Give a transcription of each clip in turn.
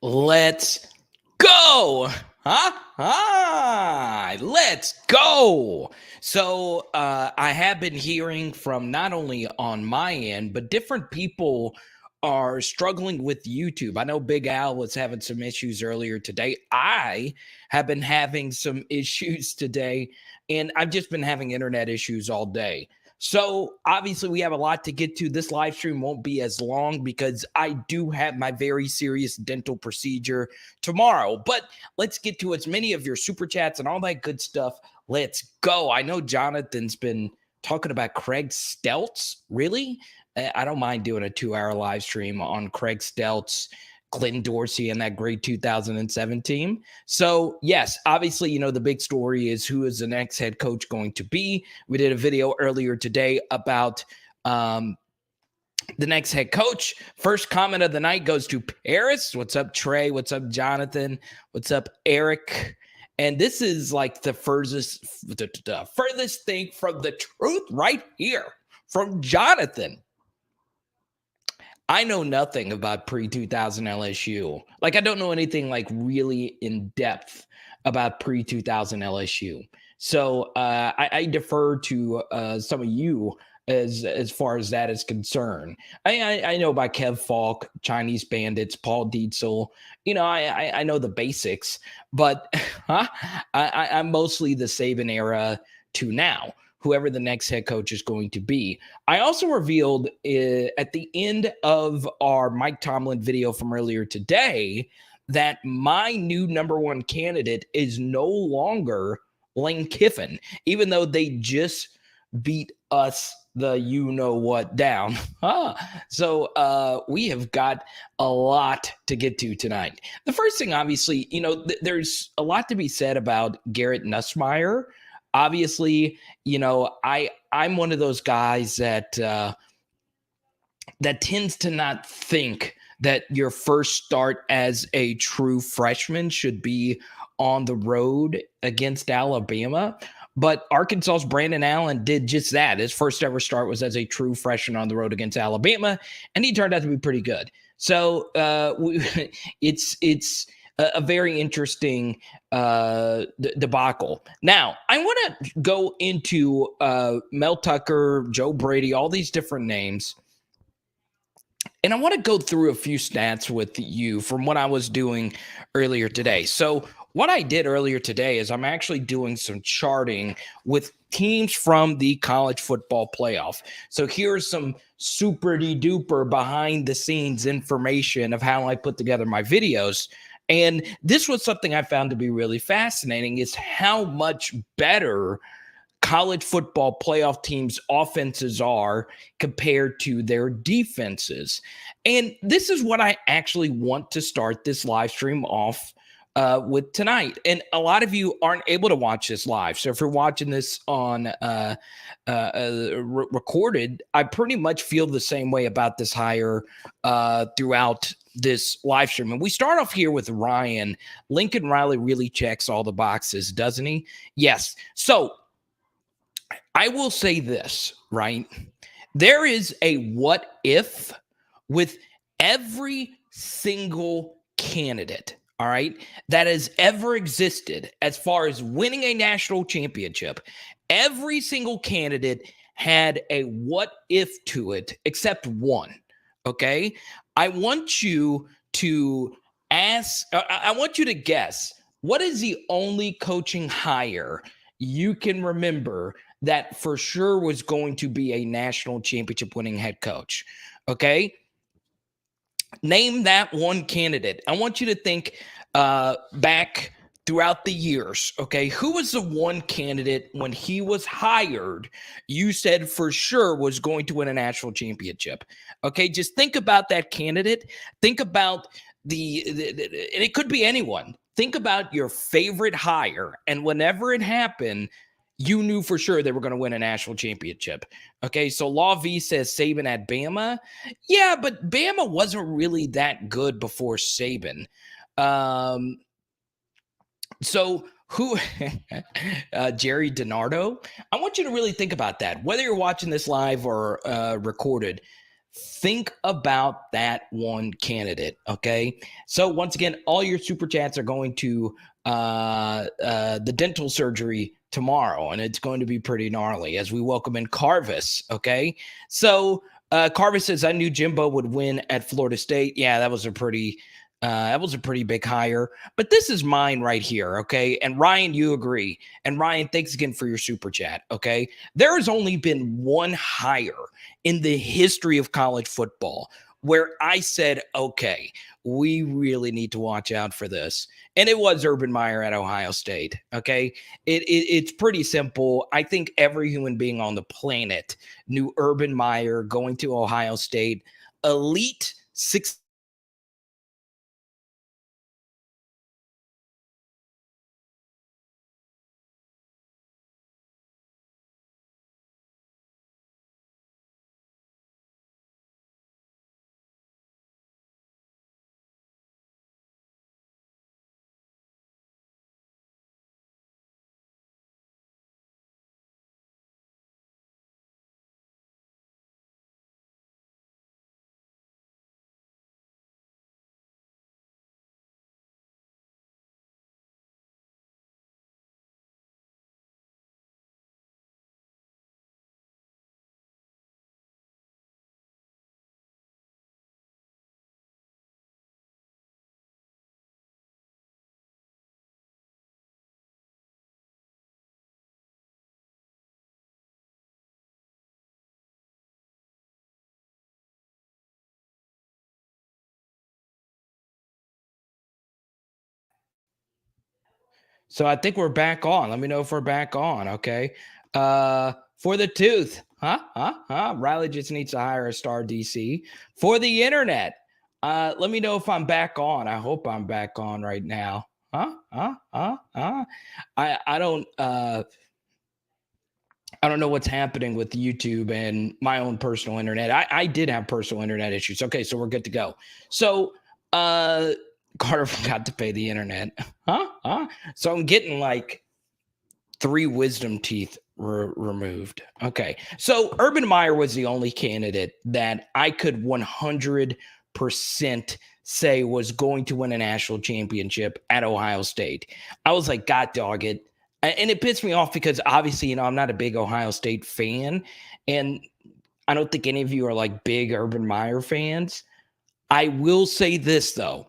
Let's go. Huh? Hi, let's go. I have been hearing from not only on my end, but different people are struggling with YouTube. I know Big Al was having some issues earlier today. I have been having some issues today, and I've just been having internet issues all day. So obviously we have a lot to get to. This live stream won't be as long because I do have my very serious dental procedure tomorrow. But let's get to as many of your super chats and all that good stuff. Let's go. I know Jonathan's been talking about Craig Stelz. Really? I don't mind doing a 2-hour live stream on Craig Stelz, Glenn Dorsey, and that great 2007 team. So, yes, obviously, the big story is who is the next head coach going to be. We did a video earlier today about the next head coach. First comment of the night goes to Paris. What's up, Trey? What's up, Jonathan? What's up, Eric? And this is like the furthest thing from the truth right here from Jonathan. I know nothing about pre-2000 LSU. Like, I don't know anything like really in depth about pre-2000 LSU. So I defer to some of you as far as that is concerned. I know about Kev Falk, Chinese Bandits, Paul Dietzel. I know the basics, but I'm mostly the Saban era to now, whoever the next head coach is going to be. I also revealed at the end of our Mike Tomlin video from earlier today that my new number one candidate is no longer Lane Kiffin, even though they just beat us the you-know-what down. So we have got a lot to get to tonight. The first thing, obviously, there's a lot to be said about Garrett Nussmeier. Obviously, I'm one of those guys that tends to not think that your first start as a true freshman should be on the road against Alabama. But Arkansas's Brandon Allen did just that. His first ever start was as a true freshman on the road against Alabama, and he turned out to be pretty good. So it's a very interesting debacle. Now, I want to go into Mel Tucker, Joe Brady, all these different names. And I want to go through a few stats with you from what I was doing earlier today. So what I did earlier today is I'm actually doing some charting with teams from the college football playoff. So here's some super duper behind the scenes information of how I put together my videos. And this was something I found to be really fascinating, is how much better college football playoff teams' offenses are compared to their defenses. And this is what I actually want to start this live stream off with tonight. And a lot of you aren't able to watch this live. So if you're watching this on recorded, I pretty much feel the same way about this hire throughout this live stream. And we start off here with Ryan. Lincoln Riley really checks all the boxes, doesn't he? Yes. So I will say this, right? There is a what if with every single candidate, all right, that has ever existed as far as winning a national championship. Every single candidate had a what if to it except one, okay? I want you to guess, what is the only coaching hire you can remember that for sure was going to be a national championship winning head coach? Okay. Name that one candidate. I want you to think back throughout the years. Okay. Who was the one candidate when he was hired you said for sure was going to win a national championship? Okay. Just think about that candidate. Think about and it could be anyone. Think about your favorite hire, and whenever it happened, you knew for sure they were going to win a national championship. Okay, so Law V says Saban at Bama. Yeah, but Bama wasn't really that good before Saban. So who, Jerry DiNardo, I want you to really think about that. Whether you're watching this live or recorded, Think about that one candidate, okay? So once again, all your super chats are going to the dental surgery tomorrow, and it's going to be pretty gnarly as we welcome in Carvis, okay? So Carvis says, I knew Jimbo would win at Florida State. Yeah, that was a pretty big hire. But this is mine right here, okay? And Ryan, you agree. And Ryan, thanks again for your super chat, okay? There has only been one hire in the history of college football where I said, okay, we really need to watch out for this. And it was Urban Meyer at Ohio State, okay? It's pretty simple. I think every human being on the planet knew Urban Meyer going to Ohio State, elite six. So I think we're back on. Let me know if we're back on, okay? For the tooth, Riley just needs to hire a star DC. For the internet, let me know if I'm back on. I hope I'm back on right now. I don't know what's happening with YouTube and my own personal internet. I did have personal internet issues. Okay, so we're good to go. So Carter forgot to pay the internet. So I'm getting like 3 wisdom teeth removed. Okay. So Urban Meyer was the only candidate that I could 100% say was going to win a national championship at Ohio State. I was like, God dog it. And it pissed me off because obviously, I'm not a big Ohio State fan. And I don't think any of you are like big Urban Meyer fans. I will say this, though.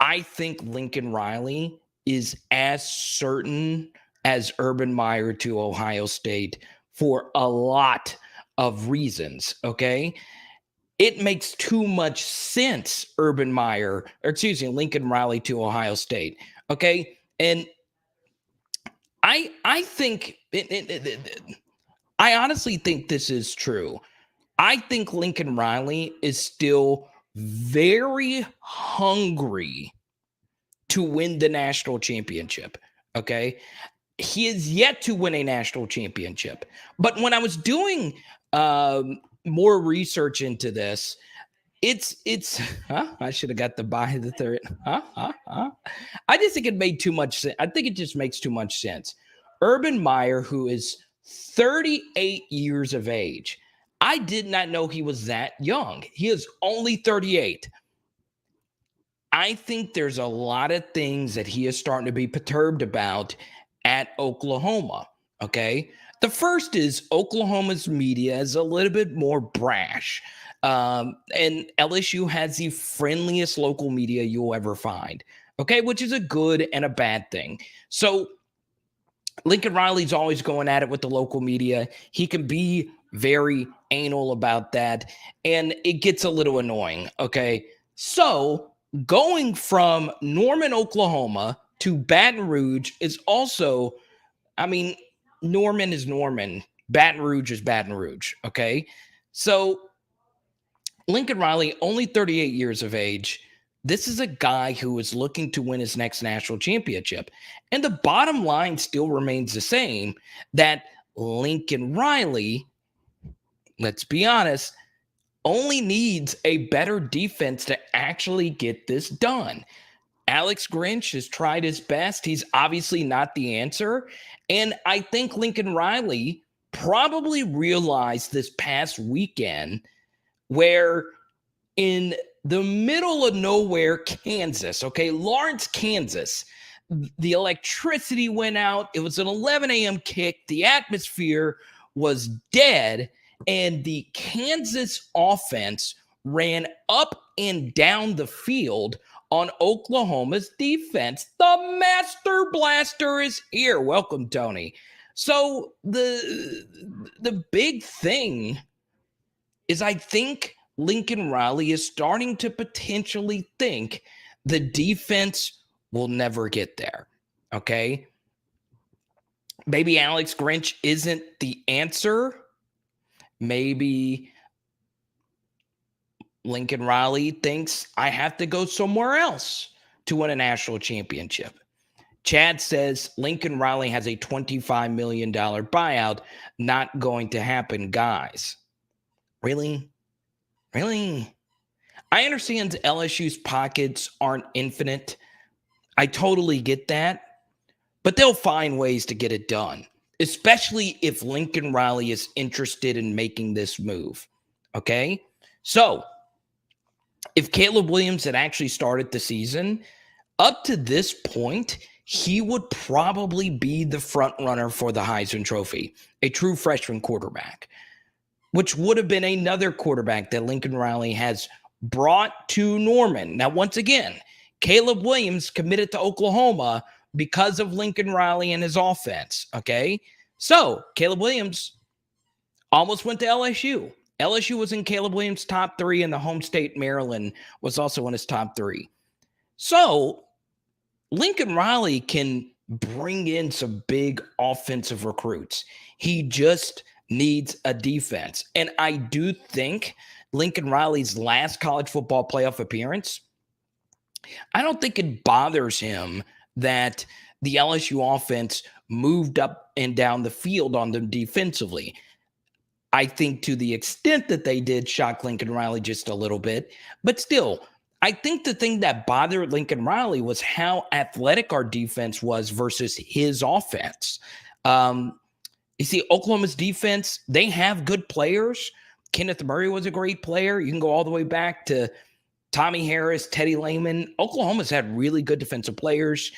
I think Lincoln Riley is as certain as Urban Meyer to Ohio State for a lot of reasons, okay? It makes too much sense, Lincoln Riley to Ohio State, okay? And I think I honestly think this is true. I think Lincoln Riley is still very hungry to win the national championship. Okay. He is yet to win a national championship. But when I was doing more research into this, I should have got the buy the third. I just think it made too much sense. I think it just makes too much sense. Urban Meyer, who is 38 years of age, I did not know he was that young. He is only 38. I think there's a lot of things that he is starting to be perturbed about at Oklahoma. Okay. The first is Oklahoma's media is a little bit more brash. And LSU has the friendliest local media you'll ever find. Okay. Which is a good and a bad thing. So Lincoln Riley's always going at it with the local media. He can be very anal about that. And it gets a little annoying. Okay. So going from Norman, Oklahoma to Baton Rouge is also, Norman is Norman. Baton Rouge is Baton Rouge. Okay. So Lincoln Riley, only 38 years of age. This is a guy who is looking to win his next national championship. And the bottom line still remains the same, that Lincoln Riley, let's be honest, only needs a better defense to actually get this done. Alex Grinch has tried his best. He's obviously not the answer. And I think Lincoln Riley probably realized this past weekend where in the middle of nowhere, Kansas, okay, Lawrence, Kansas, the electricity went out. It was an 11 a.m. kick. The atmosphere was dead, and the Kansas offense ran up and down the field on Oklahoma's defense. The Master Blaster is here. Welcome, Tony. So the big thing is, I think Lincoln Riley is starting to potentially think the defense will never get there. Okay. Maybe Alex Grinch isn't the answer. Maybe Lincoln Riley thinks I have to go somewhere else to win a national championship. Chad says Lincoln Riley has a $25 million buyout. Not going to happen, guys. Really? Really? I understand LSU's pockets aren't infinite. I totally get that. But they'll find ways to get it done, especially if Lincoln Riley is interested in making this move. Okay? So, if Caleb Williams had actually started the season, up to this point, he would probably be the front runner for the Heisman Trophy, a true freshman quarterback, which would have been another quarterback that Lincoln Riley has brought to Norman. Now, once again, Caleb Williams committed to Oklahoma because of Lincoln Riley and his offense, okay? So, Caleb Williams almost went to LSU. LSU was in Caleb Williams' top 3, and the home state, Maryland, was also in his top 3. So, Lincoln Riley can bring in some big offensive recruits. He just needs a defense. And I do think Lincoln Riley's last college football playoff appearance, I don't think it bothers him that the LSU offense moved up and down the field on them defensively. I think to the extent that they did shock Lincoln Riley just a little bit, but still, I think the thing that bothered Lincoln Riley was how athletic our defense was versus his offense. You see, Oklahoma's defense, they have good players. Kenneth Murray was a great player. You can go all the way back to Tommy Harris, Teddy Lehman. Oklahoma's had really good defensive players,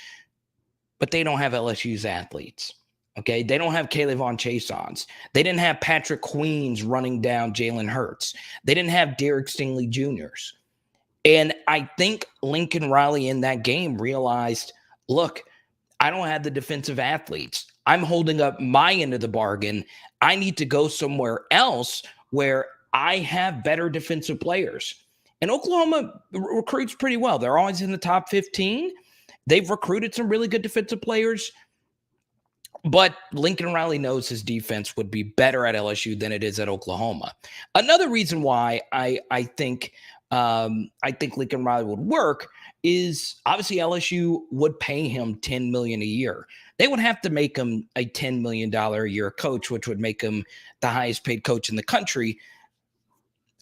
but they don't have LSU's athletes. Okay, they don't have Kayvon Chaisons. They didn't have Patrick Queens running down Jalen Hurts. They didn't have Derek Stingley Jr.'s. And I think Lincoln Riley in that game realized, look, I don't have the defensive athletes. I'm holding up my end of the bargain. I need to go somewhere else where I have better defensive players. And Oklahoma recruits pretty well. They're always in the top 15. They've recruited some really good defensive players. But Lincoln Riley knows his defense would be better at LSU than it is at Oklahoma. Another reason why I think Lincoln Riley would work is obviously LSU would pay him $10 million a year. They would have to make him a $10 million a year coach, which would make him the highest paid coach in the country.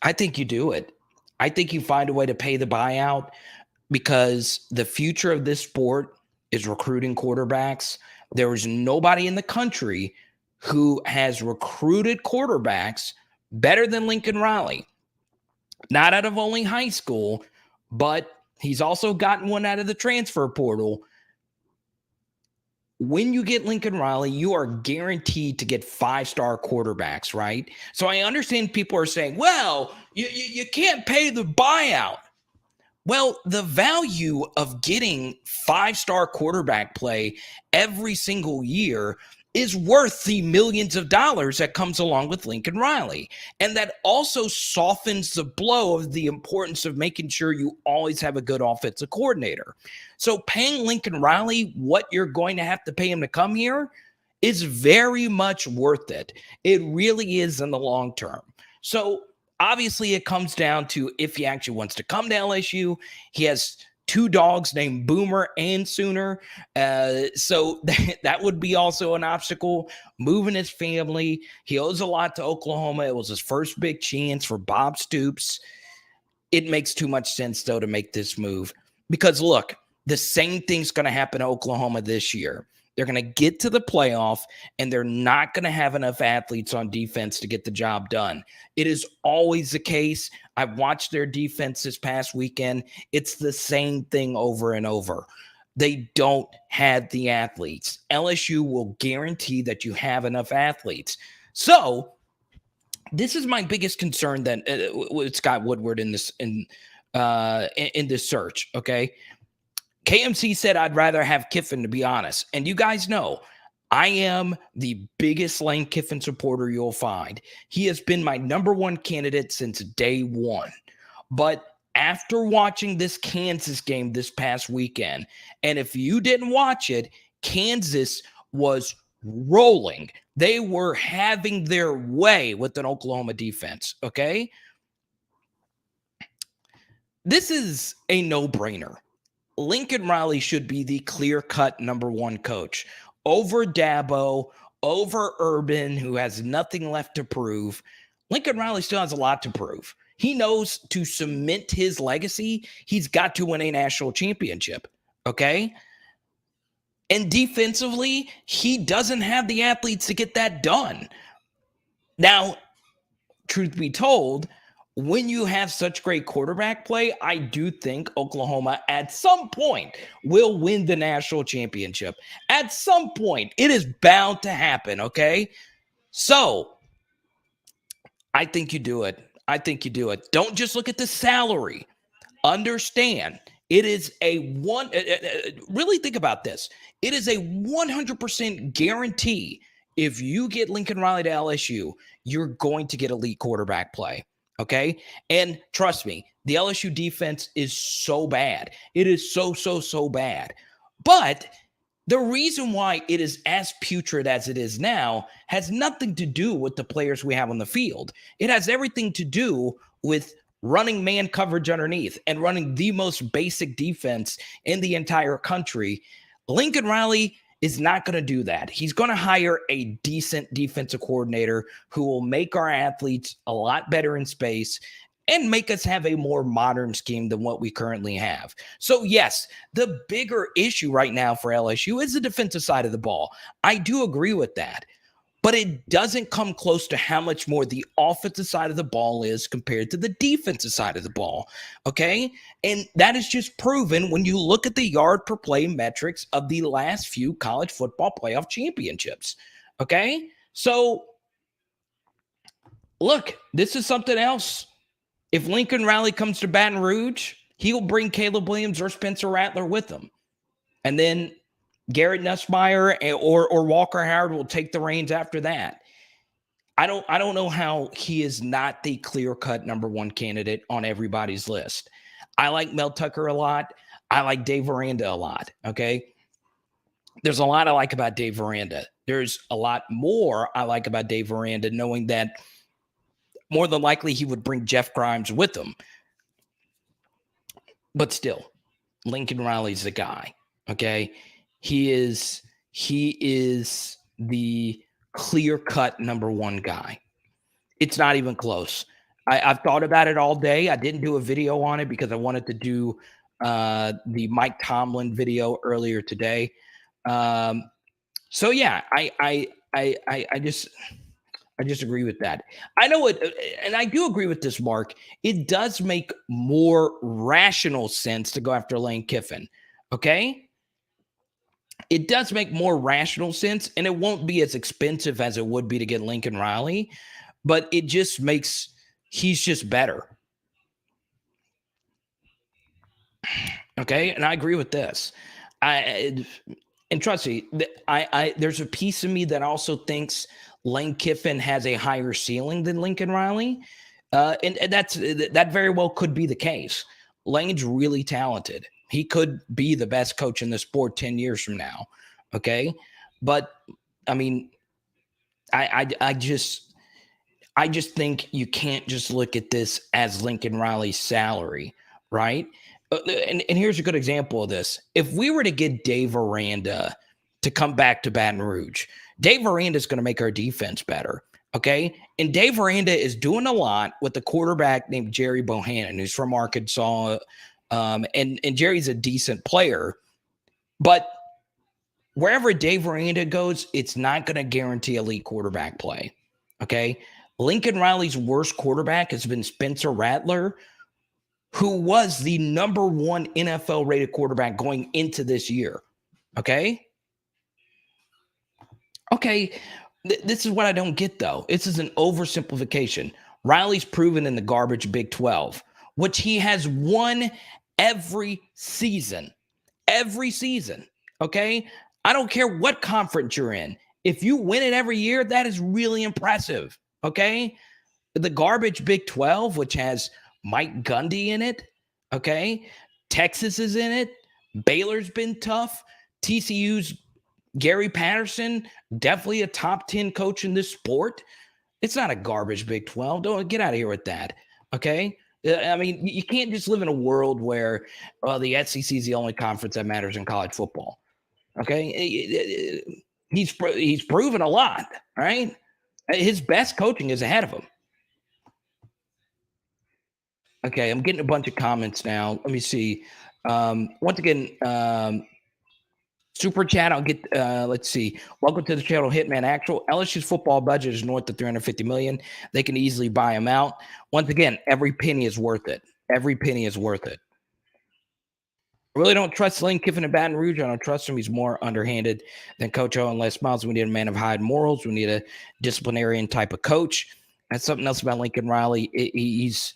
I think you do it. I think you find a way to pay the buyout because the future of this sport is recruiting quarterbacks. There is nobody in the country who has recruited quarterbacks better than Lincoln Riley. Not out of only high school, but he's also gotten one out of the transfer portal. When you get Lincoln Riley, you are guaranteed to get 5-star quarterbacks, right? So I understand people are saying, well, you can't pay the buyout. Well, the value of getting 5-star quarterback play every single year is worth the millions of dollars that comes along with Lincoln Riley. And that also softens the blow of the importance of making sure you always have a good offensive coordinator. So paying Lincoln Riley what you're going to have to pay him to come here is very much worth it. It really is in the long term. So obviously, it comes down to if he actually wants to come to LSU. He has 2 dogs named Boomer and Sooner. So that would be also an obstacle. Moving his family. He owes a lot to Oklahoma. It was his first big chance for Bob Stoops. It makes too much sense, though, to make this move. Because, look, the same thing's going to happen to Oklahoma this year. They're going to get to the playoff, and they're not going to have enough athletes on defense to get the job done. It is always the case. I've watched their defense this past weekend. It's the same thing over and over. They don't have the athletes. LSU will guarantee that you have enough athletes. So this is my biggest concern then with Scott Woodward in this search. Okay. KMC said, I'd rather have Kiffin, to be honest. And you guys know, I am the biggest Lane Kiffin supporter you'll find. He has been my number one candidate since day one. But after watching this Kansas game this past weekend, and if you didn't watch it, Kansas was rolling. They were having their way with an Oklahoma defense, okay? This is a no-brainer. Lincoln Riley should be the clear-cut number one coach over Dabo, over Urban, who has nothing left to prove. Lincoln Riley still has a lot to prove. He knows to cement his legacy, he's got to win a national championship, okay? And defensively, he doesn't have the athletes to get that done. Now, truth be told, when you have such great quarterback play, I do think Oklahoma at some point will win the national championship. At some point, it is bound to happen, okay? So, I think you do it. Don't just look at the salary. Understand, it is really think about this. It is a 100% guarantee if you get Lincoln Riley to LSU, you're going to get elite quarterback play. Okay. And trust me, the LSU defense is so bad. It is so bad. But the reason why it is as putrid as it is now has nothing to do with the players we have on the field. It has everything to do with running man coverage underneath and running the most basic defense in the entire country. Lincoln Riley is not going to do that. He's going to hire a decent defensive coordinator who will make our athletes a lot better in space and make us have a more modern scheme than what we currently have. So yes, the bigger issue right now for LSU is the defensive side of the ball. I do agree with that, but it doesn't come close to how much more the offensive side of the ball is compared to the defensive side of the ball, okay? And that is just proven when you look at the yard per play metrics of the last few college football playoff championships, okay? So, look, this is something else. If Lincoln Riley comes to Baton Rouge, he'll bring Caleb Williams or Spencer Rattler with him. And then Garrett Nussmeier or Walker Howard will take the reins after that. I don't know how he is not the clear-cut number one candidate on everybody's list. I like Mel Tucker a lot. I like Dave Aranda a lot, okay? There's a lot I like about Dave Aranda. There's a lot more I like about Dave Aranda, knowing that more than likely he would bring Jeff Grimes with him. But still, Lincoln Riley's the guy, okay? He is the clear-cut number one guy. It's not even close. I've thought about it all day. I didn't do a video on it because I wanted to do the Mike Tomlin video earlier today. So yeah, I just agree with that. I know it, and I do agree with this, Mark. It does make more rational sense to go after Lane Kiffin, okay? It does make more rational sense, and it won't be as expensive as it would be to get Lincoln Riley, but it just makes he's just better. Okay, and I agree with this. And trust me, there's a piece of me that also thinks Lane Kiffin has a higher ceiling than Lincoln Riley, and that very well could be the case. Lane's really talented. He could be the best coach in the sport 10 years from now, okay? But, I mean, I just think you can't just look at this as Lincoln Riley's salary, right? And here's a good example of this. If we were to get Dave Aranda to come back to Baton Rouge, Dave Aranda is going to make our defense better, okay? And Dave Aranda is doing a lot with the quarterback named Jerry Bohannon, who's from Arkansas. And Jerry's a decent player, but wherever Dave Aranda goes, it's not going to guarantee elite quarterback play. Okay. Lincoln Riley's worst quarterback has been Spencer Rattler, who was the #1 NFL rated quarterback going into this year. Okay. Okay. This is what I don't get, though. This is an oversimplification. Riley's proven in the garbage Big 12, which he has won every season. Every season. Okay. I don't care what conference you're in. If you win it every year, that is really impressive. Okay. The garbage Big 12, which has Mike Gundy in it. Okay. Texas is in it. Baylor's been tough. TCU's Gary Patterson, definitely a top 10 coach in this sport. It's not a garbage Big 12. Don't get out of here with that. Okay. I mean, you can't just live in a world where the SEC is the only conference that matters in college football. Okay. He's proven a lot, right? His best coaching is ahead of him. Okay. I'm getting a bunch of comments now. Let me see. Once again, super chat. I'll get. Let's see. Welcome to the channel, Hitman Actual. LSU's football budget is north of $350 million. They can easily buy him out. Once again, every penny is worth it. Every penny is worth it. I really don't trust Lane Kiffin in Baton Rouge. I don't trust him. He's more underhanded than Coach O and Les Miles. We need a man of high morals. We need a disciplinarian type of coach. That's something else about Lincoln Riley. He's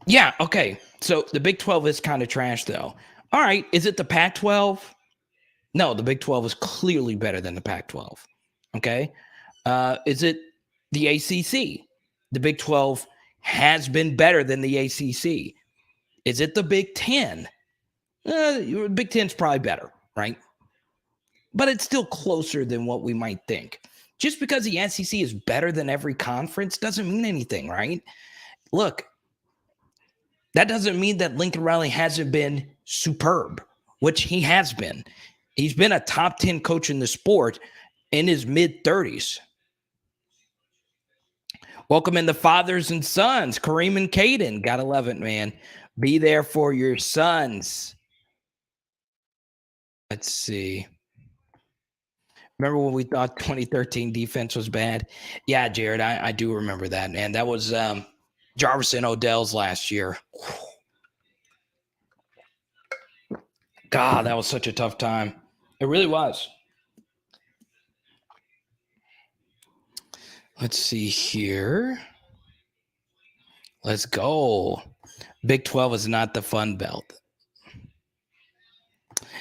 yeah, okay. So the Big 12 is kind of trash, though. All right. Is it the Pac 12? No, the Big 12 is clearly better than the Pac 12. Okay. Is it the ACC? The Big 12 has been better than the ACC. Is it the Big 10? Big 10 is probably better, right? But it's still closer than what we might think. Just because the SEC is better than every conference doesn't mean anything, right? Look, that doesn't mean that Lincoln Riley hasn't been superb, which he has been. He's been a top 10 coach in the sport in his mid-30s. Welcome in the fathers and sons, Kareem and Caden. Gotta love it, man. Be there for your sons. Let's see. Remember when we thought 2013 defense was bad? Yeah, Jared, I do remember that, man. That was Jarvis and Odell's last year. God, that was such a tough time. It really was. Let's see here. Let's go. Big 12 is not the Fun Belt.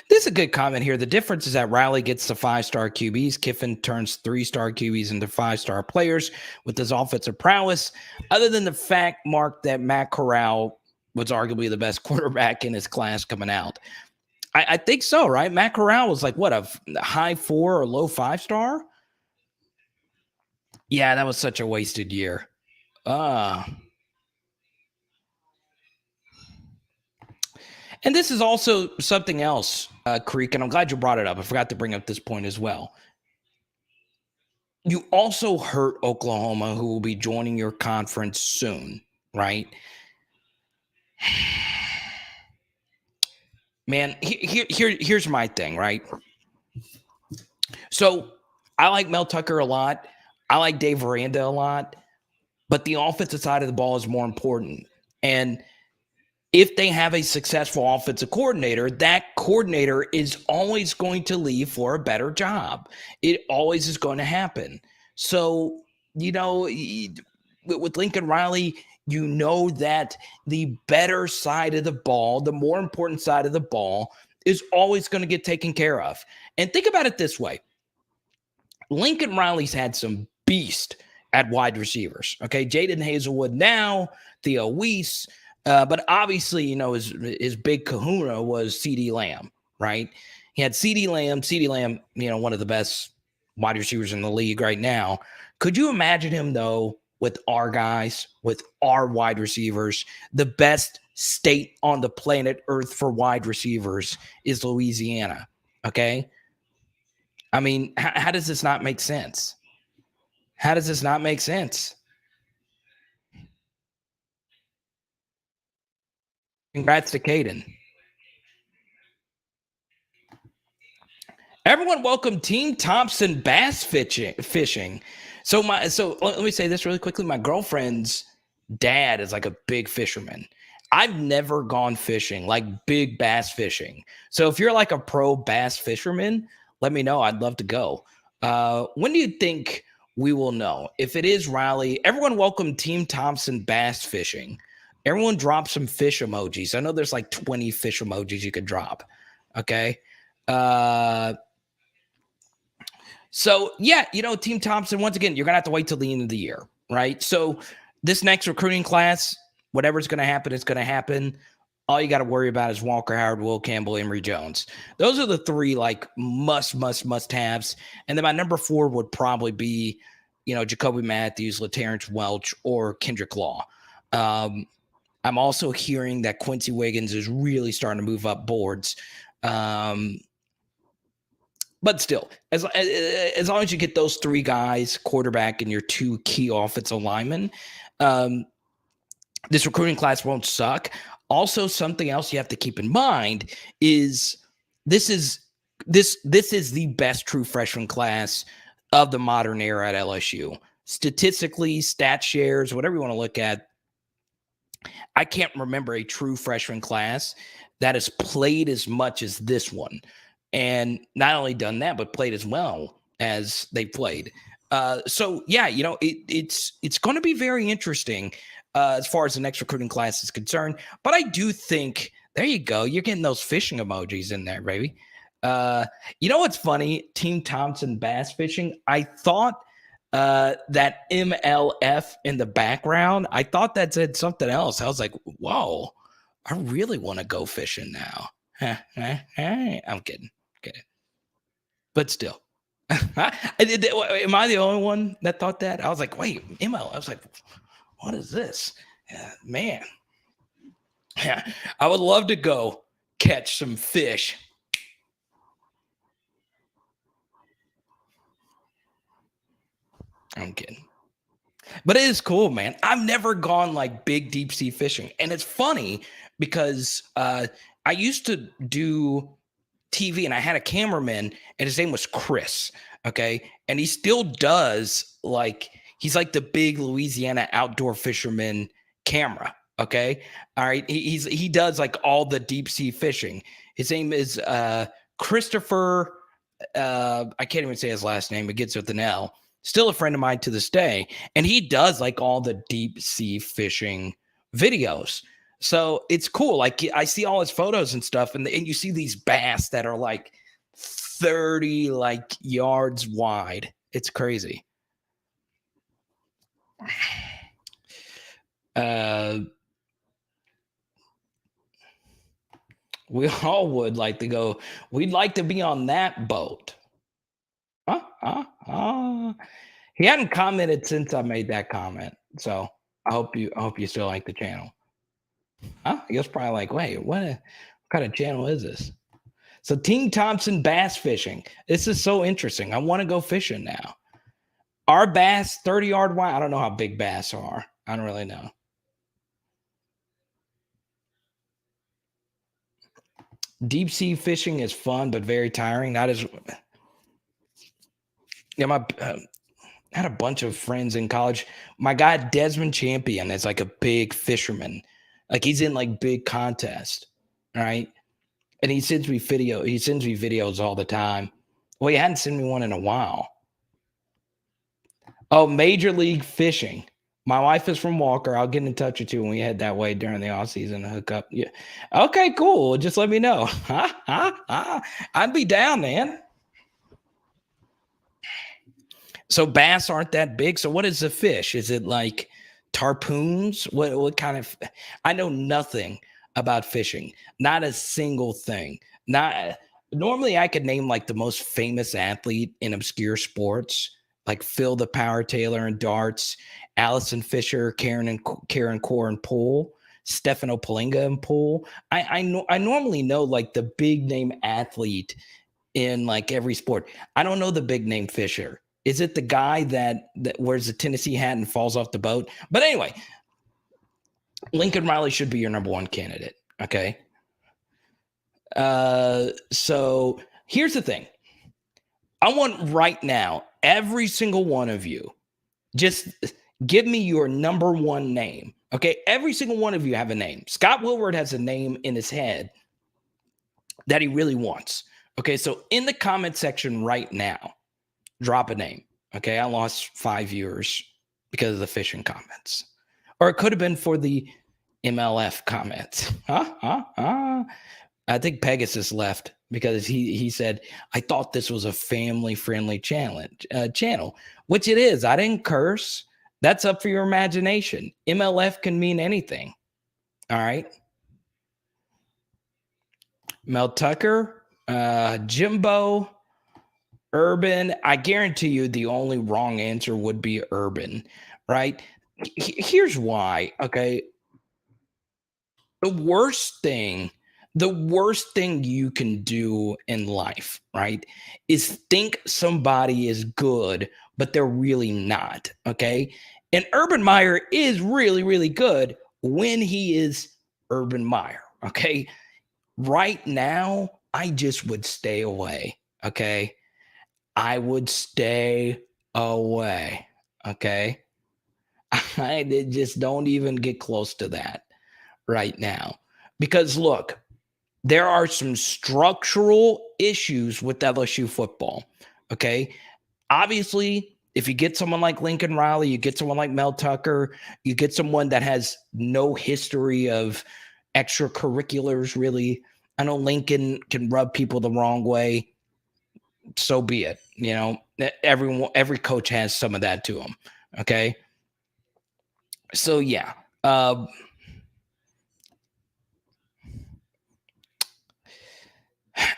This is a good comment here. The difference is that Riley gets the 5-star QBs. Kiffin turns 3-star QBs into 5-star players with his offensive prowess. Other than the fact, Mark, that Matt Corral was arguably the best quarterback in his class coming out. I think so, right? Matt Corral was like, what, a high 4 or low 5-star? Yeah, that was such a wasted year. And this is also something else, Creek, and I'm glad you brought it up. I forgot to bring up this point as well. You also hurt Oklahoma, who will be joining your conference soon, right? Man, here's my thing, right? So I like Mel Tucker a lot. I like Dave Aranda a lot. But the offensive side of the ball is more important. And if they have a successful offensive coordinator, that coordinator is always going to leave for a better job. It always is going to happen. So, you know, with Lincoln Riley, you know that the better side of the ball, the more important side of the ball, is always going to get taken care of. And think about it this way. Lincoln Riley's had some beast at wide receivers. Okay, Jaden Hazelwood now, Theo Weiss, but obviously, you know, his big kahuna was CeeDee Lamb, right? He had CeeDee Lamb, you know, one of the best wide receivers in the league right now. Could you imagine him, though, with our guys, with our wide receivers? The best state on the planet Earth for wide receivers is Louisiana, okay? I mean, how does this not make sense? How does this not make sense? Congrats to Caden. Everyone, welcome Team Thompson Bass Fishing. So let me say this really quickly. My girlfriend's dad is like a big fisherman. I've never gone fishing, like big bass fishing. So if you're like a pro bass fisherman, let me know. I'd love to go. When do you think we will know? If it is Riley, everyone welcome Team Thompson Bass Fishing. Everyone drop some fish emojis. I know there's like 20 fish emojis you could drop. Okay. So yeah, Team Thompson, once again, you're gonna have to wait till the end of the year, right? So this next recruiting class, whatever's gonna happen, it's gonna happen. All you got to worry about is Walker Howard, Will Campbell, Emory Jones. Those are the three like must haves. And then my number 4 would probably be, Jacoby Matthews, LaTerrence Welch, or Kendrick Law. I'm also hearing that Quincy Wiggins is really starting to move up boards. But still, as long as you get those 3 guys, quarterback and your 2 key offensive linemen, this recruiting class won't suck. Also, something else you have to keep in mind is this is the best true freshman class of the modern era at LSU. Statistically, stat shares, whatever you want to look at, I can't remember a true freshman class that has played as much as this one. And not only done that, but played as well as they played. So yeah, it's going to be very interesting as far as the next recruiting class is concerned. But I do think there you go. You're getting those fishing emojis in there, baby. What's funny? Team Thompson Bass Fishing. I thought that MLF in the background, I thought that said something else. I was like, whoa, I really want to go fishing now. I'm kidding. But still, am I the only one that thought that? I was like, wait, ML. I was like, what is this? Man. Yeah, I would love to go catch some fish. I'm kidding. But it is cool, man. I've never gone like big deep sea fishing. And it's funny because I used to do TV and I had a cameraman and his name was Chris. Okay. And he still does he's like the big Louisiana outdoor fisherman camera. Okay. All right. He does like all the deep sea fishing. His name is Christopher. I can't even say his last name. It gets with an L. Still a friend of mine to this day. And he does like all the deep sea fishing videos. So it's cool. Like I see all his photos and stuff, and you see these bass that are like 30 yards wide. It's crazy. We all would like to go. We'd like to be on that boat. He hadn't commented since I made that comment. So I hope you still like the channel. Huh? I guess probably like, wait, what kind of channel is this? So Team Thompson Bass Fishing. This is so interesting. I want to go fishing now. Our bass 30-yard wide? I don't know how big bass are. I don't really know. Deep sea fishing is fun, but very tiring. Not as I had a bunch of friends in college. My guy Desmond Champion is like a big fisherman. Like he's in like big contests, right? And he sends me videos all the time. Well, he hadn't sent me one in a while. Oh, Major League Fishing. My wife is from Walker. I'll get in touch with you when we head that way during the off season to hook up. Yeah. Okay, cool. Just let me know. I'd be down, man. So bass aren't that big. So what is the fish? Is it like tarpons? What kind of? I know nothing about fishing. Not a single thing. Normally I could name like the most famous athlete in obscure sports, like Phil the Power Taylor in darts, Allison Fisher, Karen Core in pool, Stefano Palinga in pool. I normally know like the big name athlete in like every sport. I don't know the big name fisher. Is it the guy that wears the Tennessee hat and falls off the boat? But anyway, Lincoln Riley should be your number 1 candidate. Okay. So here's the thing. I want right now, every single one of you, just give me your number one name. Okay. Every single one of you have a name. Scott Wilward has a name in his head that he really wants. Okay. So in the comment section right now, drop a name. Okay. I lost 5 viewers because of the fishing comments, or it could have been for the MLF comments. I think Pegasus left because he said, I thought this was a family-friendly channel, which it is. I didn't curse. That's up for your imagination. MLF can mean anything. All right. Mel Tucker, Jimbo, Urban. I guarantee you the only wrong answer would be Urban, right? Here's why, okay? The worst thing you can do in life, right, is think somebody is good, but they're really not, okay? And Urban Meyer is really, really good when he is Urban Meyer, okay? Right now, I just would stay away, okay? I would stay away, okay? I just don't even get close to that right now. Because look, there are some structural issues with LSU football, okay? Obviously, if you get someone like Lincoln Riley, you get someone like Mel Tucker, you get someone that has no history of extracurriculars, really. I know Lincoln can rub people the wrong way. So be it. You know, every coach has some of that to them. Okay. So yeah.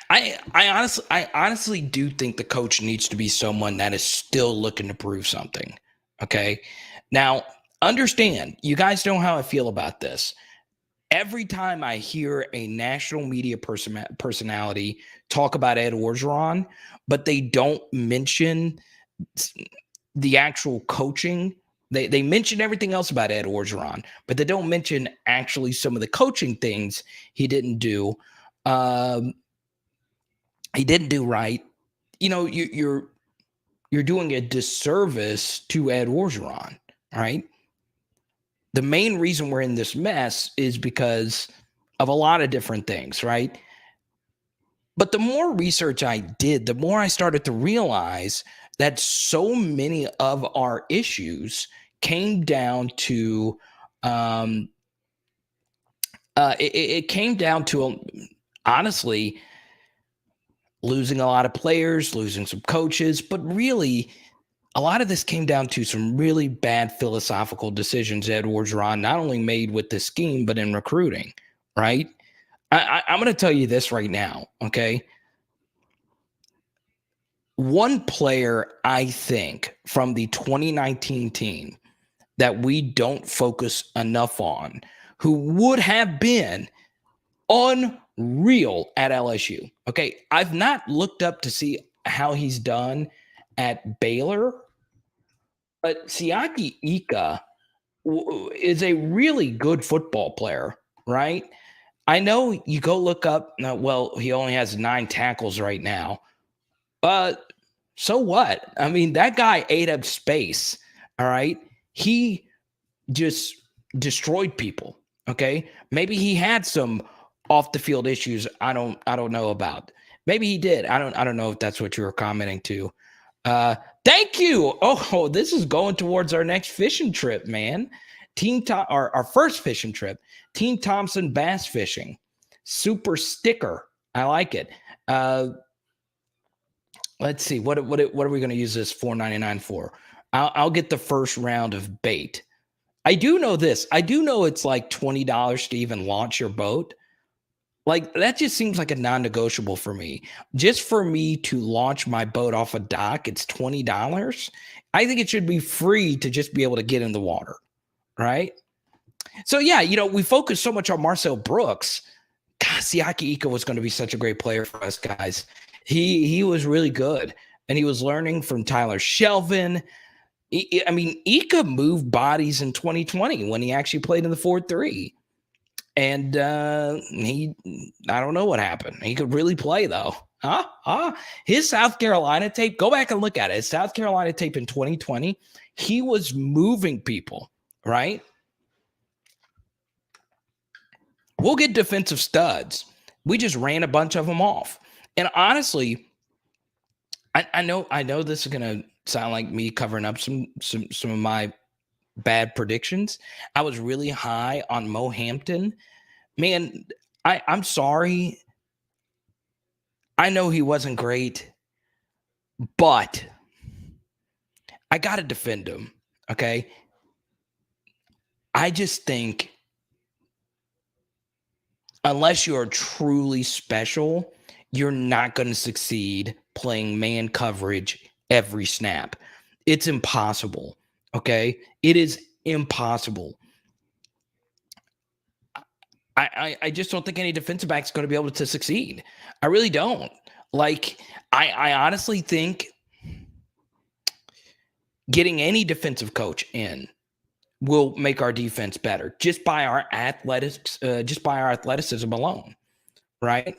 I honestly do think the coach needs to be someone that is still looking to prove something. Okay. Now, understand, you guys know how I feel about this. Every time I hear a national media personality talk about Ed Orgeron, but they don't mention the actual coaching, they mention everything else about Ed Orgeron, but they don't mention actually some of the coaching things he didn't do. He didn't do right. You know, you're doing a disservice to Ed Orgeron, right? The main reason we're in this mess is because of a lot of different things, right? But the more research I did, the more I started to realize that so many of our issues came down to it came down to honestly losing a lot of players, losing some coaches, but really a lot of this came down to some really bad philosophical decisions Ed Orgeron not only made with the scheme, but in recruiting, right? I'm going to tell you this right now, okay? One player, I think, from the 2019 team that we don't focus enough on, who would have been unreal at LSU. Okay, I've not looked up to see how he's done at Baylor, but Siaki Ika is a really good football player, right? I know you go look up, well, he only has 9 tackles right now, but so what? I mean, that guy ate up space, all right? He just destroyed people, okay? Maybe he had some off the field issues I don't know about. Maybe he did. I don't know if that's what you were commenting to. Thank you. Oh, this is going towards our next fishing trip, man. Our first fishing trip, Team Thompson Bass Fishing. Super sticker. I like it. Let's see. What are we going to use this $4.99 for? I'll get the first round of bait. I do know this. I do know it's like $20 to even launch your boat. Like, that just seems like a non-negotiable for me. Just for me to launch my boat off a dock, it's $20. I think it should be free to just be able to get in the water, right? So, yeah, you know, we focus so much on Marcel Brooks. God, Siaki Ika was going to be such a great player for us, guys. He was really good, and he was learning from Tyler Shelvin. I mean, Ika moved bodies in 2020 when he actually played in the 4-3. And I don't know what happened. He could really play though. His South Carolina tape, go back and look at it. His South Carolina tape in 2020, he was moving people, right? We'll get defensive studs. We just ran a bunch of them off. And honestly, I know this is gonna sound like me covering up some of my bad predictions. I was really high on Mo Hampton. Man, I'm sorry. I know he wasn't great, but I gotta defend him. Okay. I just think unless you're truly special, you're not going to succeed playing man coverage every snap. It's impossible. Okay. It is impossible. I just don't think any defensive back is going to be able to succeed. I really don't. Like, I honestly think getting any defensive coach in will make our defense better just by our athleticism alone, right?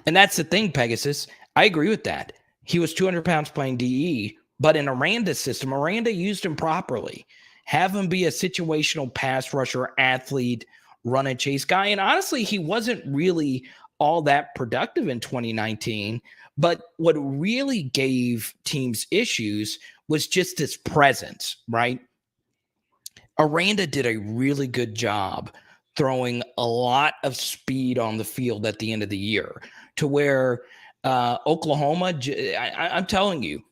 And that's the thing, Pegasus. I agree with that. He was 200 pounds playing DE, but in Aranda's system, Aranda used him properly. Have him be a situational pass rusher, athlete, run and chase guy. And honestly, he wasn't really all that productive in 2019. But what really gave teams issues was just his presence, right? Aranda did a really good job throwing a lot of speed on the field at the end of the year to where Oklahoma, I'm telling you,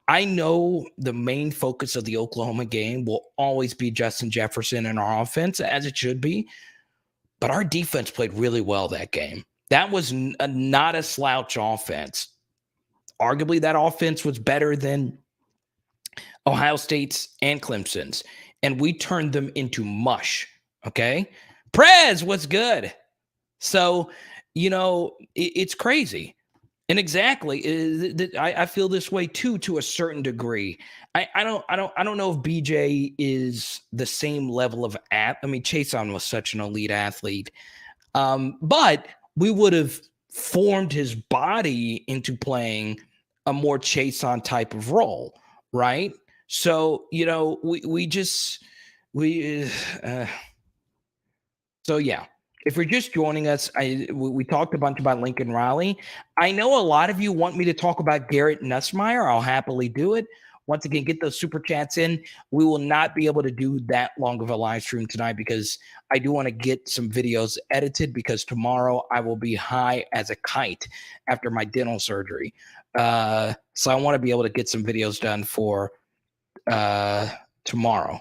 I know the main focus of the Oklahoma game will always be Justin Jefferson and our offense, as it should be. But our defense played really well that game. That was not a slouch offense. Arguably, that offense was better than Ohio State's and Clemson's. And we turned them into mush. Okay. Prez, what's good? So, it's crazy. And exactly, I feel this way too, to a certain degree. I don't know if BJ is the same level of Chason was such an elite athlete. But we would have formed his body into playing a more Chason type of role, right? So, so yeah. If you're just joining us, we talked a bunch about Lincoln Riley. I know a lot of you want me to talk about Garrett Nussmeier. I'll happily do it. Once again, get those super chats in. We will not be able to do that long of a live stream tonight because I do want to get some videos edited because tomorrow I will be high as a kite after my dental surgery. So I want to be able to get some videos done for tomorrow.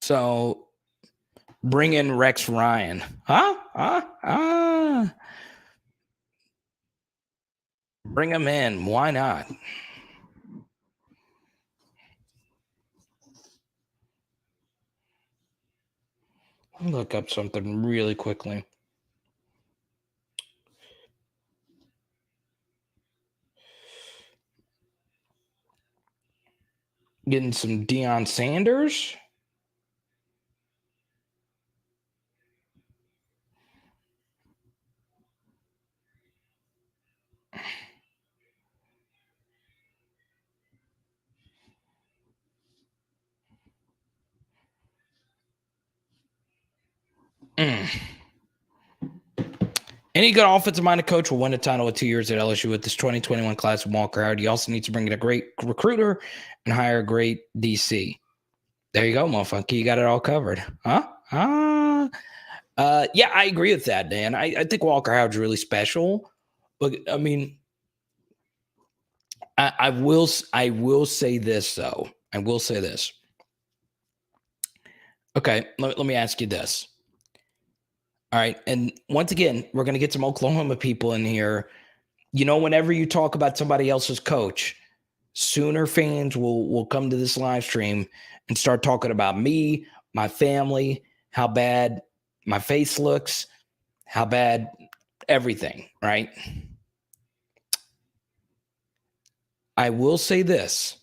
So bring in Rex Ryan. Bring him in. Why not? Let me look up something really quickly. Getting some Deion Sanders. Any good offensive-minded coach will win a title with 2 years at LSU with this 2021 class of Walker Howard. He also needs to bring in a great recruiter and hire a great DC. There you go, motherfucker. You got it all covered. Yeah, I agree with that, Dan. I think Walker Howard's really special. But, I will say this, though. I will say this. Okay, let me ask you this. All right. And once again, we're going to get some Oklahoma people in here. Whenever you talk about somebody else's coach, Sooner fans will come to this live stream and start talking about me, my family, how bad my face looks, how bad everything, right? I will say this.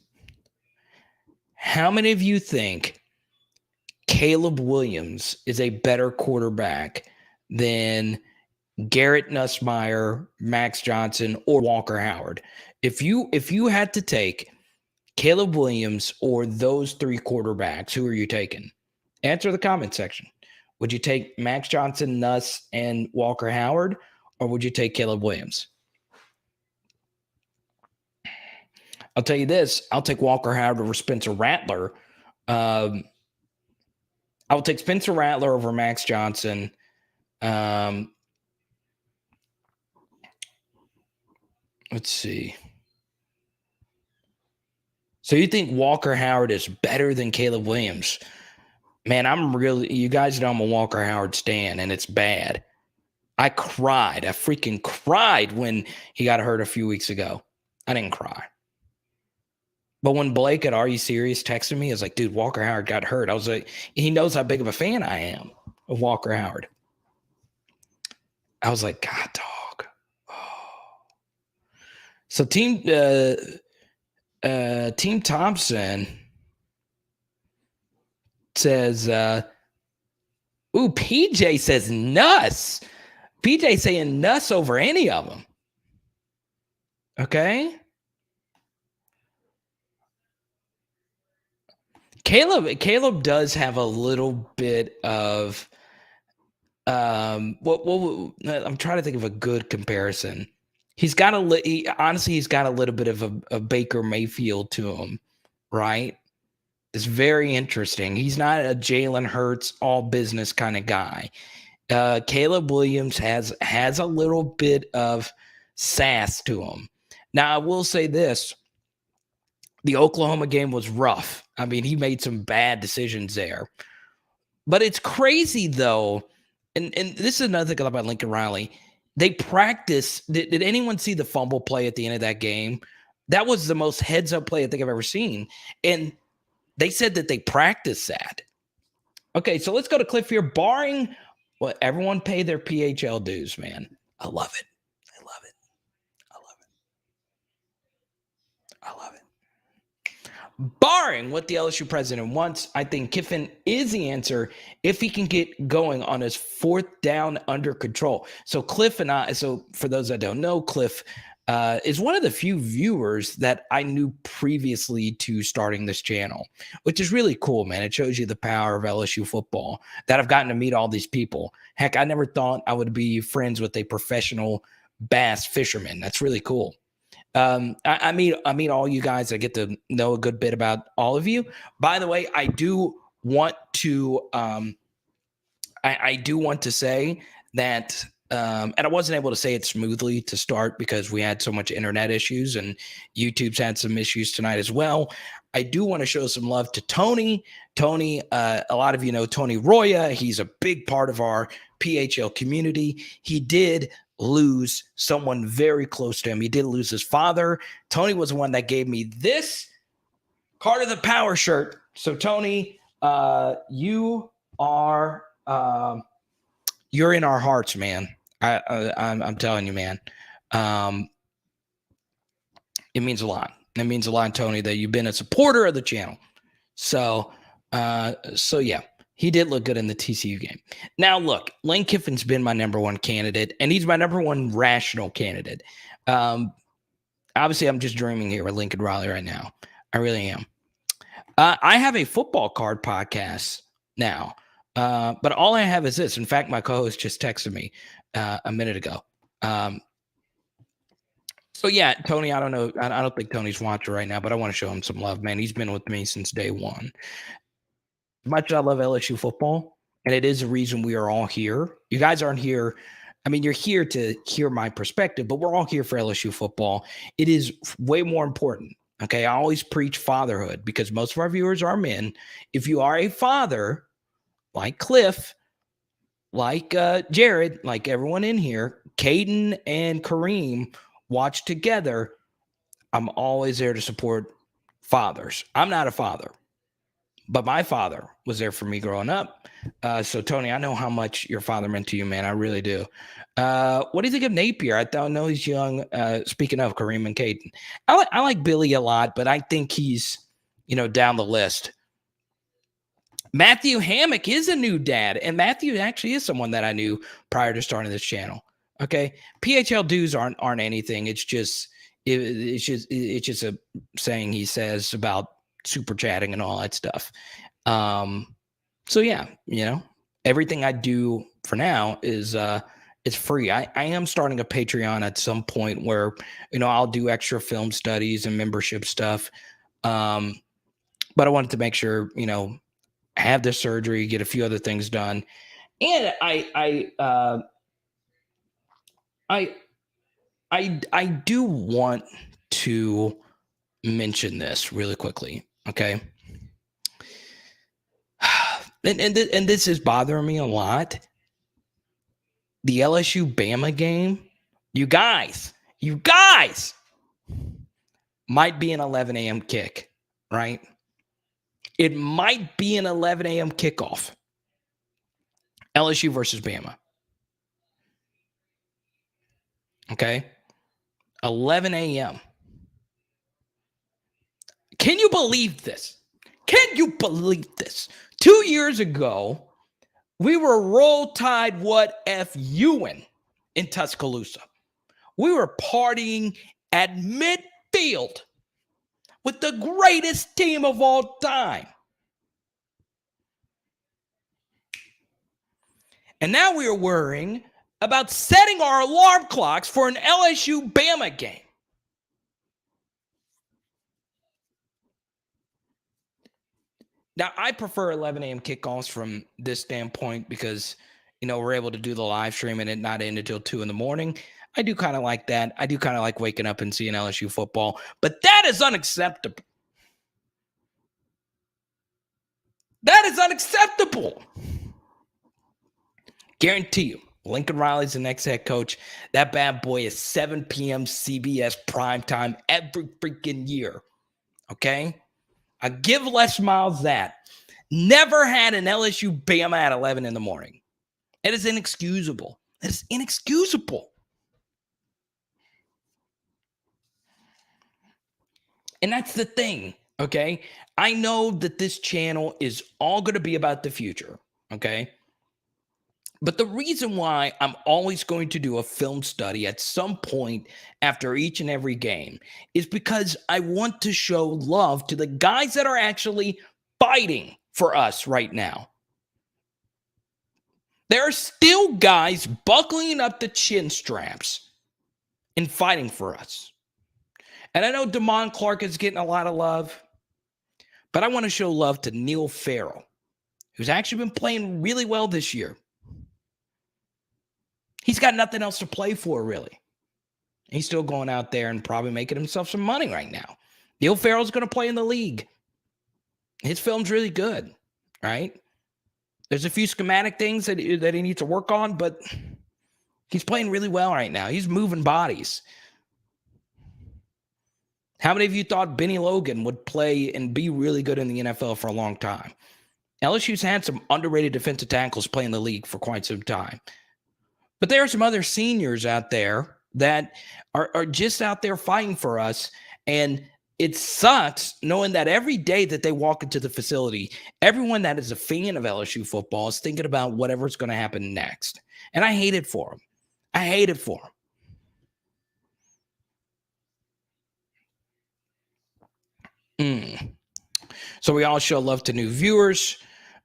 How many of you think Caleb Williams is a better quarterback than Garrett Nussmeier, Max Johnson, or Walker Howard. If you had to take Caleb Williams or those three quarterbacks, who are you taking? Answer the comment section. Would you take Max Johnson, Nuss, and Walker Howard, or would you take Caleb Williams? I'll tell you this. I'll take Walker Howard over Spencer Rattler. I will take Spencer Rattler over Max Johnson. Let's see. So you think Walker Howard is better than Caleb Williams? Man, you guys know I'm a Walker Howard stan, and it's bad. I cried. I freaking cried when he got hurt a few weeks ago. I didn't cry. But when Blake at Are You Serious texted me, I was like, dude, Walker Howard got hurt. I was like, he knows how big of a fan I am of Walker Howard. I was like, God, dog. Oh. So Team Thompson says, PJ says Nuss. PJ saying Nuss over any of them. Okay. Caleb does have a little bit of I'm trying to think of a good comparison. He's got a little bit of a Baker Mayfield to him, right? It's very interesting. He's not a Jalen Hurts all business kind of guy. Caleb Williams has a little bit of sass to him. Now, I will say this. The Oklahoma game was rough. I mean, he made some bad decisions there. But it's crazy, though, and this is another thing about Lincoln Riley. They practice. Did anyone see the fumble play at the end of that game? That was the most heads-up play I think I've ever seen. And they said that they practiced that. Okay, so let's go to Cliff here. Barring what everyone pay their PHL dues, man. I love it. I love it. I love it. I love it. Barring what the LSU president wants, I think Kiffin is the answer if he can get going on his fourth down under control. So Cliff and I, so for those that don't know, Cliff is one of the few viewers that I knew previously to starting this channel, which is really cool, man. It shows you the power of LSU football, that I've gotten to meet all these people. Heck, I never thought I would be friends with a professional bass fisherman. That's really cool. I mean all you guys. I get to know a good bit about all of you. By the way, I do want to say that and I wasn't able to say it smoothly to start because we had so much internet issues and YouTube's had some issues tonight as well. I do want to show some love to Tony. Tony, a lot of you know Tony Roya. He's a big part of our PHL community. He did lose someone very close to him. He did lose his father. Tony was the one that gave me this Card of the Power shirt. So Tony, you are you're in our hearts, man. I'm telling you, man. It means a lot. It means a lot, Tony, that you've been a supporter of the channel. So yeah. He did look good in the TCU game. Now, look, Lane Kiffin's been my number one candidate, and he's my number one rational candidate. Obviously, I'm just dreaming here with Lincoln Riley right now. I really am. I have a football card podcast now, but all I have is this. In fact, my co-host just texted me a minute ago. So, yeah, Tony, I don't know. I don't think Tony's watching right now, but I want to show him some love, man. He's been with me since day one. Much as I love LSU football, and it is the reason we are all here. You guys aren't here. I mean, you're here to hear my perspective, but we're all here for LSU football. It is way more important. Okay. I always preach fatherhood because most of our viewers are men. If you are a father, like Cliff, like Jared, like everyone in here, Caden and Kareem watch together, I'm always there to support fathers. I'm not a father, but my father was there for me growing up. So, Tony, I know how much your father meant to you, man. I really do. What do you think of Napier? I don't know he's young. Speaking of Kareem and Caden, I like Billy a lot, but I think he's, down the list. Matthew Hammock is a new dad, and Matthew actually is someone that I knew prior to starting this channel. Okay, PHL dues aren't anything. It's just a saying he says about super chatting and all that stuff. So yeah, everything I do for now is it's free. I am starting a Patreon at some point where I'll do extra film studies and membership stuff. But I wanted to make sure have the surgery, get a few other things done, and I do want to mention this really quickly, okay? And this is bothering me a lot. The LSU Bama game, you guys might be an 11 a.m. kick, right? It might be an 11 a.m. kickoff. LSU versus Bama. Okay? 11 a.m. Can you believe this? Can you believe this? 2 years ago, we were roll tide what F Ewing in Tuscaloosa. We were partying at midfield with the greatest team of all time. And now we are worrying about setting our alarm clocks for an LSU Bama game. Now, I prefer 11 a.m. kickoffs from this standpoint because, we're able to do the live stream and it not end until 2 in the morning. I do kind of like that. I do kind of like waking up and seeing LSU football, but that is unacceptable. That is unacceptable. Guarantee you, Lincoln Riley's the next head coach. That bad boy is 7 p.m. CBS primetime every freaking year. Okay? I give Les Miles that. Never had an LSU Bama at 11 in the morning. It is inexcusable. It is inexcusable. And that's the thing, okay? I know that this channel is all going to be about the future, okay? But the reason why I'm always going to do a film study at some point after each and every game is because I want to show love to the guys that are actually fighting for us right now. There are still guys buckling up the chin straps and fighting for us. And I know Damon Clark is getting a lot of love, but I want to show love to Neil Farrell, who's actually been playing really well this year. He's got nothing else to play for, really. He's still going out there and probably making himself some money right now. Neil Farrell's going to play in the league. His film's really good, right? There's a few schematic things that he needs to work on, but he's playing really well right now. He's moving bodies. How many of you thought Benny Logan would play and be really good in the NFL for a long time? LSU's had some underrated defensive tackles play in the league for quite some time. But there are some other seniors out there that are just out there fighting for us. And it sucks knowing that every day that they walk into the facility, everyone that is a fan of LSU football is thinking about whatever's going to happen next. And I hate it for them. I hate it for them. So we all show love to new viewers.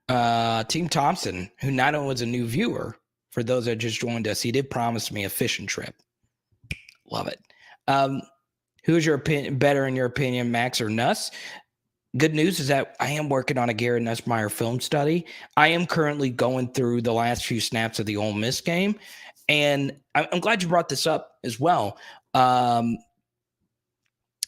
Team Thompson, who not only was a new viewer, for those that just joined us, he did promise me a fishing trip. Love it. Who's your better in your opinion, Max or Nuss? Good news is that I am working on a GARRETT Nussmeier film study. I am currently going through the last few snaps of the Ole Miss game, and I'm glad you brought this up as well.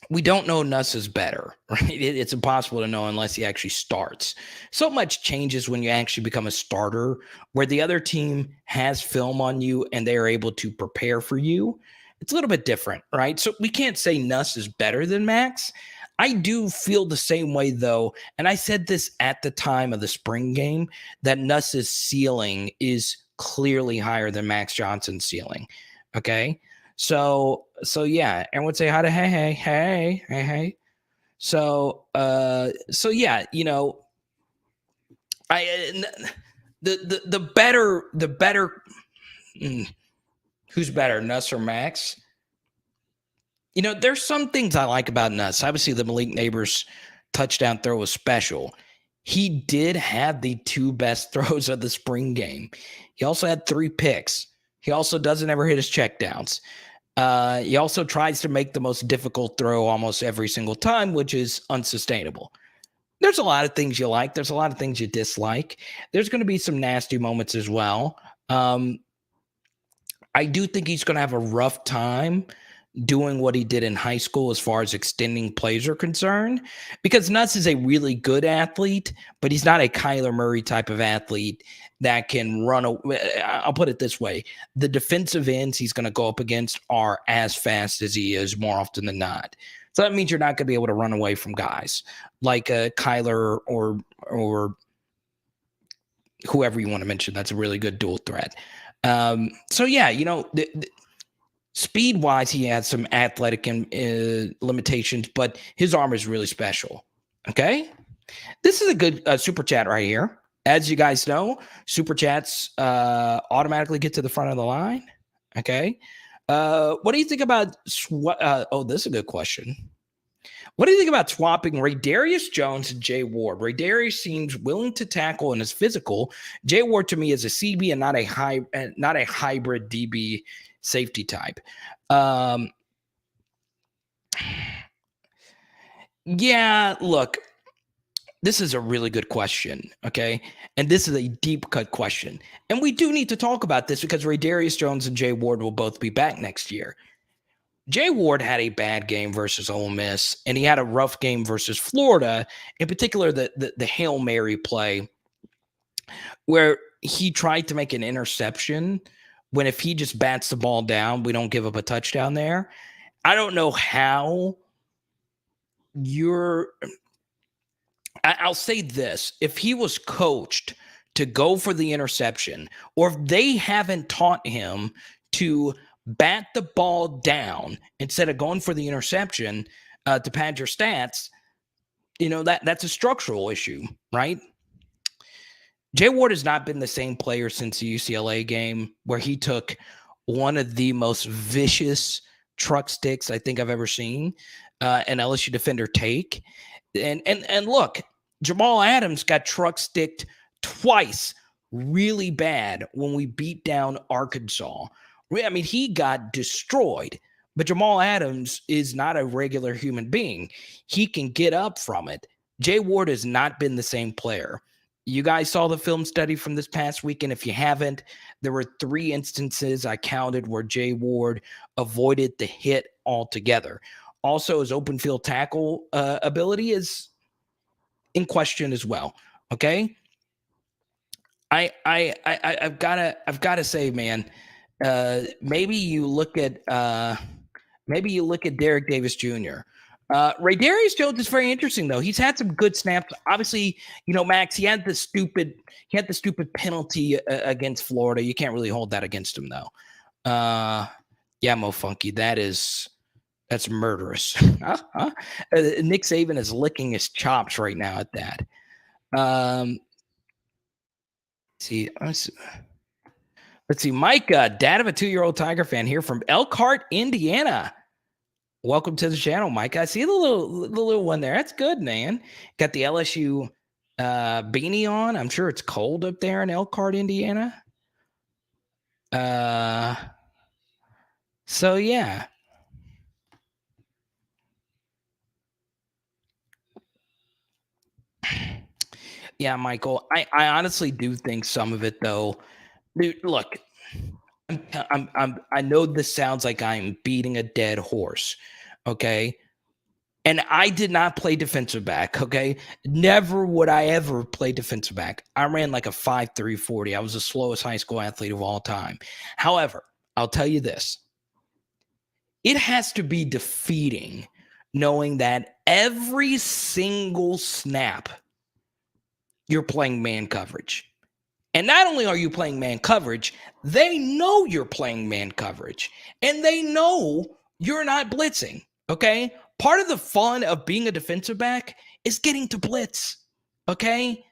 We don't know Nuss is better, right? It's impossible to know unless he actually starts. So much changes when you actually become a starter, where the other team has film on you and they are able to prepare for you. It's a little bit different, right? So we can't say Nuss is better than Max. I do feel the same way, though, and I said this at the time of the spring game, that Nuss's ceiling is clearly higher than Max Johnson's ceiling, okay? So yeah, everyone say hi to hey. So yeah, The better. Who's better, Nuss or Max? There's some things I like about Nuss. Obviously, the Malik Neighbors touchdown throw was special. He did have the 2 best throws of the spring game. He also had 3 picks. He also doesn't ever hit his checkdowns. He also tries to make the most difficult throw almost every single time, which is unsustainable. There's a lot of things you like. There's a lot of things you dislike. There's going to be some nasty moments as well. I do think he's going to have a rough time doing what he did in high school as far as extending plays are concerned, because Nuss is a really good athlete, but he's not a Kyler Murray type of athlete that can run. I'll put it this way. The defensive ends he's going to go up against are as fast as he is more often than not. So that means you're not going to be able to run away from guys like Kyler or whoever you want to mention. That's a really good dual threat. So yeah, speed-wise, he has some athletic limitations, but his arm is really special. Okay? This is a good super chat right here. As you guys know, super chats automatically get to the front of the line. Okay? What do you think about this is a good question. What do you think about swapping Darius Jones and Jay Ward? Darius seems willing to tackle and is physical. Jay Ward to me is a CB and not a hybrid DB safety type. Yeah, look, this is a really good question, okay? And this is a deep cut question. And we do need to talk about this because Darius Jones and Jay Ward will both be back next year. Jay Ward had a bad game versus Ole Miss, and he had a rough game versus Florida, in particular the Hail Mary play where he tried to make an interception when if he just bats the ball down, we don't give up a touchdown there. I don't know how I'll say this. If he was coached to go for the interception, or if they haven't taught him to bat the ball down instead of going for the interception to pad your stats, that's a structural issue, right? Jay Ward has not been the same player since the UCLA game where he took one of the most vicious truck sticks I think I've ever seen an LSU defender take. And look, Jamal Adams got truck sticked twice really bad when we beat down Arkansas. I mean, he got destroyed, but Jamal Adams is not a regular human being. He can get up from it. Jay Ward has not been the same player. You guys saw the film study from this past weekend. If you haven't, there were 3 instances I counted where Jay Ward avoided the hit altogether. Also, his open field tackle ability is in question as well. Okay, I've gotta say, man. Maybe you look at Derek Davis Jr. Darius Jones is very interesting though. He's had some good snaps. Obviously, Max, he had the stupid penalty against Florida. You can't really hold that against him though. Yeah, Mo Funky, that's murderous. Nick Saban is licking his chops right now at that. Let's see, Mike, dad of a 2-year-old Tiger fan here from Elkhart, Indiana. Welcome to the channel, Mike. I see the little one there. That's good, man. Got the LSU beanie on. I'm sure it's cold up there in Elkhart, Indiana. So yeah. Yeah, Michael. I honestly do think some of it though. Dude, look, I know this sounds like I'm beating a dead horse, okay? And I did not play defensive back, okay? Never would I ever play defensive back. I ran like a 5.3 40. I was the slowest high school athlete of all time. However, I'll tell you this. It has to be defeating knowing that every single snap you're playing man coverage. And not only are you playing man coverage, they know you're playing man coverage. And they know you're not blitzing, okay? Part of the fun of being a defensive back is getting to blitz, okay?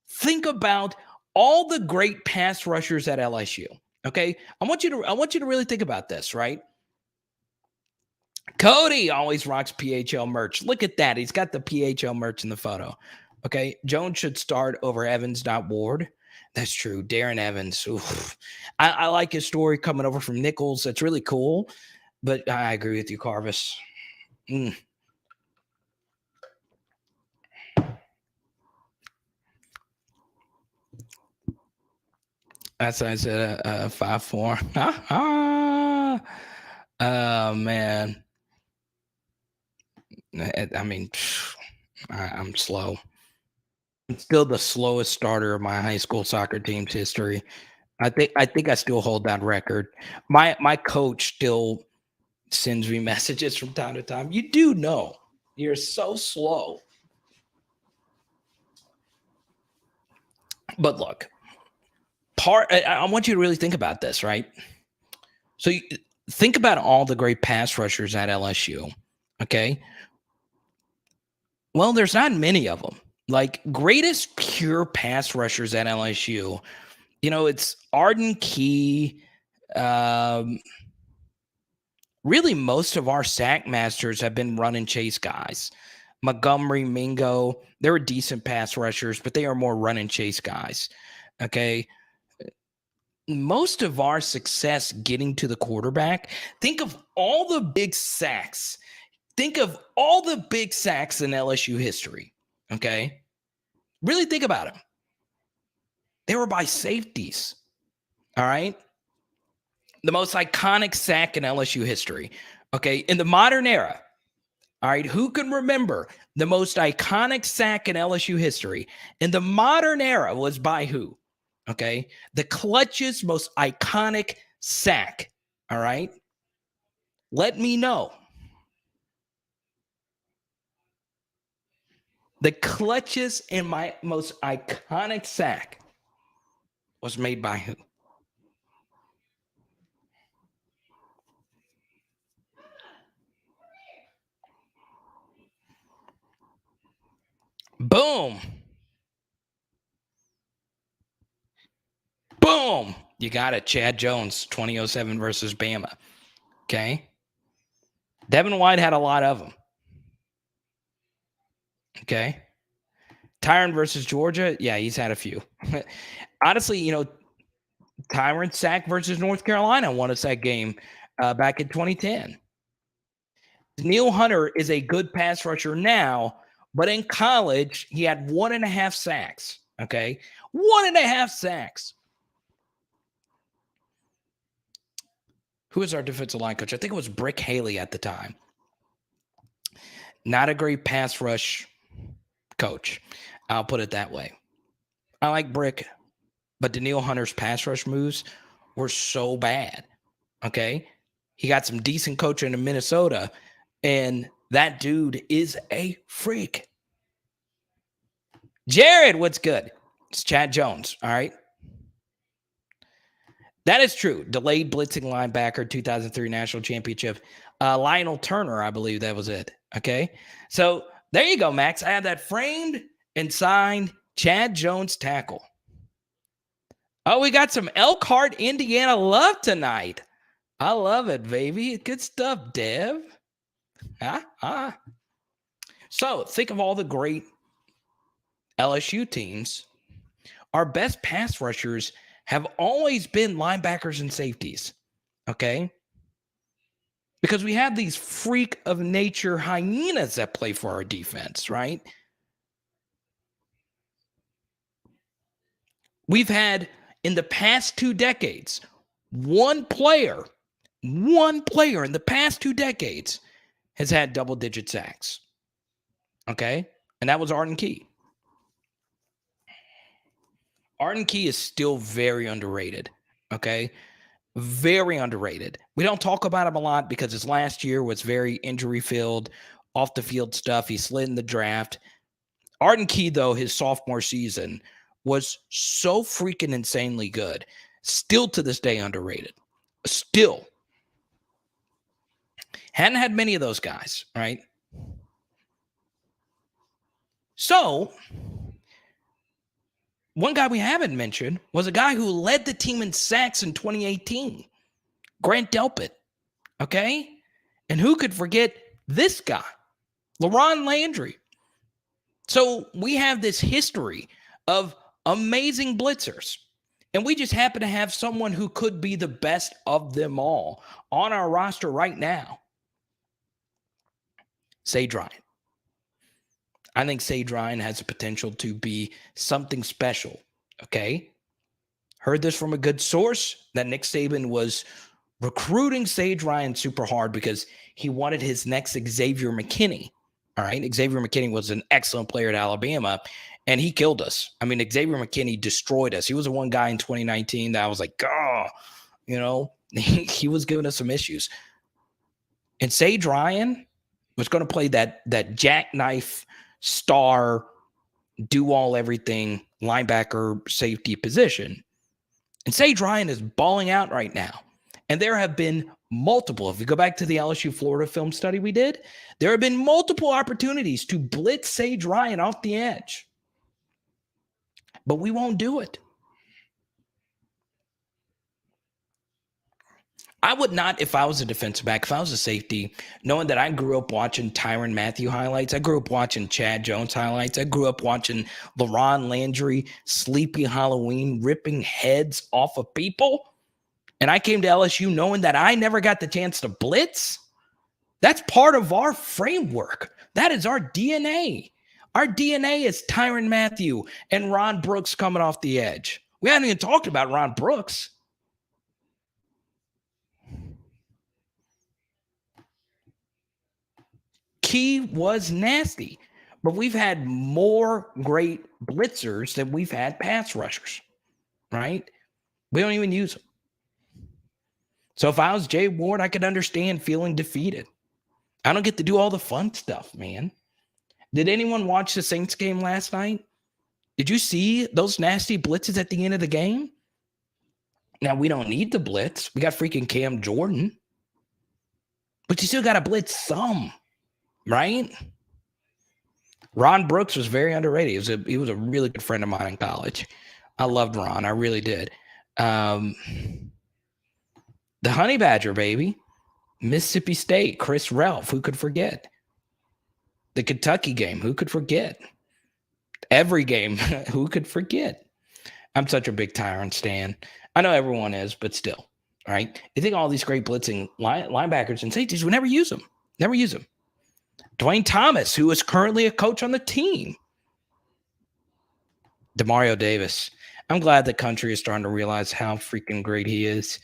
Think about all the great pass rushers at LSU. Okay, I want you to really think about this, right? Cody always rocks PHL merch. Look at that. He's got the PHL merch in the photo. Okay. Jones should start over Evans, not Ward. That's true. Darren Evans. Oof. I like his story coming over from Nichols. That's really cool. But I agree with you, Carvis. That's I said 5'4". Oh man. I mean, I'm slow. I'm still the slowest starter of my high school soccer team's history. I think I still hold that record. My coach still sends me messages from time to time. You do know you're so slow. But look, I want you to really think about this, right? So think about all the great pass rushers at LSU. Okay. Well, there's not many of them. Like greatest pure pass rushers at LSU, it's Arden Key. Really, most of our sack masters have been run and chase guys. Montgomery, Mingo, they were decent pass rushers, but they are more run and chase guys. Okay. Most of our success getting to the quarterback, think of all the big sacks. Think of all the big sacks in LSU history. Okay. Really think about them. They were by safeties. All right. The most iconic sack in LSU history. Okay. In the modern era. All right. Who can remember the most iconic sack in LSU history in the modern era was by who? Okay. The clutchest, most iconic sack. All right. Let me know. The clutchest and my most iconic sack was made by who? Boom. Boom. You got it. Chad Jones, 2007 versus Bama. Okay. Devin White had a lot of them. Okay. Tyron versus Georgia. Yeah, he's had a few. Honestly, Tyron Sack versus North Carolina won us that game back in 2010. Neil Hunter is a good pass rusher now, but in college, he had 1.5 sacks. Okay. 1.5 sacks. Who was our defensive line coach? I think it was Brick Haley at the time. Not a great pass rush coach. I'll put it that way. I like Brick, but Daniil Hunter's pass rush moves were so bad. Okay. He got some decent coaching in Minnesota, and that dude is a freak. Jared, what's good? It's Chad Jones. All right. That is true. Delayed blitzing linebacker, 2003 national championship. Lionel Turner, I believe that was it. Okay. So there you go, Max. I have that framed and signed Chad Jones tackle. Oh, we got some Elkhart, Indiana love tonight. I love it, baby. Good stuff, Dev. So think of all the great LSU teams. Our best pass rushers have always been linebackers and safeties. Okay. Because we have these freak of nature hyenas that play for our defense, right? We've had in the past 2 decades, one player in the past 2 decades has had double-digit sacks. Okay? And that was Arden Key. Arden Key is still very underrated. Okay? Very underrated. We don't talk about him a lot because his last year was very injury-filled, off-the-field stuff. He slid in the draft. Arden Key, though, his sophomore season was so freaking insanely good. Still to this day underrated. Still. Hadn't had many of those guys, right? So, One guy we haven't mentioned was a guy who led the team in sacks in 2018, Grant Delpit. Okay? And who could forget this guy, Jarvis Landry? So we have this history of amazing blitzers. And we just happen to have someone who could be the best of them all on our roster right now. Sage Ryan. I think Sage Ryan has the potential to be something special. Okay? Heard this from a good source that Nick Saban was recruiting Sage Ryan super hard because he wanted his next Xavier McKinney. All right. Xavier McKinney was an excellent player at Alabama, and he killed us. I mean, Xavier McKinney destroyed us. He was the one guy in 2019 that I was like, he was giving us some issues. And Sage Ryan was going to play that jackknife star, do all everything linebacker safety position. And Sage Ryan is balling out right now. And there have been multiple, if we go back to the LSU Florida film study we did, there have been multiple opportunities to blitz Sage Ryan off the edge. But we won't do it. I would not, if I was a defensive back, if I was a safety, knowing that I grew up watching Tyrann Mathieu highlights, I grew up watching Chad Jones highlights, I grew up watching Jarvis Landry, Sleepy Halloween, ripping heads off of people. And I came to LSU knowing that I never got the chance to blitz. That's part of our framework. That is our DNA. Our DNA is Tyrann Mathieu and Ron Brooks coming off the edge. We haven't even talked about Ron Brooks. Key was nasty, but we've had more great blitzers than we've had pass rushers, right? We don't even use them. So if I was Jay Ward, I could understand feeling defeated. I don't get to do all the fun stuff, man. Did anyone watch the Saints game last night? Did you see those nasty blitzes at the end of the game? Now, we don't need to blitz. We got freaking Cam Jordan. But you still got to blitz some, right? Ron Brooks was very underrated. He was a really good friend of mine in college. I loved Ron. I really did. The Honey Badger, baby. Mississippi State, Chris Ralph, who could forget? The Kentucky game, who could forget? Every game, who could forget? I'm such a big Tyrann stan. I know everyone is, but still, right? You think all these great blitzing linebackers and safeties, we never use them. Never use them. Dwayne Thomas, who is currently a coach on the team. Demario Davis. I'm glad the country is starting to realize how freaking great he is.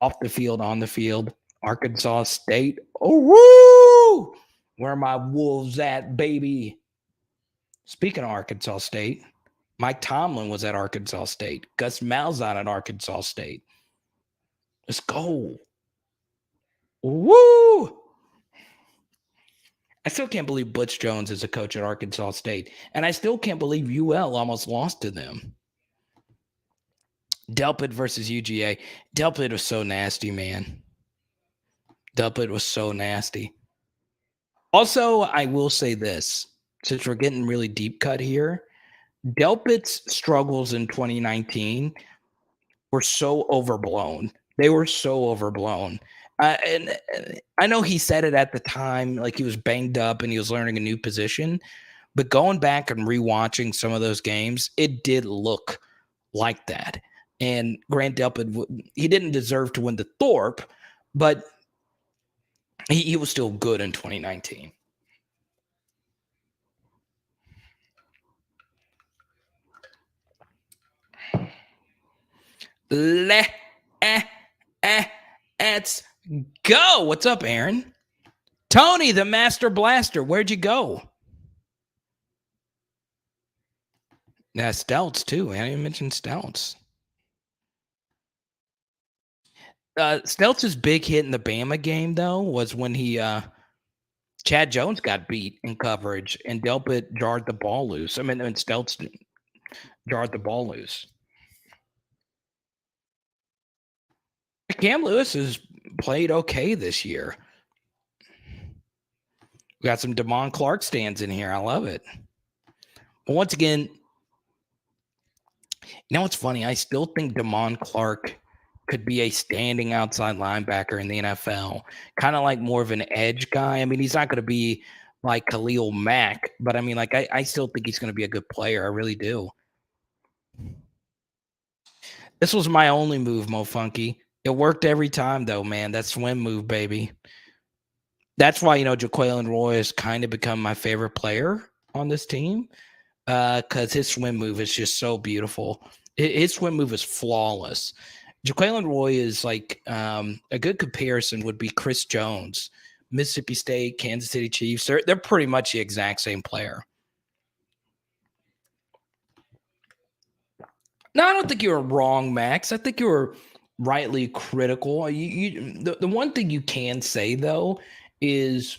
Off the field, on the field. Arkansas State. Oh, woo! Where are my Wolves at, baby? Speaking of Arkansas State, Mike Tomlin was at Arkansas State. Gus Malzahn at Arkansas State. Let's go. Woo! I still can't believe Butch Jones is a coach at Arkansas State. And I still can't believe UL almost lost to them. Delpit versus UGA. Delpit was so nasty, man. Delpit was so nasty. Also, I will say this, since we're getting really deep cut here, Delpit's struggles in 2019 were so overblown. They were so overblown. And I know he said it at the time, like he was banged up and he was learning a new position. But going back and rewatching some of those games, it did look like that. And Grant Delpit, he didn't deserve to win the Thorpe, but he was still good in 2019. Let's go. What's up, Aaron? Tony, the Master Blaster. Where'd you go? Yeah, Stouts, too. I didn't even mention Stouts. Stouts' big hit in the Bama game, though, was when Chad Jones got beat in coverage and Delpit jarred the ball loose. I mean, and Stouts jarred the ball loose. Cam Lewis has played okay this year. We got some Damon Clark stands in here. I love it. But once again, You know what's funny? I still think Damon Clark could be a standing outside linebacker in the NFL, kind of like more of an edge guy. I mean, he's not going to be like Khalil Mack, but I mean, like, I still think he's going to be a good player. I really do. This was my only move, Mo Funky. It worked every time, though, man. That swim move, baby. That's why, Jaquelin Roy has kind of become my favorite player on this team because his swim move is just so beautiful. His swim move is flawless. Jaquelin Roy is like a good comparison would be Chris Jones, Mississippi State, Kansas City Chiefs. They're pretty much the exact same player. No, I don't think you were wrong, Max. I think you were rightly critical. The one thing you can say though is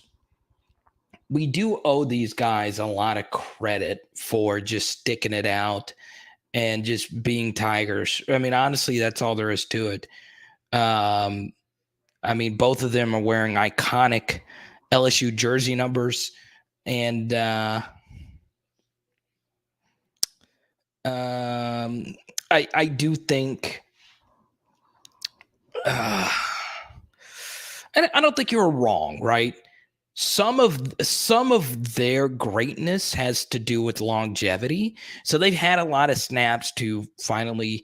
we do owe these guys a lot of credit for just sticking it out and just being Tigers. I mean, honestly, that's all there is to it. I mean, both of them are wearing iconic LSU jersey numbers, and I do think, and I don't think you're wrong, right? Some of their greatness has to do with longevity. So they've had a lot of snaps to finally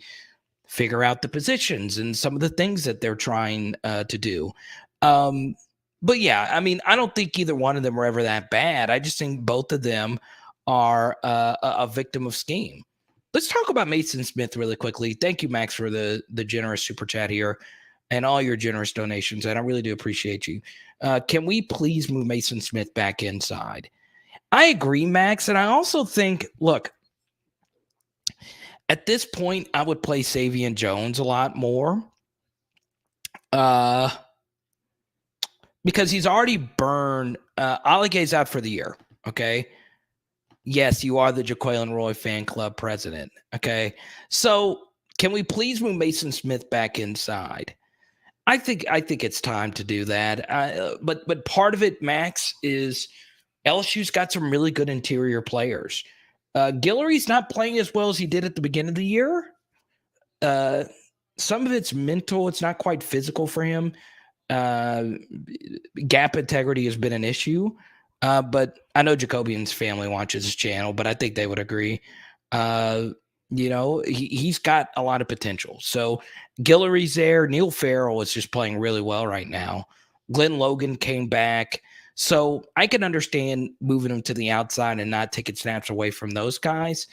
figure out the positions and some of the things that they're trying to do. But yeah, I mean, I don't think either one of them were ever that bad. I just think both of them are a victim of scheme. Let's talk about Mason Smith really quickly. Thank you, Max, for the generous super chat here and all your generous donations. And I really do appreciate you. Can we please move Mason Smith back inside? I agree, Max. And I also think, look, at this point, I would play Savion Jones a lot more. Because he's already burned. Oligay's out for the year. Okay. Yes, you are the Jaquelin Roy fan club president. Okay. So can we please move Mason Smith back inside? I think it's time to do that. But part of it, Max, is LSU's got some really good interior players. Guillory's not playing as well as he did at the beginning of the year. Some of it's mental. It's not quite physical for him. Gap integrity has been an issue. But I know Jacobian's family watches his channel, but I think they would agree. He's got a lot of potential. So Guillory's there. Neil Farrell is just playing really well right now. Glenn Logan came back. So I can understand moving him to the outside and not taking snaps away from those guys.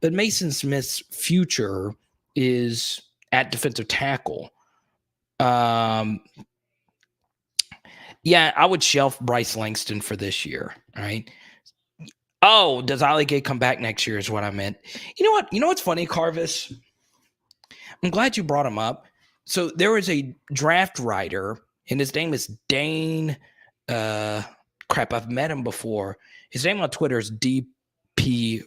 But Mason Smith's future is at defensive tackle. Yeah, I would shelf Bryce Langston for this year. Right. Oh, does Oligay come back next year is what I meant. You know what? You know what's funny, Carvis? I'm glad you brought him up. So there is a draft writer, and his name is Dane. I've met him before. His name on Twitter is DP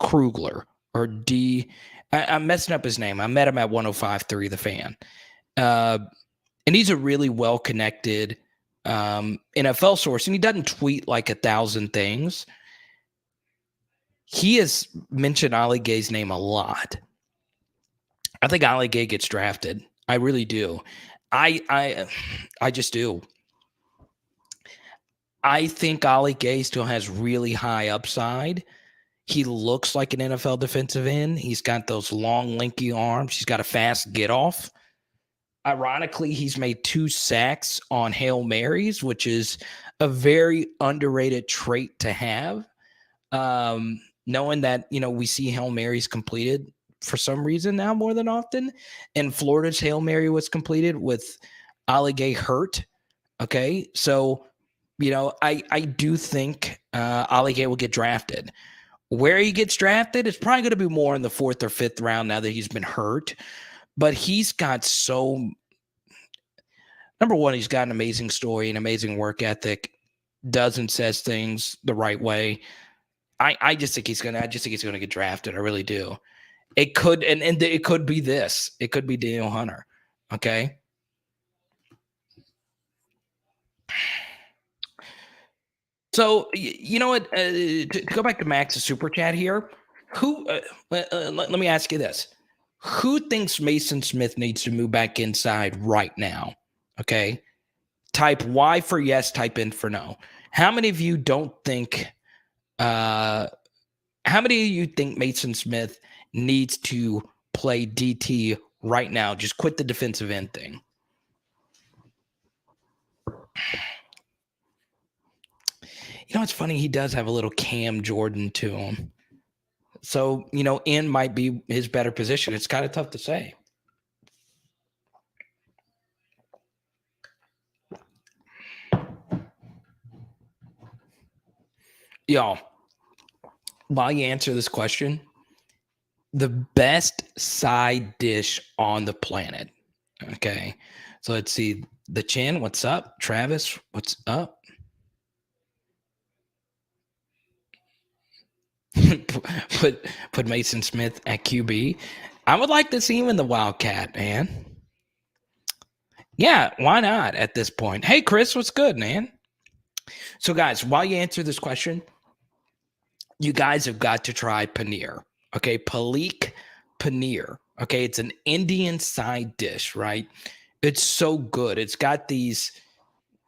Krugler or D. I'm messing up his name. I met him at 105.3 The Fan. And he's a really well-connected NFL source, and he doesn't tweet like 1,000 things. He has mentioned Oligay's name a lot. I think Oligay gets drafted. I really do. I just do. I think Oligay still has really high upside. He looks like an NFL defensive end. He's got those long, lanky arms. He's got a fast get-off. Ironically, he's made 2 sacks on Hail Marys, which is a very underrated trait to have. Knowing that, we see Hail Marys completed for some reason now more than often. And Florida's Hail Mary was completed with Oligay hurt. Okay. So, I do think Oligay will get drafted. Where he gets drafted, it's probably going to be more in the 4th or 5th round now that he's been hurt. But he's got number one, he's got an amazing story, an amazing work ethic, does and says things the right way. I just think he's gonna get drafted. I really do. It could, and it could be this. It could be Daniel Hunter. Okay. So you know what? To go back to Max's super chat here, Who? Let me ask you this: who thinks Mason Smith needs to move back inside right now? Okay, type Y for yes, type in for no. How many of you don't think? How many of you think Mason Smith needs to play DT right now? Just quit the defensive end thing. You know, it's funny. He does have a little Cam Jordan to him. So, end might be his better position. It's kind of tough to say. Y'all, while you answer this question, the best side dish on the planet. Okay. So let's see. The Chin, what's up? Travis, what's up? put Mason Smith at QB. I would like to see him in the Wildcat, man. Yeah, why not at this point? Hey, Chris, what's good, man? So, guys, while you answer this question, you guys have got to try paneer. Okay, Palik paneer. Okay, it's an Indian side dish, right? It's so good. It's got these.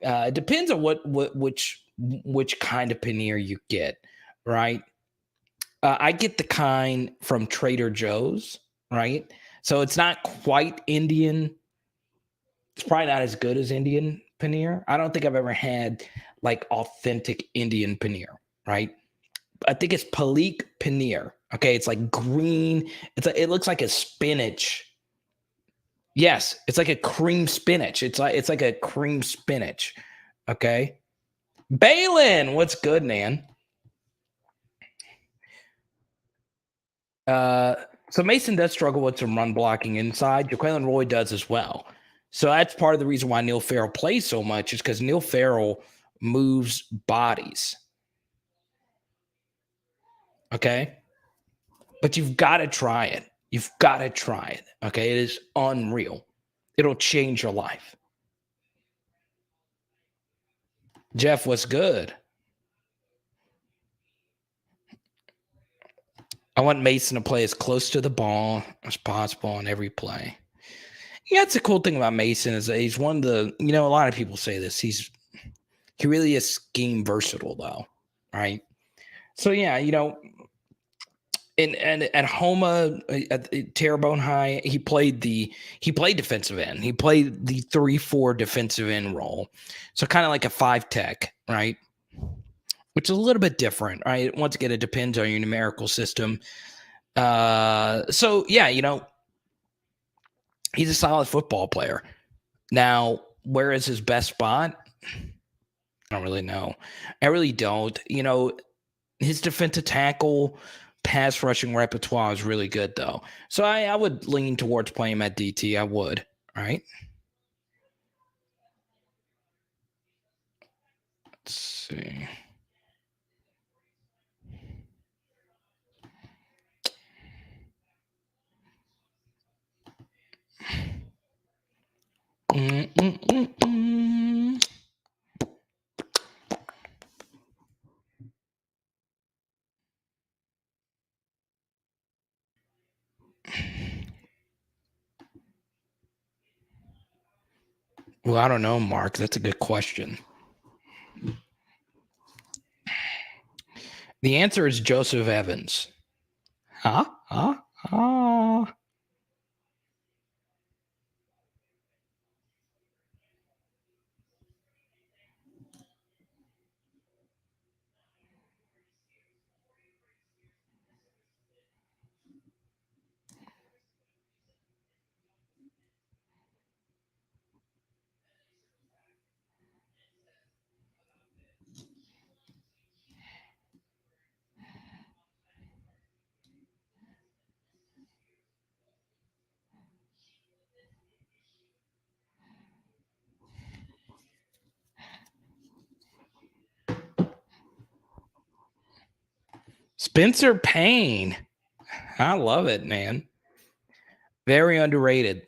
It depends on which kind of paneer you get, right? I get the kind from Trader Joe's, right? So it's not quite Indian. It's probably not as good as Indian paneer. I don't think I've ever had like authentic Indian paneer, right? I think it's Palik paneer. Okay, it's like green. It looks like a spinach. Yes, it's like a cream spinach. It's like a cream spinach. Okay. Balin, what's good, man? So Mason does struggle with some run blocking inside. Jaquelin Roy does as well. So that's part of the reason why Neil Farrell plays so much is because Neil Farrell moves bodies. Okay. But you've got to try it. You've got to try it. Okay. It is unreal. It'll change your life. Jeff, what's good? I want Mason to play as close to the ball as possible on every play. Yeah, that's the cool thing about Mason is that he's one of the, a lot of people say this. He really is scheme versatile though, right? So yeah, and at Homa at Terrebonne High, he played defensive end. He played the 3-4 defensive end role. So kind of like a 5 tech, right? Which is a little bit different, right? Once again, it depends on your numerical system. So yeah, he's a solid football player. Now, where is his best spot? I don't really know. I really don't. His defensive tackle, pass rushing repertoire is really good, though. So I would lean towards playing him at DT. I would, right? Let's see. Well, I don't know, Mark. That's a good question. The answer is Joseph Evans. Huh? Spencer Payne. I love it, man. Very underrated.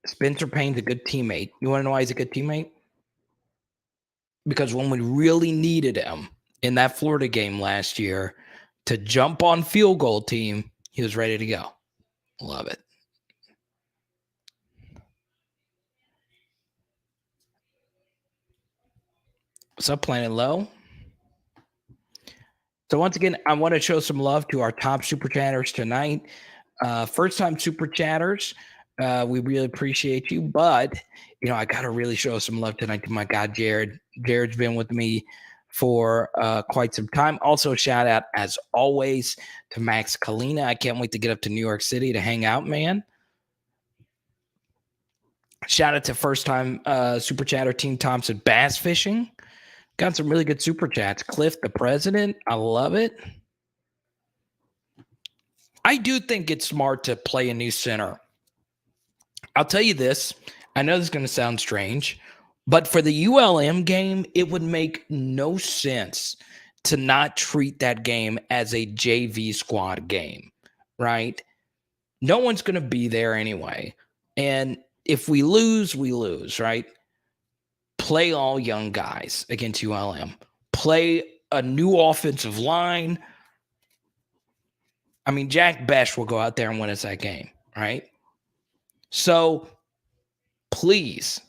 Spencer Payne's a good teammate. You want to know why he's a good teammate? Because when we really needed him in that Florida game last year, to jump on field goal team, he was ready to go. Love it. What's up, Planet Low? So once again, I want to show some love to our top super chatters tonight. First time super chatters, we really appreciate you. But I got to really show some love tonight to my guy Jared. Jared's been with me for quite some time. Also, shout out as always to Max Kalina. I can't wait to get up to New York City to hang out, man. Shout out to first time super chatter Team Thompson Bass Fishing. Got some really good super chats. Cliff the President, I love it. I do think it's smart to play a new center. I'll tell you this. I know this is going to sound strange, but for the ULM game, it would make no sense to not treat that game as a JV squad game, right? No one's going to be there anyway. And if we lose, we lose, right? Play all young guys against ULM. Play a new offensive line. I mean, Jack Besh will go out there and win us that game, right? So please,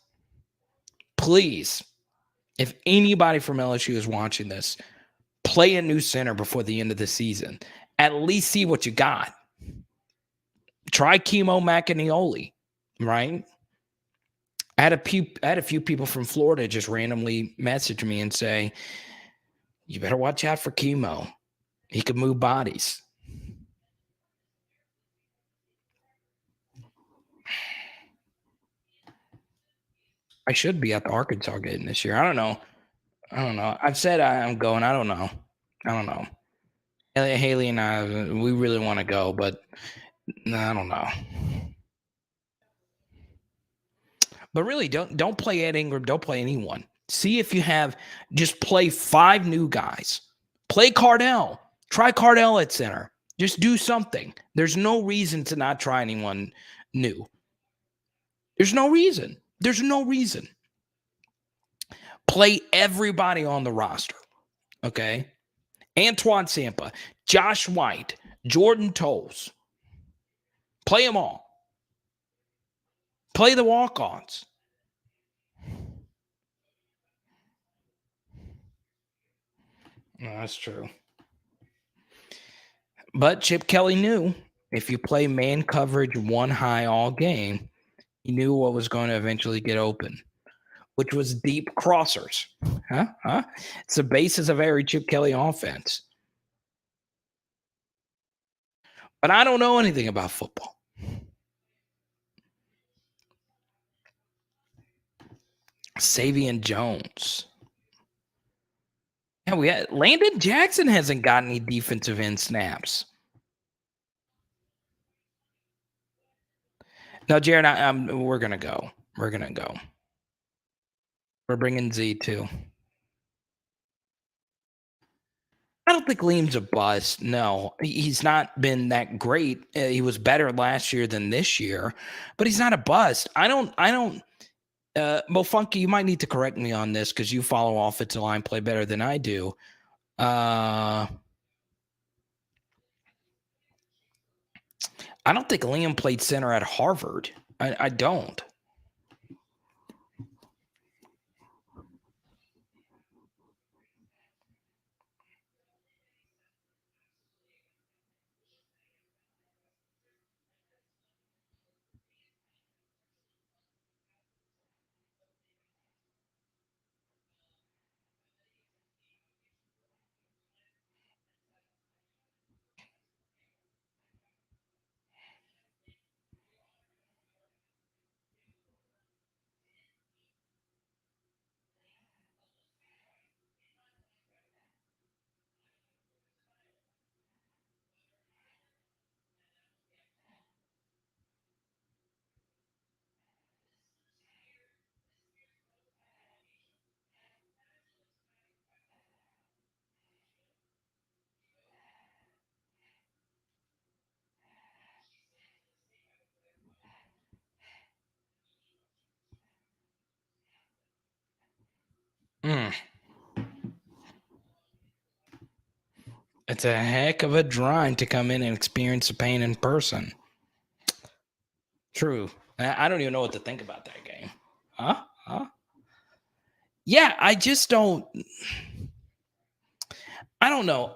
if anybody from LSU is watching this, play a new center before the end of the season. At least see what you got. Try Chemo McAnioli, right? I had a few people from Florida just randomly message me and say, "You better watch out for Chemo. He could move bodies." I should be at the Arkansas game this year. I don't know. I've said I'm going. I don't know. Haley and I, we really want to go, but I don't know. But really, don't play Ed Ingram. Don't play anyone. See if you have. Just play 5 new guys. Play Cardell. Try Cardell at center. Just do something. There's no reason to not try anyone new. There's no reason. Play everybody on the roster. Okay. Antoine Sampa, Josh White, Jordan Tolles. Play them all. Play the walk-ons. No, that's true. But Chip Kelly knew if you play man coverage 1 high all game, he knew what was going to eventually get open, which was deep crossers. Huh? It's the basis of every Chip Kelly offense. But I don't know anything about football. Savion Jones. Yeah, Landon Jackson hasn't got any defensive end snaps. No, Jared, we're gonna go. We're bringing Z too. I don't think Liam's a bust. No, he's not been that great. He was better last year than this year, but he's not a bust. I don't. Mo Funky, you might need to correct me on this because you follow offensive line play better than I do. I don't think Liam played center at Harvard. I don't. It's a heck of a grind to come in and experience the pain in person. True. I don't even know what to think about that game. Huh? Yeah, I just don't. I don't know.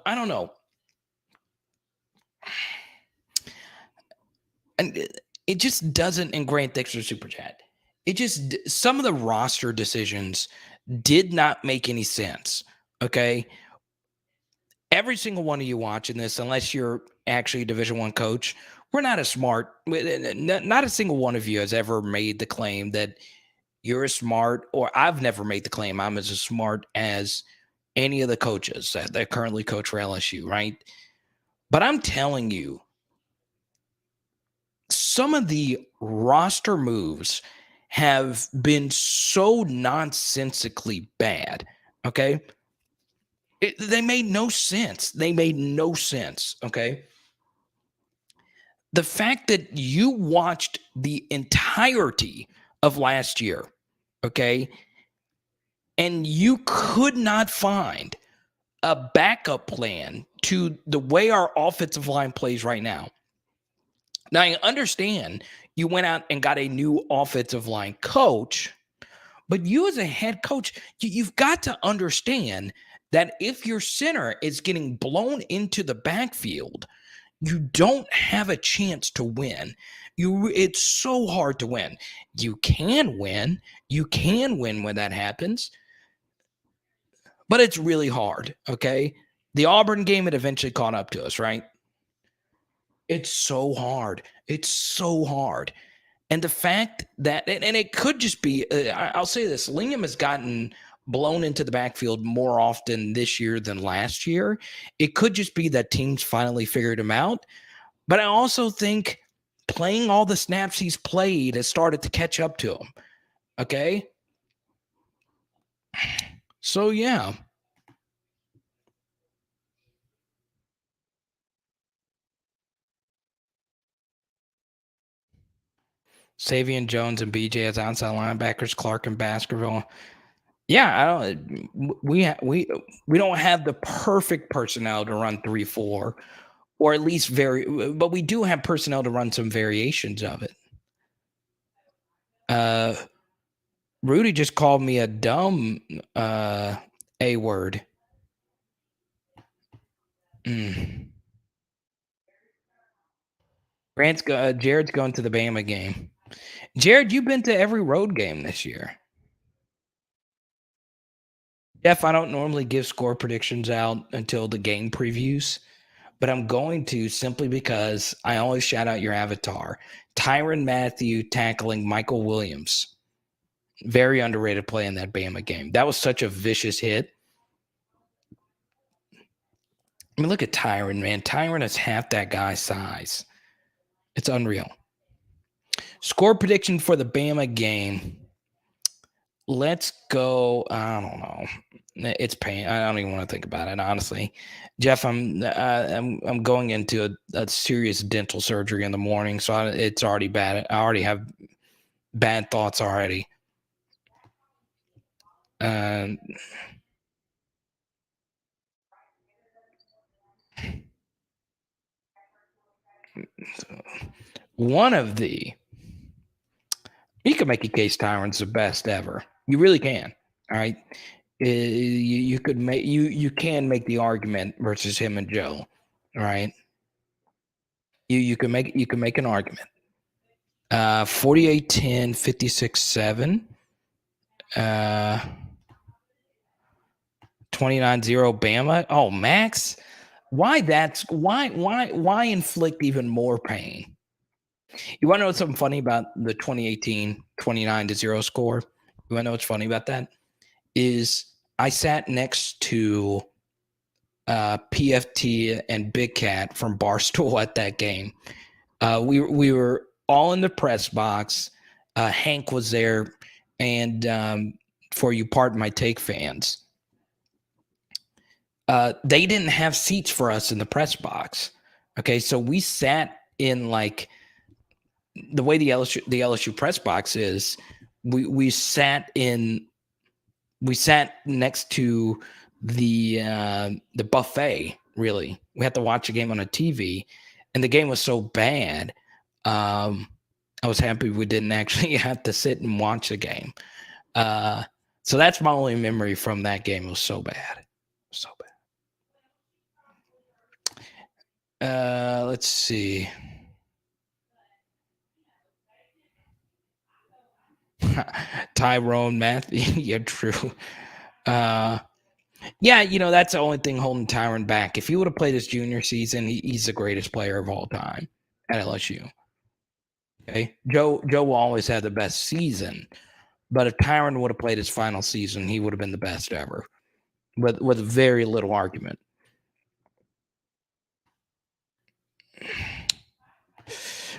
And it just doesn't. And Grant, thanks for super chat. It just, some of the roster decisions did not make any sense. Okay, every single one of you watching this, unless you're actually a Division I coach, we're not as smart. Not a single one of you has ever made the claim that you're as smart, or I've never made the claim I'm as smart as any of the coaches that currently coach for LSU, right? But I'm telling you, some of the roster moves have been so nonsensically bad. Okay. They made no sense. Okay. The fact that you watched the entirety of last year, okay, and you could not find a backup plan to the way our offensive line plays right now. Now, I understand you went out and got a new offensive line coach, but you as a head coach, you've got to understand that if your center is getting blown into the backfield, you don't have a chance to win. It's so hard to win. You can win. You can win when that happens, but it's really hard, okay? The Auburn game, it eventually caught up to us, right? It's so hard. It's so hard. And the fact that, and it could just be, I'll say this, Lingham has gotten blown into the backfield more often this year than last year. It could just be that teams finally figured him out. But I also think playing all the snaps he's played has started to catch up to him. Okay. So, yeah. Savion Jones and BJ as outside linebackers, Clark and Baskerville. Yeah, I don't. We don't have the perfect personnel to run 3-4, or at least but we do have personnel to run some variations of it. Rudy just called me a dumb A word. Jared's going to the Bama game. Jared, you've been to every road game this year. Jeff, I don't normally give score predictions out until the game previews, but I'm going to simply because I always shout out your avatar. Tyrann Mathieu tackling Michael Williams. Very underrated play in that Bama game. That was such a vicious hit. I mean, look at Tyrann, man. Tyrann is half that guy's size. It's unreal. Score prediction for the Bama game. Let's go. I don't know. It's pain. I don't even want to think about it, honestly. Jeff, I'm going into a serious dental surgery in the morning, so it's already bad. I already have bad thoughts already. One of the, you can make a case Tyrann's the best ever. You really can. All right. You could make you can make the argument versus him and Joe. All right. You can make an argument. 48-10, 56-7. 29-0 Bama. Oh, Max. Why inflict even more pain? You want to know something funny about the 2018 29-0 score? You want to know what's funny about that? Is I sat next to PFT and Big Cat from Barstool at that game. We were all in the press box. Hank was there, and for you Pardon My Take fans, they didn't have seats for us in the press box. Okay, so we sat in like the way the LSU press box is. We sat next to the buffet, really. We had to watch a game on a TV, and the game was so bad. I was happy we didn't actually have to sit and watch the game. So that's my only memory from that game. It was so bad. So bad. Let's see. Tyrone Matthew. Yeah, true. Yeah, that's the only thing holding Tyron back. If he would have played his junior season, he's the greatest player of all time at LSU. Okay, Joe will always have the best season, but if Tyron would have played his final season, he would have been the best ever, with very little argument.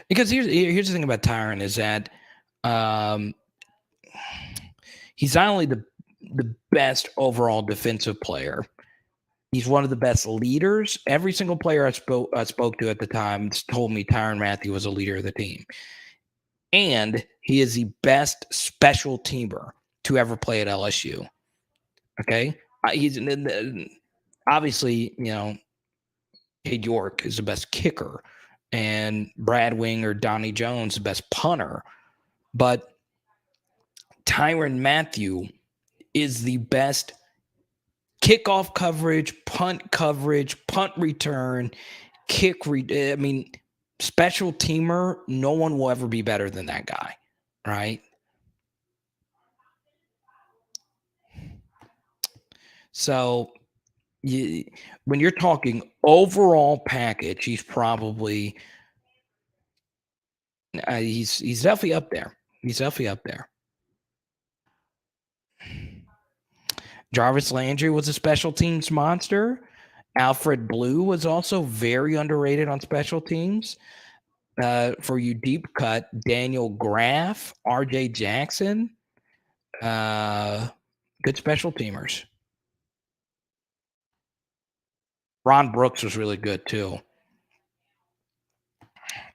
Because here's the thing about Tyron is that he's not only the best overall defensive player, he's one of the best leaders. Every single player I spoke to at the time told me Tyron Matthew was a leader of the team. And he is the best special teamer to ever play at LSU. Okay? He's obviously, Cade York is the best kicker, and Brad Wing or Donnie Jones the best punter. But Tyron Matthew is the best kickoff coverage, punt return, special teamer. No one will ever be better than that guy, right? So when you're talking overall package, he's probably he's definitely up there. He's definitely up there. Jarvis Landry was a special teams monster. Alfred Blue was also very underrated on special teams. For you deep cut, Daniel Graff, RJ Jackson, good special teamers. Ron Brooks was really good too.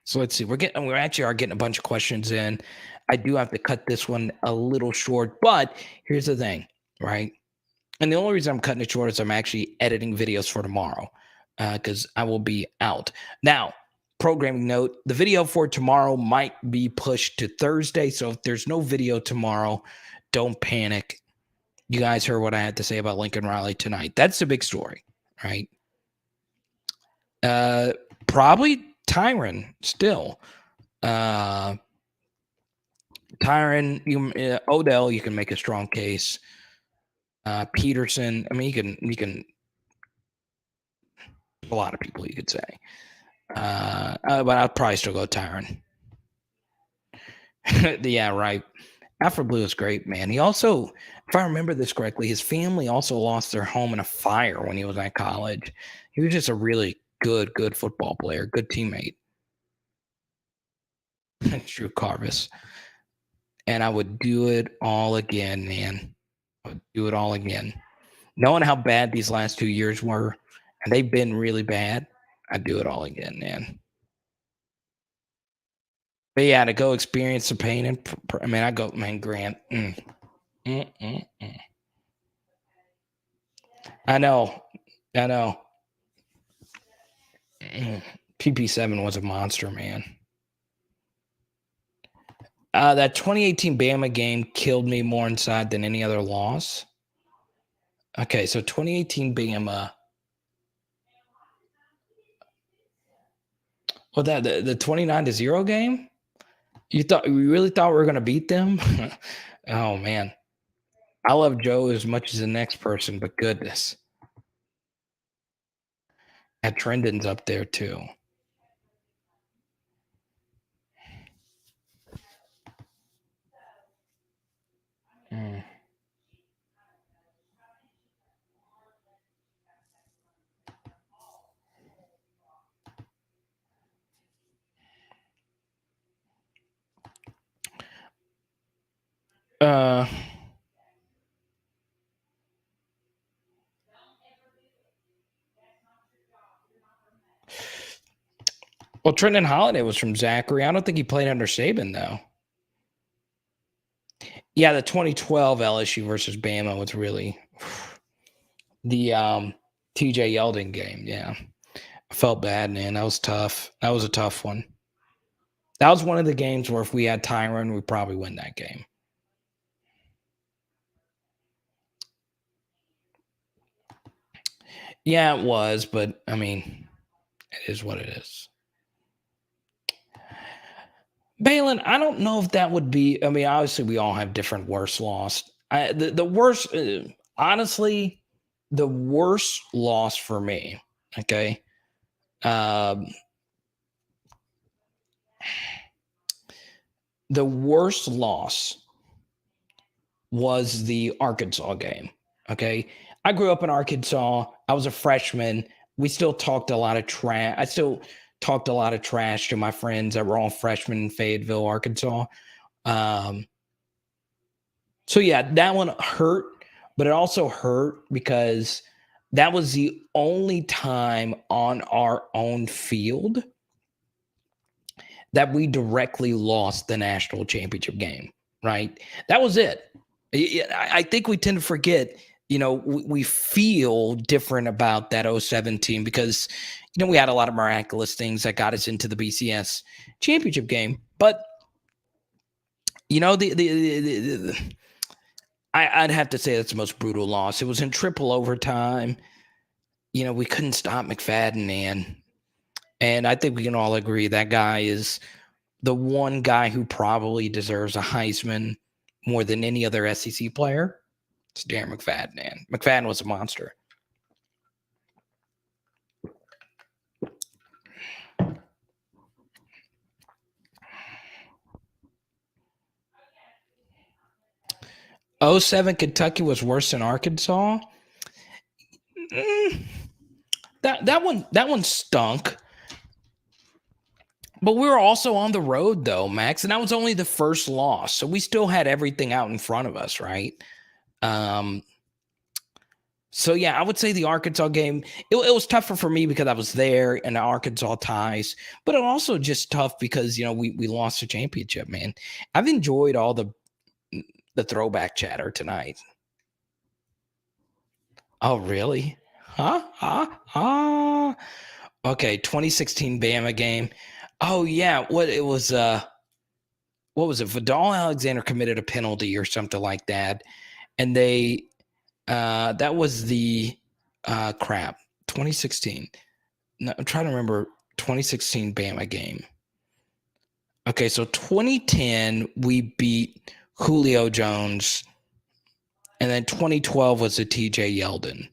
So let's see. We actually are getting a bunch of questions in. I do have to cut this one a little short, but here's the thing, right? And the only reason I'm cutting it short is I'm actually editing videos for tomorrow because I will be out. Now, programming note, the video for tomorrow might be pushed to Thursday. So if there's no video tomorrow, don't panic. You guys heard what I had to say about Lincoln Riley tonight. That's the big story, right? Probably Tyron still. Tyron, Odell, you can make a strong case. Peterson, you can a lot of people you could say. But I'd probably still go Tyron. Yeah, right. Alfred Blue is great, man. He also, if I remember this correctly, his family also lost their home in a fire when he was at college. He was just a really good football player, good teammate. Drew Carvis. And I would do it all again, man. I would do it all again. Knowing how bad these last 2 years were, and they've been really bad, I'd do it all again, man. But yeah, to go experience the pain, and I go, man, Grant. I know. PP7 was a monster, man. That 2018 Bama game killed me more inside than any other loss. Okay, so 2018 Bama. Well, the 29-0 game? You really thought we were going to beat them? Oh, man. I love Joe as much as the next person, but goodness. And Trendon's up there, too. Well, Trenton Holiday was from Zachary. I don't think he played under Saban, though. Yeah, the 2012 LSU versus Bama was really the TJ Yeldon game. Yeah. I felt bad, man. That was tough. That was a tough one. That was one of the games where if we had Tyron, we'd probably win that game. Yeah, it was, but I mean, it is what it is. Balin, I don't know if that would be. I mean, obviously, we all have different worst loss. The worst, honestly, the worst loss for me. Okay, the worst loss was the Arkansas game. Okay, I grew up in Arkansas. I was a freshman. We still talked a lot of trash. I still talked a lot of trash to my friends that were all freshmen in Fayetteville, Arkansas. So yeah, that one hurt, but it also hurt because that was the only time on our own field that we directly lost the national championship game, right? That was it. I think we tend to forget, we feel different about that 07 team because, we had a lot of miraculous things that got us into the BCS championship game. But, I'd have to say that's the most brutal loss. It was in triple overtime. We couldn't stop McFadden, man. And I think we can all agree that guy is the one guy who probably deserves a Heisman more than any other SEC player. It's Darren McFadden, man. McFadden was a monster. '07 Kentucky was worse than Arkansas. That one stunk. But we were also on the road, though, Max, and that was only the first loss. So we still had everything out in front of us, right? So, yeah, I would say the Arkansas game, it was tougher for me because I was there and the Arkansas ties. But it also just tough because, we lost the championship, man. I've enjoyed all the throwback chatter tonight. Oh, really? Huh? Okay, 2016 Bama game. Oh yeah, what was it? Vidal Alexander committed a penalty or something like that, and they that was the 2016. No, I'm trying to remember 2016 Bama game. Okay, so 2010 we beat Julio Jones, and then 2012 was the TJ Yeldon.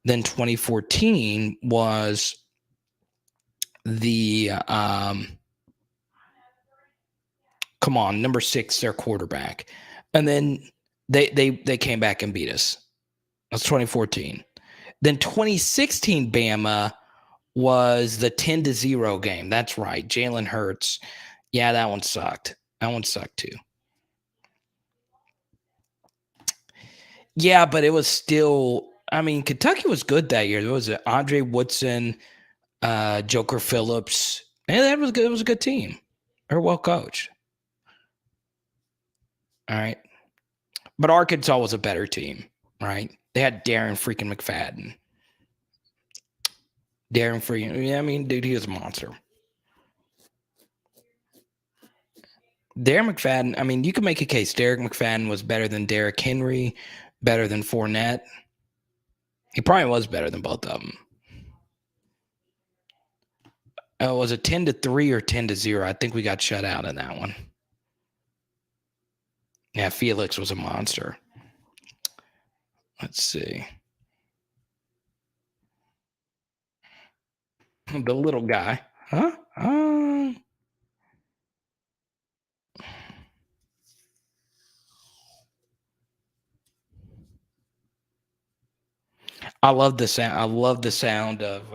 Then 2014 was the number 6, their quarterback, and then they came back and beat us. That's 2014. Then 2016 Bama was the 10-0 game. That's right, Jalen Hurts. Yeah, that one sucked. That one sucked too. Yeah, but it was still. I mean, Kentucky was good that year. There was Andre Woodson, Joker Phillips. And that was good. It was a good team. They're well coached. All right. But Arkansas was a better team, right? They had Darren freaking McFadden. Darren freaking, yeah, I mean, dude, he was a monster. Darren McFadden, I mean, you could make a case. Derek McFadden was better than Derrick Henry, better than Fournette. He probably was better than both of them. Was it 10-3 or 10-0? I think we got shut out in that one. Yeah, Felix was a monster. Let's see. The little guy. Huh? I love the sound. I love the sound of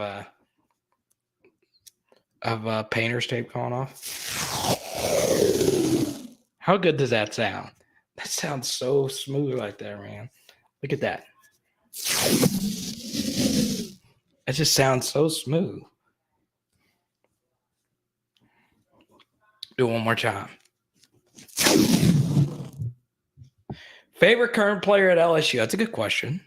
painter's tape going off. How good does that sound? That sounds so smooth right there, man. Look at that. It just sounds so smooth. Do it one more time. Favorite current player at LSU? That's a good question.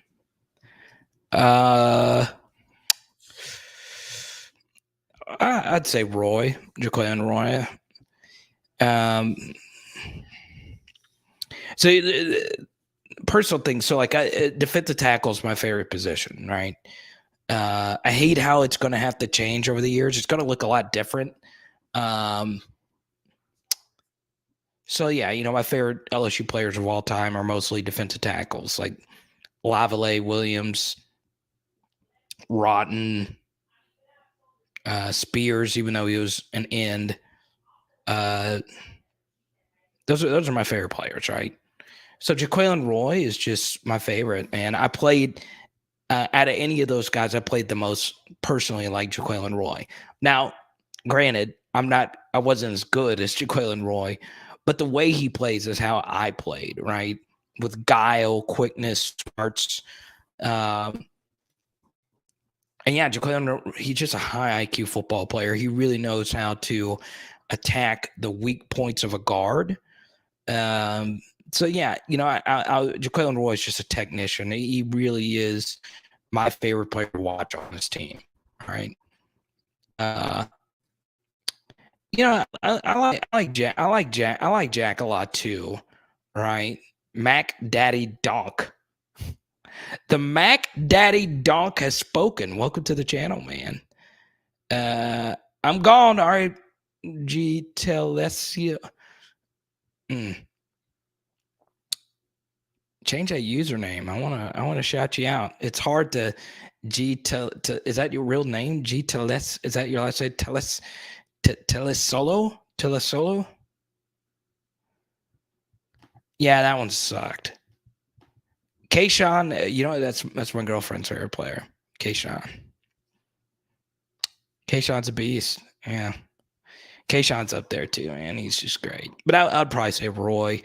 I'd say Roy, Jaquan Roy. So personal thing. So like, defensive tackle is my favorite position, right? I hate how it's going to have to change over the years. It's going to look a lot different. So yeah, my favorite LSU players of all time are mostly defensive tackles, like Lavallee, Williams, Rotten, Spears, even though he was an end. Those are my favorite players, right? So Jaquan Roy is just my favorite, man. I played out of any of those guys, I played the most personally like Jaquan Roy. Now, granted, I wasn't as good as Jaquan Roy, but the way he plays is how I played, right? With guile, quickness, smarts. And yeah, Jaquan, he's just a high IQ football player. He really knows how to attack the weak points of a guard. So yeah, Jaquan Roy is just a technician. He really is my favorite player to watch on this team. Right. I like Jack. I like Jack a lot too. Right. Mac Daddy Donk. The Mac Daddy Donk has spoken. Welcome to the channel, man. I'm gone. All right. Telesio. Change that username. I wanna shout you out. It's hard to is that your real name? Teles, is that your last name? Telesolo? Yeah, that one sucked. Kayshawn, that's my girlfriend's favorite player. Kayshawn. Kayshawn's a beast. Yeah. Kayshawn's up there too, man. He's just great. But I'd probably say Roy.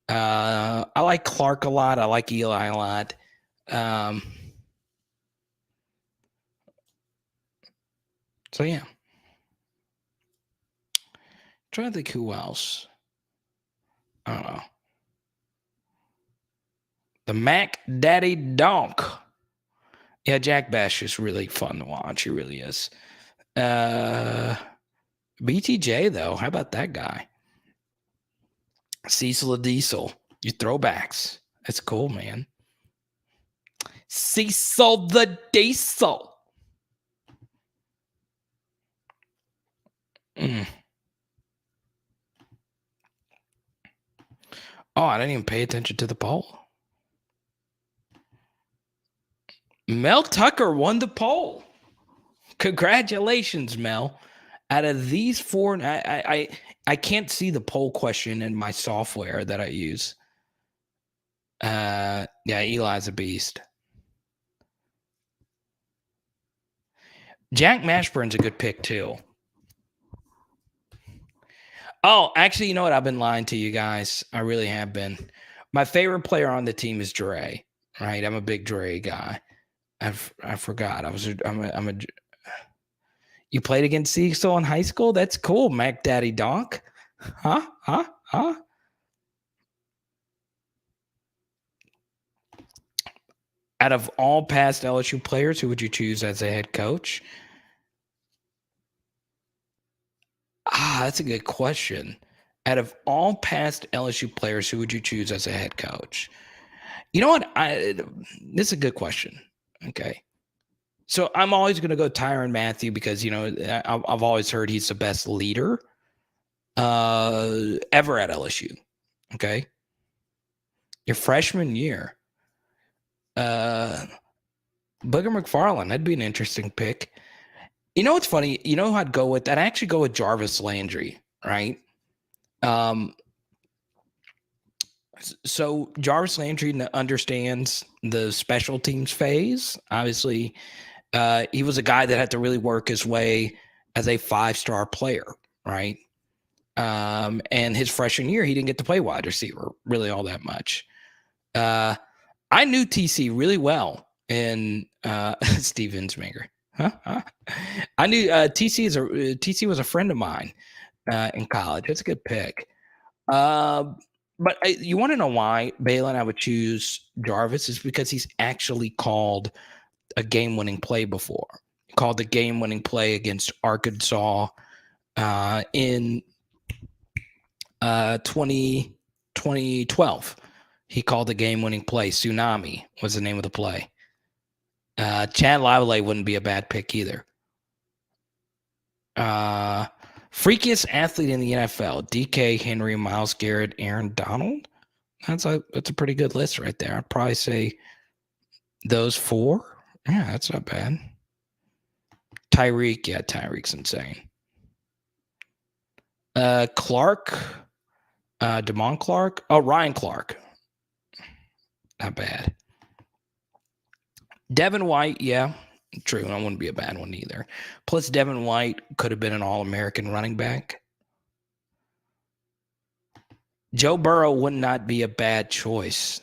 I like Clark a lot. I like Eli a lot. So yeah. Trying to think who else. I don't know. The Mac Daddy Donk. Yeah, Jack Bash is really fun to watch. He really is. BTJ though, how about that guy? Cecil the Diesel. You throwbacks. That's cool, man. Cecil the Diesel. Oh, I didn't even pay attention to the poll. Mel Tucker won the poll. Congratulations, Mel. Out of these four, I can't see the poll question in my software that I use. Yeah, Eli's a beast. Jack Mashburn's a good pick too. Oh, actually, you know what? I've been lying to you guys. I really have been. My favorite player on the team is Dre. Right, I'm a big Dre guy. I forgot. You played against Cecil in high school? That's cool, Mac Daddy Donk. Huh? Out of all past LSU players, who would you choose as a head coach? That's a good question. Out of all past LSU players, who would you choose as a head coach? You know what? This is a good question. Okay. So I'm always going to go Tyrann Mathieu because, I've always heard he's the best leader ever at LSU. Okay. Your freshman year. Booger McFarland, that'd be an interesting pick. You know what's funny? You know who I'd go with? I'd actually go with Jarvis Landry, right? So Jarvis Landry understands the special teams phase. Obviously, he was a guy that had to really work his way as a 5-star player, right? And his freshman year, he didn't get to play wide receiver really all that much. I knew TC really well in Steve Insminger. I knew TC was a friend of mine in college. That's a good pick. But you want to know why Balin I would choose Jarvis is because he's actually called a game-winning play before. called the game-winning play against Arkansas in 2012. He called the game-winning play. Tsunami was the name of the play. Chad Lavallee wouldn't be a bad pick either. Freakiest athlete in the NFL: DK, Henry, Myles Garrett, Aaron Donald. That's a pretty good list right there. I'd probably say those 4. Yeah, that's not bad. Tyreek, yeah, Tyreek's insane. Clark, Damon Clark. Oh, Ryan Clark. Not bad. Devin White, yeah, true. That wouldn't be a bad one either. Plus, Devin White could have been an All-American running back. Joe Burrow would not be a bad choice.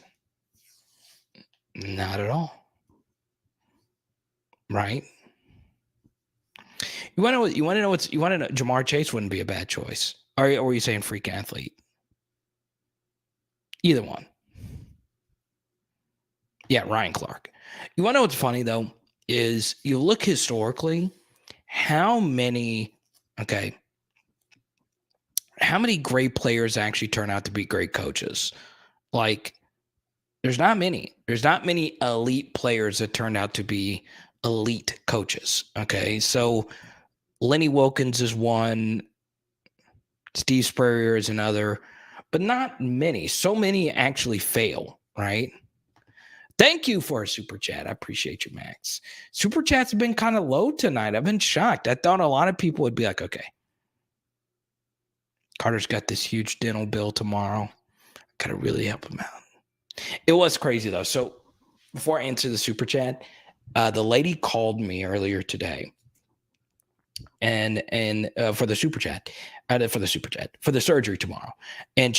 Not at all. Right? You want to know Jamar Chase wouldn't be a bad choice. Or are you saying freak athlete? Either one. Yeah, Ryan Clark. You want to know what's funny, though, is you look historically, how many great players actually turn out to be great coaches? Like, there's not many. There's not many elite players that turned out to be elite coaches, okay? So Lenny Wilkins is one, Steve Spurrier is another, but not many. So many actually fail, right? Thank you for a super chat. I appreciate you, Max. Super chats have been kind of low tonight. I've been shocked. I thought a lot of people would be like, okay, Carter's got this huge dental bill tomorrow. Got to really help him out. It was crazy, though. So before I answer the super chat, the lady called me earlier today and for the super chat, for the surgery tomorrow. And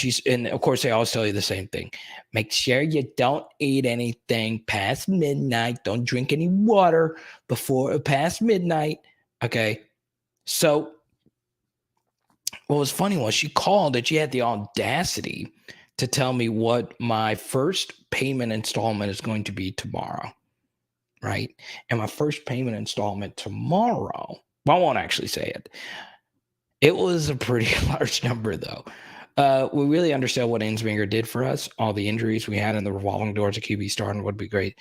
of course, they always tell you the same thing. Make sure you don't eat anything past midnight. Don't drink any water past midnight. Okay. So what was funny was she called and she had the audacity to tell me what my first payment installment is going to be tomorrow. Right. And my first payment installment tomorrow, well, I won't actually say it. It was a pretty large number, though. We really understand what Nesmeier did for us. All the injuries we had in the revolving doors of QB starting would be great.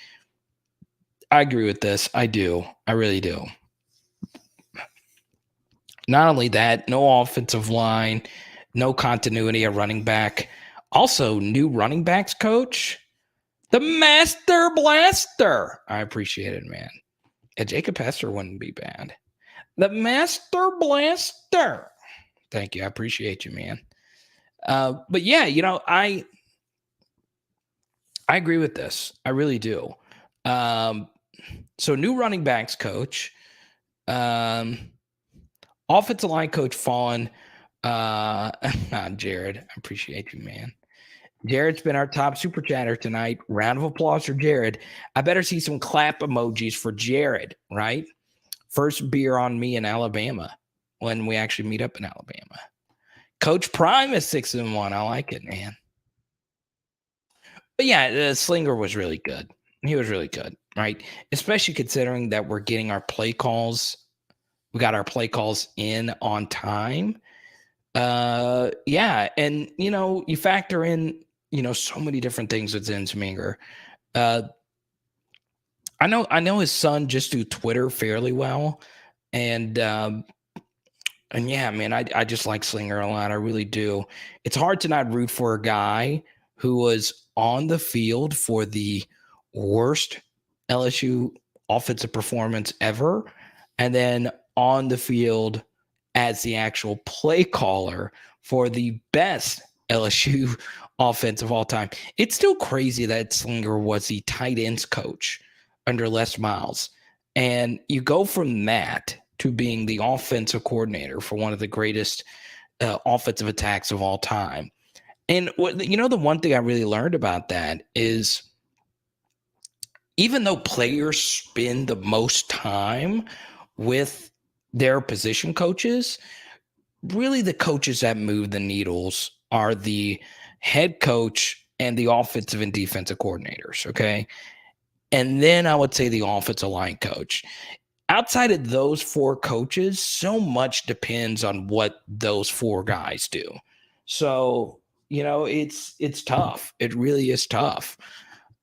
I agree with this. I do. I really do. Not only that, no offensive line, no continuity at running back. Also, new running backs coach, the Master Blaster. I appreciate it, man. And Jacob Hester wouldn't be bad. The Master Blaster. Thank you. I appreciate you, man. But yeah, I agree with this. I really do. So new running backs coach, offensive line coach Fawn, Jared. I appreciate you, man. Jared's been our top super chatter tonight. Round of applause for Jared. I better see some clap emojis for Jared, right? First beer on me in Alabama when we actually meet up in Alabama. Coach Prime is 6-1. I like it, man. But yeah, Slinger was really good. He was really good, right? Especially considering that we're getting our play calls. We got our play calls in on time. Yeah, and you factor in so many different things with Nesmeier. I know his son just do Twitter fairly well, and yeah, man, I just like Slinger a lot. I really do. It's hard to not root for a guy who was on the field for the worst LSU offensive performance ever, and then on the field as the actual play caller for the best LSU offense of all time. It's still crazy that Slinger was the tight ends coach under Les Miles. And you go from that to being the offensive coordinator for one of the greatest offensive attacks of all time. And the one thing I really learned about that is even though players spend the most time with their position coaches, really the coaches that move the needles are the head coach and the offensive and defensive coordinators, okay? And then I would say the offensive line coach. Outside of those 4 coaches, so much depends on what those 4 guys do. So, it's tough. It really is tough.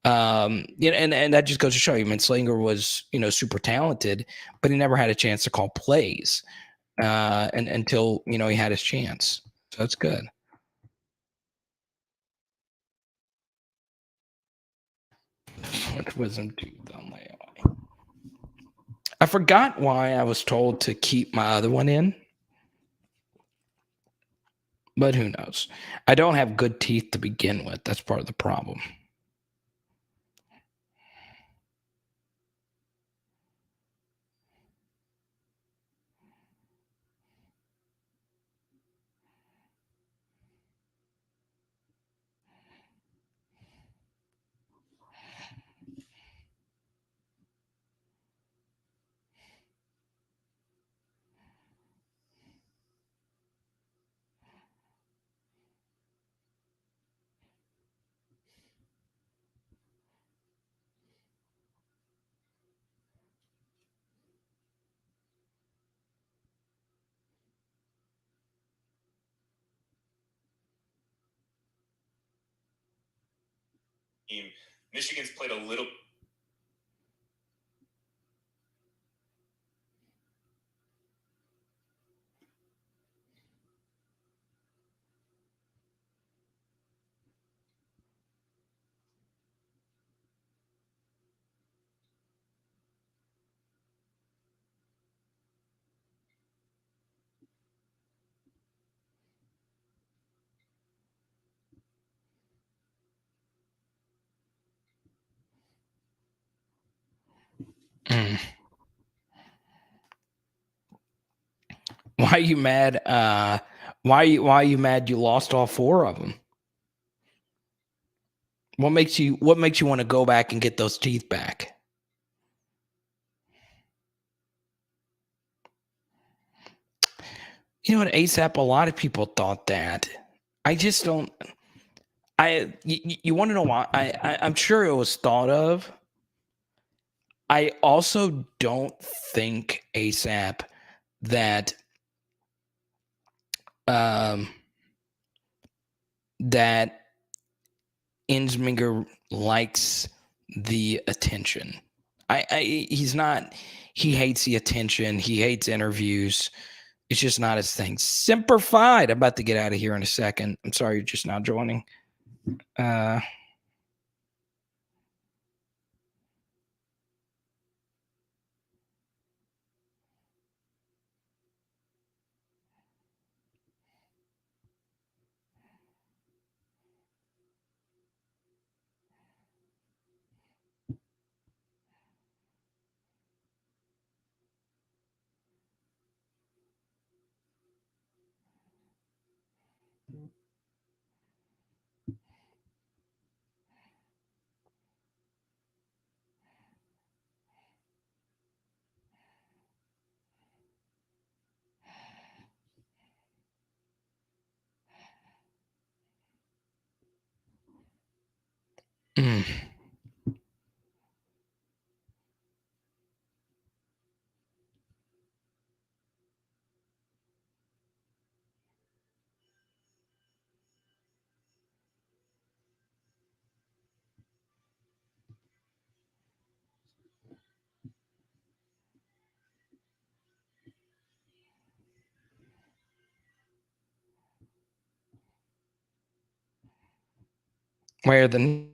And that just goes to show you, Slinger was, super talented, but he never had a chance to call plays, and until, he had his chance. So that's good. What wisdom tooth on my eye? I forgot why I was told to keep my other one in, but who knows? I don't have good teeth to begin with. That's part of the problem. Michigan's played a little. Mm. Why are you mad? Why are you mad you lost all 4 of them? What makes you want to go back and get those teeth back? You know what, ASAP, a lot of people thought that. I just don't. You want to know why? I'm sure it was thought of. I also don't think, ASAP, that um that Insminger likes the attention. He's not. He hates the attention. He hates interviews. It's just not his thing. Simplified. I'm about to get out of here in a second. I'm sorry you're just now joining. Uh, mm, where the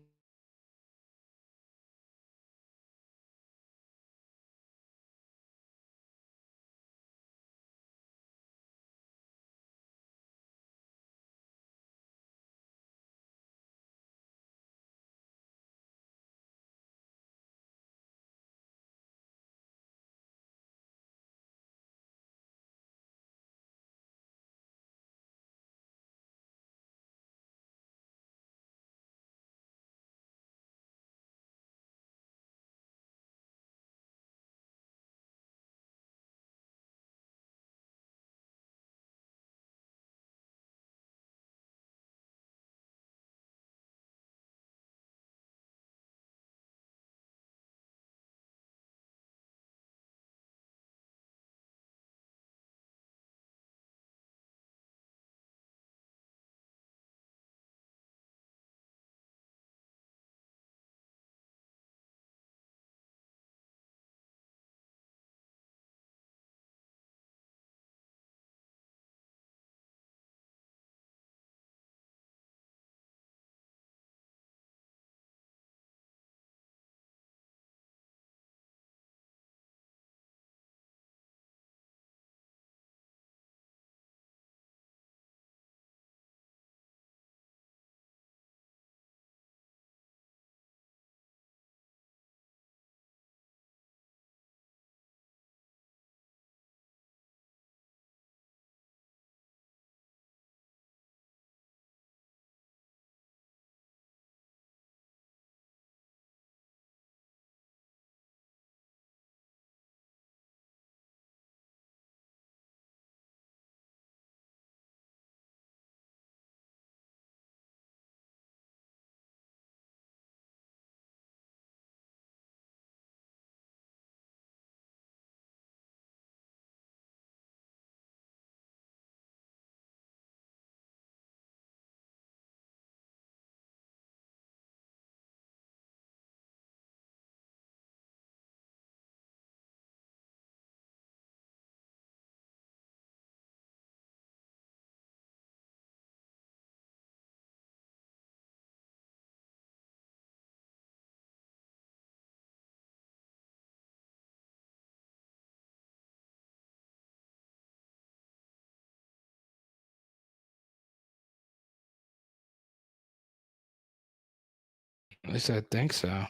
At least I think so.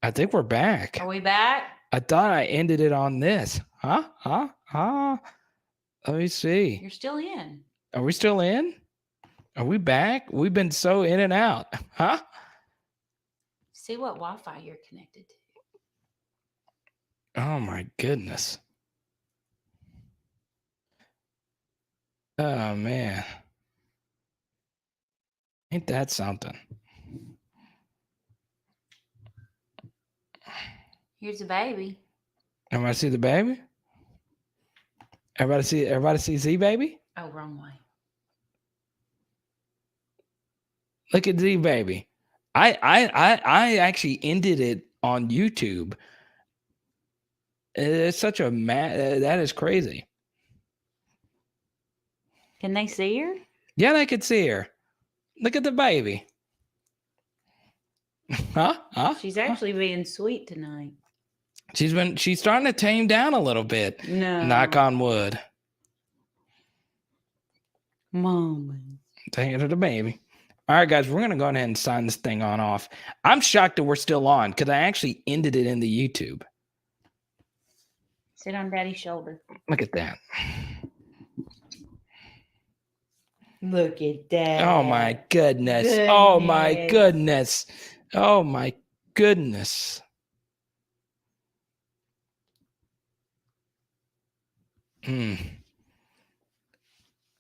I think we're back. Are we back? I thought I ended it on this. Let me see. You're still in. Are we still in? Are we back? We've been so in and out. See what Wi-Fi you're connected to. Oh my goodness. Oh man. Ain't that something? Here's a baby. Everybody see the baby? Everybody see Z baby? Oh, wrong way. Look at Z baby. I actually ended it on YouTube. It's such a that is crazy. Can they see her? Yeah, they could see her. Look at the baby. She's actually being sweet tonight. She's starting to tame down a little bit. No. Knock on wood. Mama. Take it to the baby. All right, guys, we're gonna go ahead and sign this thing on off. I'm shocked that we're still on because I actually ended it in the YouTube. Sit on Daddy's shoulder. Look at that. Look at that. Oh my goodness. Oh my goodness. Oh my goodness.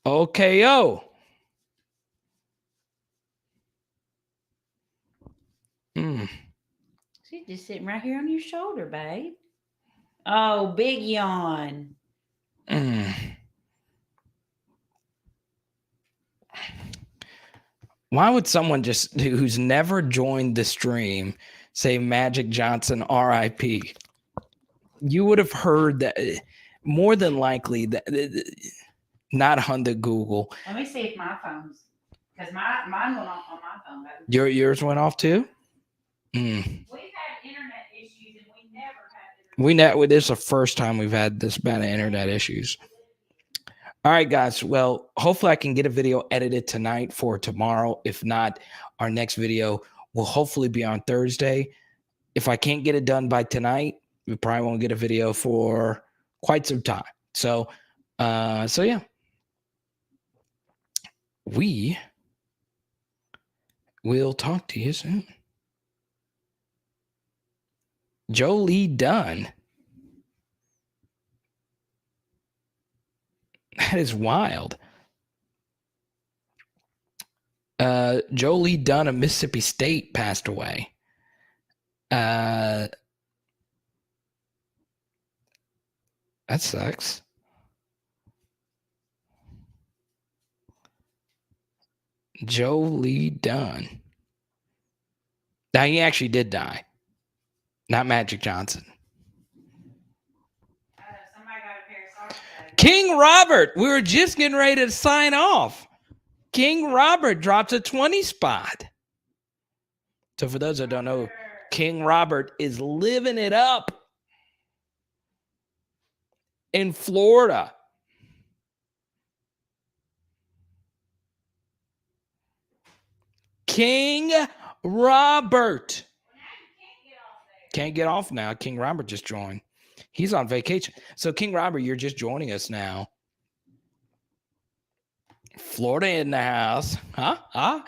OKO. She's just sitting right here on your shoulder, babe. Oh, big yawn. Why would someone who's never joined the stream say Magic Johnson RIP? You would have heard that more than likely that not on the Google. Let me see if my phone's because mine went off on my phone. Yours went off too? We've had internet issues and we never had this is the first time we've had this bad internet issues. All right, guys. Well, hopefully I can get a video edited tonight for tomorrow. If not, our next video will hopefully be on Thursday. If I can't get it done by tonight, we probably won't get a video for quite some time. So yeah. We will talk to you soon. Jolie Dunn. That is wild. Jolie Dunn of Mississippi State passed away. That sucks. Jolie Dunn. Now, he actually did die. Not Magic Johnson. Somebody got a pair of socks. King Robert. We were just getting ready to sign off. King Robert drops a 20 spot. So for those that don't know, King Robert is living it up in Florida. King Robert. Can't get off now. King Robert just joined. He's on vacation. So King Robert, you're just joining us now. Florida in the house. I'm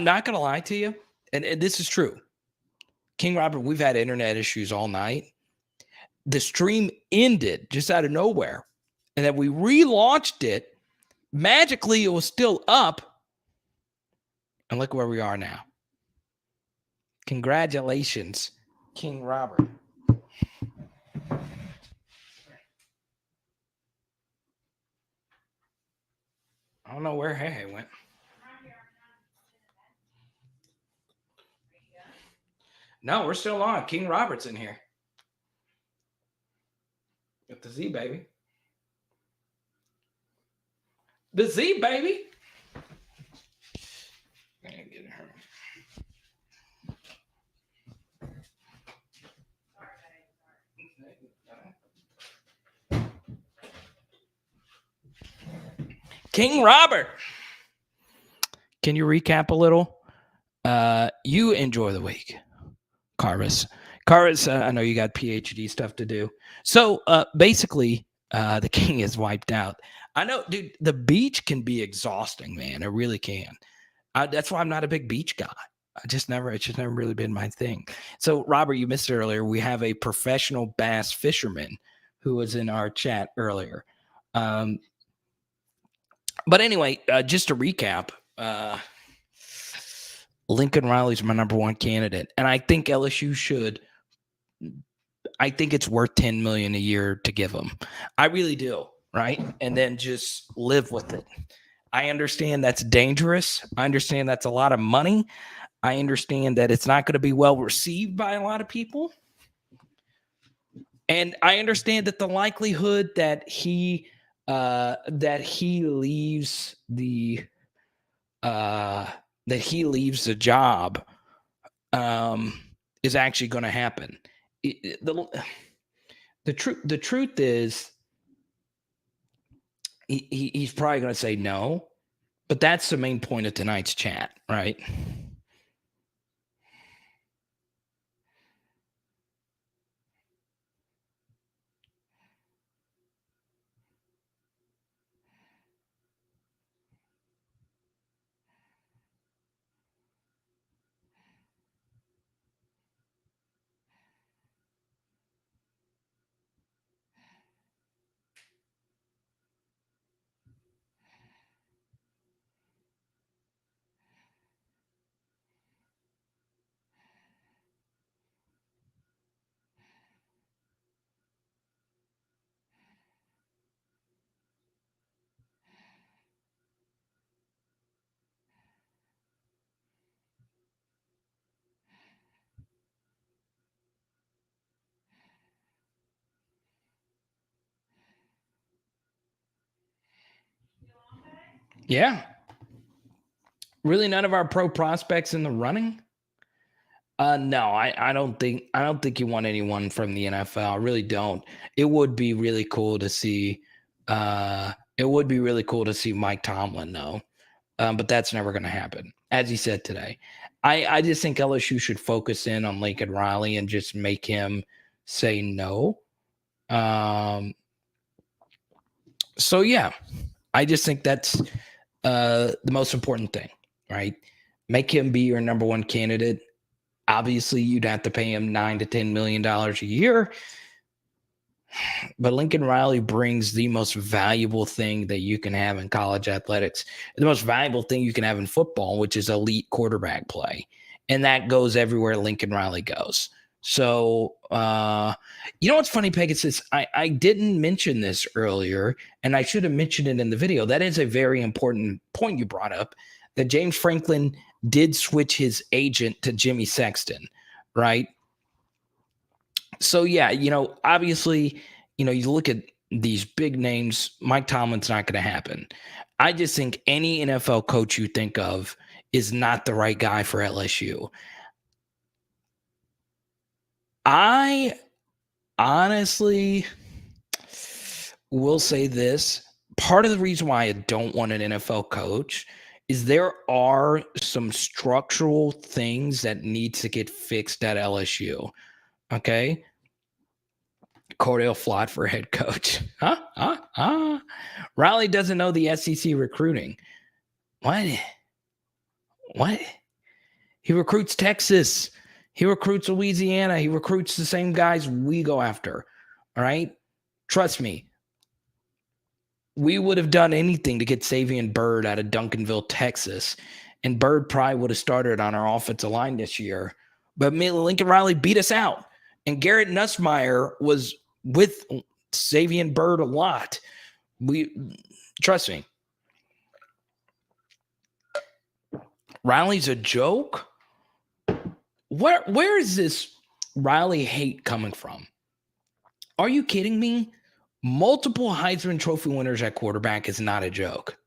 not going to lie to you. And this is true. King Robert, we've had internet issues all night. The stream ended just out of nowhere. And then we relaunched it. Magically, it was still up. And look where we are now. Congratulations, King Robert. I don't know where Hey went. No, we're still on. King Robert's in here. Got the Z, baby. The Z, baby. Get her. King Robert. Can you recap a little You enjoy the week, Carvis. Carvis, I know you got PhD stuff to do. So basically, the king is wiped out. I know, dude, the beach can be exhausting, man. It really can. That's why I'm not a big beach guy. It's just never really been my thing. So, Robert, you missed it earlier. We have a professional bass fisherman who was in our chat earlier. But anyway, just to recap, Lincoln Riley's my number one candidate, and I think LSU should. I think it's worth $10 million a year to give him. I really do, right? And then just live with it. I understand that's dangerous. I understand that's a lot of money. I understand that it's not going to be well received by a lot of people. And I understand that the likelihood that he leaves the job is actually going to happen. The truth is he's probably going to say no, but that's the main point of tonight's chat, right? Yeah. Really, none of our pro prospects in the running. No, I don't think you want anyone from the NFL. I really don't. It would be really cool to see. Mike Tomlin, though, but that's never going to happen. As he said today, I just think LSU should focus in on Lincoln Riley and just make him say no. So yeah, I just think that's the most important thing, right? Make him be your number one candidate. Obviously, you'd have to pay him $9 to $10 million a year. But Lincoln Riley brings the most valuable thing that you can have in college athletics, the most valuable thing you can have in football, which is elite quarterback play. And that goes everywhere Lincoln Riley goes. So, you know what's funny, Pegasus? I didn't mention this earlier, and I should have mentioned it in the video. That is a very important point you brought up, that James Franklin did switch his agent to Jimmy Sexton, right? So, yeah, obviously, you look at these big names, Mike Tomlin's not going to happen. I just think any NFL coach you think of is not the right guy for LSU. I honestly will say this. Part of the reason why I don't want an NFL coach is there are some structural things that need to get fixed at LSU. Okay. Cordell Flott for head coach. Riley doesn't know the SEC recruiting. What? He recruits Texas. He recruits Louisiana. He recruits the same guys we go after. All right. Trust me. We would have done anything to get Savion Byrd out of Duncanville, Texas. And Byrd probably would have started on our offensive line this year. But Lincoln Riley beat us out. And Garrett Nussmeier was with Savion Byrd a lot. Trust me. Riley's a joke. Where is this Riley hate coming from? Are you kidding me? Multiple Heisman Trophy winners at quarterback is not a joke.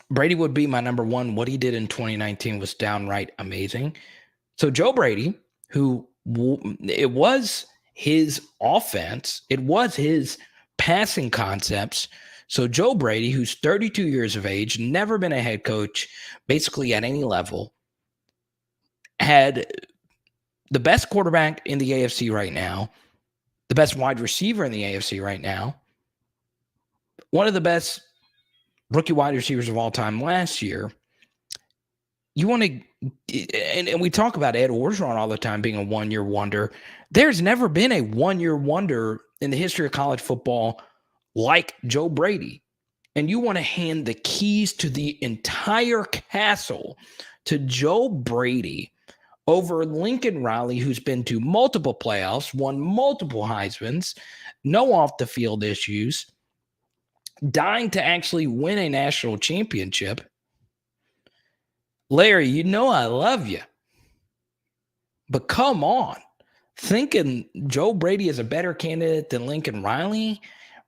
Brady would be my number one. What he did in 2019 was downright amazing. So Joe Brady, it was his offense, it was his passing concepts So Joe Brady, who's 32 years of age, never been a head coach, basically at any level, had the best quarterback in the AFC right now, the best wide receiver in the AFC right now, one of the best rookie wide receivers of all time last year. You want to, and we talk about Ed Orgeron all the time being a one-year wonder. There's never been a one-year wonder in the history of college football like Joe Brady. And you want to hand the keys to the entire castle to Joe Brady over Lincoln Riley, who's been to multiple playoffs, won multiple Heismans, no off-the-field issues, dying to actually win a national championship. Larry, you know I love you. But come on. Thinking Joe Brady is a better candidate than Lincoln Riley?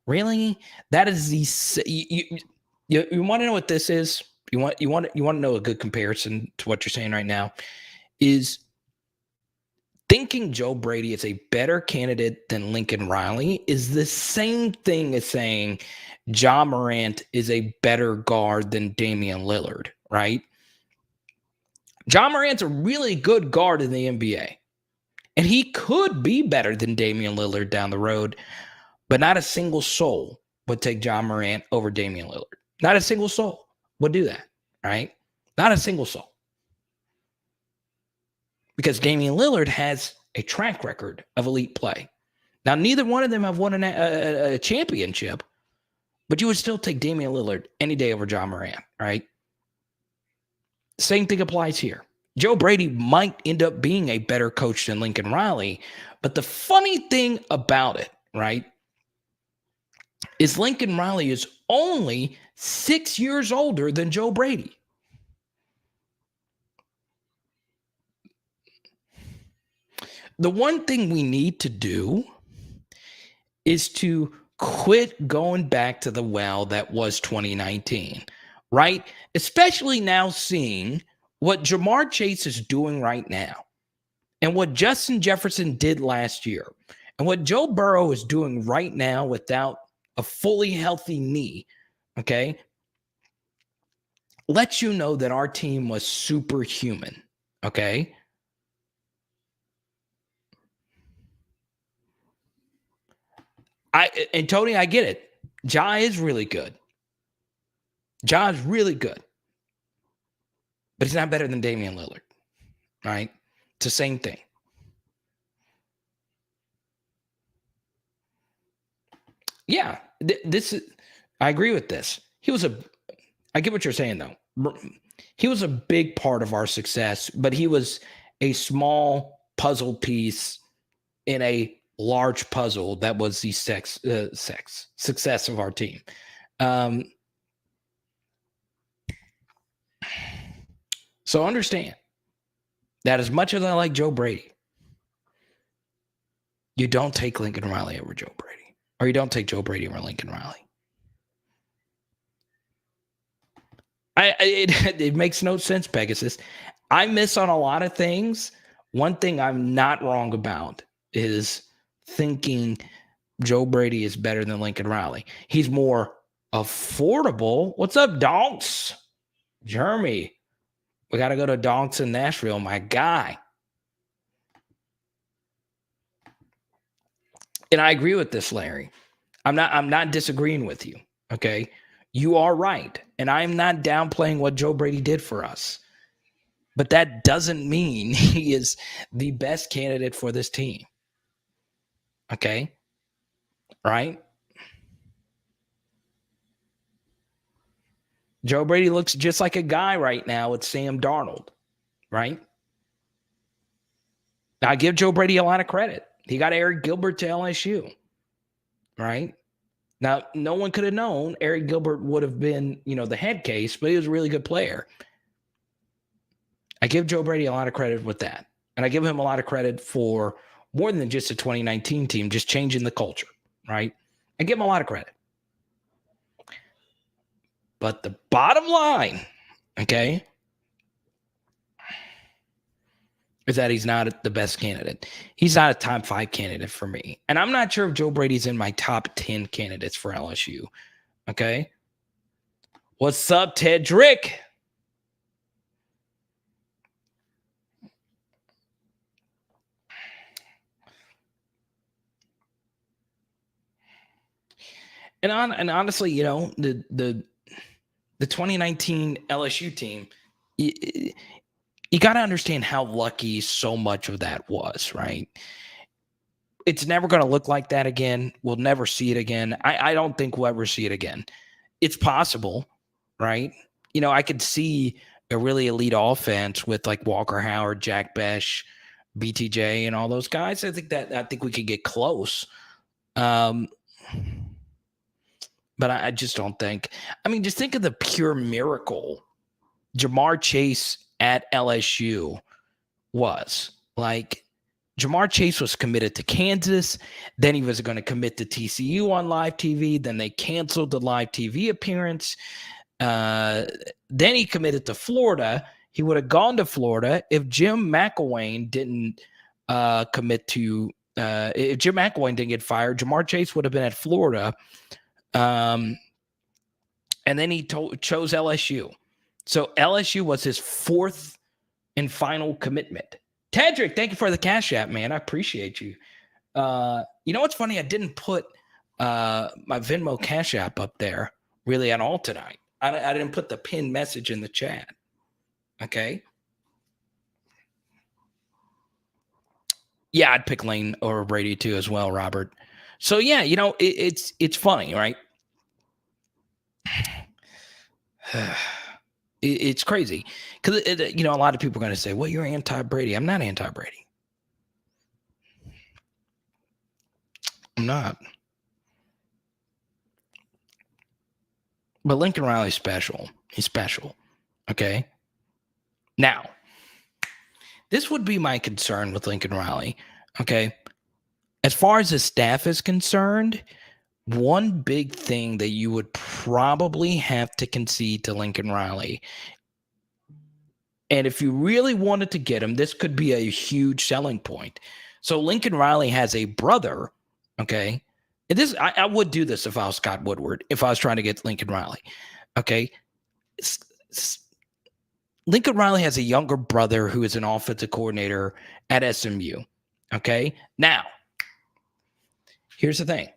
Really? That is the you want to know what this is? You want to know a good comparison to what you're saying right now is thinking Joe Brady is a better candidate than Lincoln Riley is the same thing as saying Ja Morant is a better guard than Damian Lillard, right? Ja Morant's a really good guard in the NBA, and he could be better than Damian Lillard down the road, but not a single soul would take Ja Morant over Damian Lillard. Not a single soul would do that, right? Not a single soul. Because Damian Lillard has a track record of elite play. Now, neither one of them have won a championship, but you would still take Damian Lillard any day over Ja Morant, right? Same thing applies here. Joe Brady might end up being a better coach than Lincoln Riley, but the funny thing about it, right, is Lincoln Riley is only 6 years older than Joe Brady. The one thing we need to do is to quit going back to the well that was 2019, right? Especially now seeing what Jamar Chase is doing right now and what Justin Jefferson did last year and what Joe Burrow is doing right now without a fully healthy knee, okay, lets you know that our team was superhuman, okay? And Tony, I get it. Ja is really good. Ja is really good. But he's not better than Damian Lillard, right? It's the same thing. Yeah, I agree with this. I get what you're saying, though. He was a big part of our success, but he was a small puzzle piece in a large puzzle that was the success of our team. So understand that as much as I like Joe Brady, you don't take Lincoln Riley over Joe Brady, or you don't take Joe Brady over Lincoln Riley. It makes no sense, Pegasus. I miss on a lot of things. One thing I'm not wrong about is thinking Joe Brady is better than Lincoln Riley. He's more affordable. What's up, Donks? Jeremy. We got to go to Donks in Nashville, my guy. And I agree with this, Larry. I'm not disagreeing with you, okay? You are right. And I'm not downplaying what Joe Brady did for us. But that doesn't mean he is the best candidate for this team. Okay? Right? Joe Brady looks just like a guy right now with Sam Darnold. Right? Now, I give Joe Brady a lot of credit. He got Eric Gilbert to LSU. Right? Now, no one could have known Eric Gilbert would have been, the head case, but he was a really good player. I give Joe Brady a lot of credit with that. And I give him a lot of credit for more than just a 2019 team, just changing the culture, right? I give him a lot of credit. But the bottom line, okay, is that he's not the best candidate. He's not a top 5 candidate for me. And I'm not sure if Joe Brady's in my top 10 candidates for LSU. Okay. What's up, Tedrick? And honestly, you know, the 2019 LSU team, you got to understand how lucky so much of that was, right? It's never going to look like that again. We'll never see it again. I don't think we'll ever see it again. It's possible, right? You know, I could see a really elite offense with like Walker Howard, Jack Besh, BTJ, and all those guys. I think we could get close. But I just don't think. I mean, just think of the pure miracle Jamar Chase at LSU was. Like, Jamar Chase was committed to Kansas. Then he was going to commit to TCU on live TV. Then they canceled the live TV appearance. Then he committed to Florida. He would have gone to Florida if Jim McElwain didn't commit to if Jim McElwain didn't get fired. Jamar Chase would have been at Florida. And then he chose LSU. So LSU was his fourth and final commitment. Tedrick, thank you for the Cash App, man. I appreciate you. You know what's funny? I didn't put my Venmo Cash App up there really at all tonight. I didn't put the pinned message in the chat. Okay. Yeah, I'd pick Lane or Brady too as well, Robert. So yeah, you know, it's funny, right? It's crazy because you know, a lot of people are going to say, well, you're anti-Brady. I'm not anti-Brady. I'm not. But Lincoln Riley's special. He's special. Okay. Now, this would be my concern with Lincoln Riley. Okay. As far as his staff is concerned, one big thing that you would probably have to concede to Lincoln Riley, and if you really wanted to get him, this could be a huge selling point. So Lincoln Riley has a brother, okay? And this I would do this if I was Scott Woodward, if I was trying to get Lincoln Riley, okay? Lincoln Riley has a younger brother who is an offensive coordinator at SMU, okay? Now, here's the thing.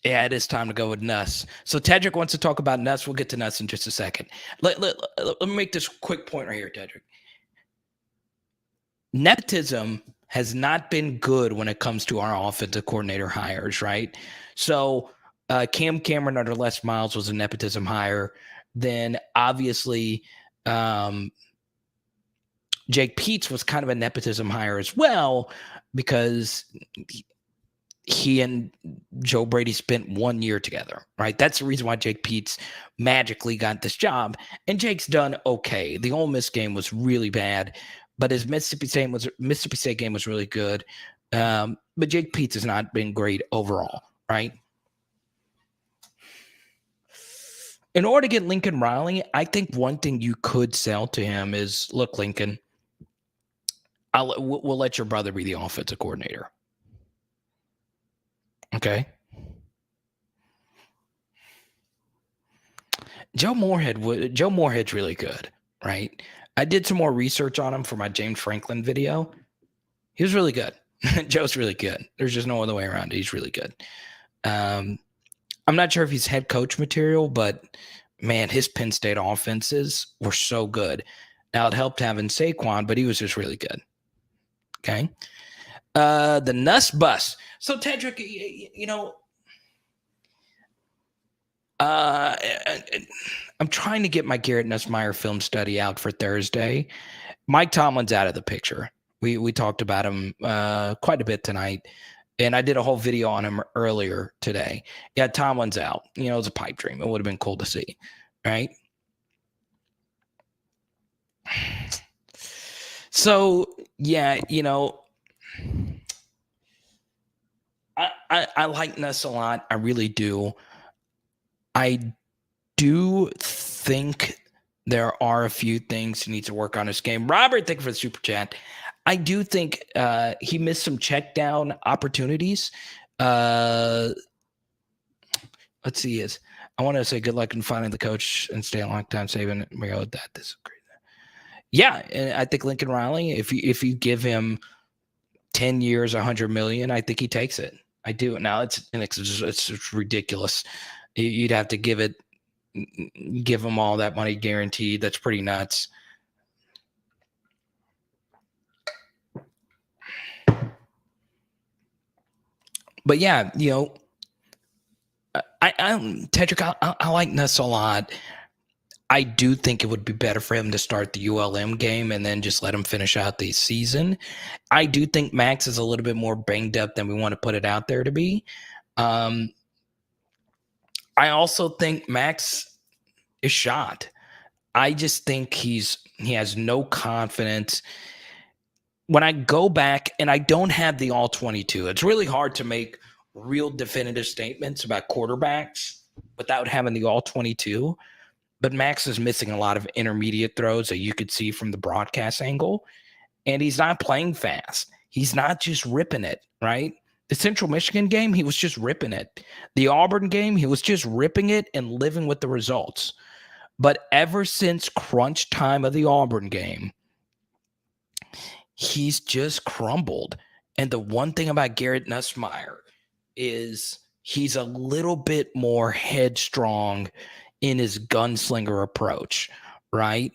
Yeah, it is time to go with Nuss. So Tedrick wants to talk about Nuss. We'll get to Nuss in just a second. Let me make this quick point right here, Tedrick. Nepotism has not been good when it comes to our offensive coordinator hires, right? So Cam Cameron under Les Miles was a nepotism hire. Then obviously Jake Peetz was kind of a nepotism hire as well because he and Joe Brady spent 1 year together, right? That's the reason why Jake Peetz magically got this job. And Jake's done okay. The Ole Miss game was really bad, but his Mississippi State game was really good. But Jake Peetz has not been great overall, right? In order to get Lincoln Riley, I think one thing you could sell to him is, look, Lincoln, we'll let your brother be the offensive coordinator. Okay. Joe Moorhead's really good, right? I did some more research on him for my James Franklin video. He was really good. Joe's really good. There's just no other way around it. He's really good. I'm not sure if he's head coach material, but man, his Penn State offenses were so good. Now it helped having Saquon, but he was just really good. Okay. The Nuss bus. So Tedrick, you know, I'm trying to get my Garrett Nussmeier film study out for Thursday. Mike Tomlin's out of the picture. We talked about him quite a bit tonight, and I did a whole video on him earlier today. Yeah, Tomlin's out. You know, it was a pipe dream. It would have been cool to see, right? So yeah, you know, I like Nuss a lot. I really do. I do think there are a few things he needs to work on his game. Robert, thank you for the super chat. I do think he missed some check down opportunities. Let's see. I want to say good luck in finding the coach and stay a long time saving Mario. That is great. Yeah, and I think Lincoln Riley, if you give him 10 years, 100 million, I think he takes it. I do. Now it's ridiculous. You'd have to give him all that money guaranteed. That's pretty nuts. But yeah, Tedrick, I like Nuss a lot. I do think it would be better for him to start the ULM game and then just let him finish out the season. I do think Max is a little bit more banged up than we want to put it out there to be. I also think Max is shot. I just think he has no confidence. When I go back, and I don't have the all 22, it's really hard to make real definitive statements about quarterbacks without having the all 22. But Max is missing a lot of intermediate throws that you could see from the broadcast angle. And he's not playing fast. He's not just ripping it, right? The Central Michigan game, he was just ripping it. The Auburn game, he was just ripping it and living with the results. But ever since crunch time of the Auburn game, he's just crumbled. And the one thing about Garrett Nussmeier is he's a little bit more headstrong in his gunslinger approach, right?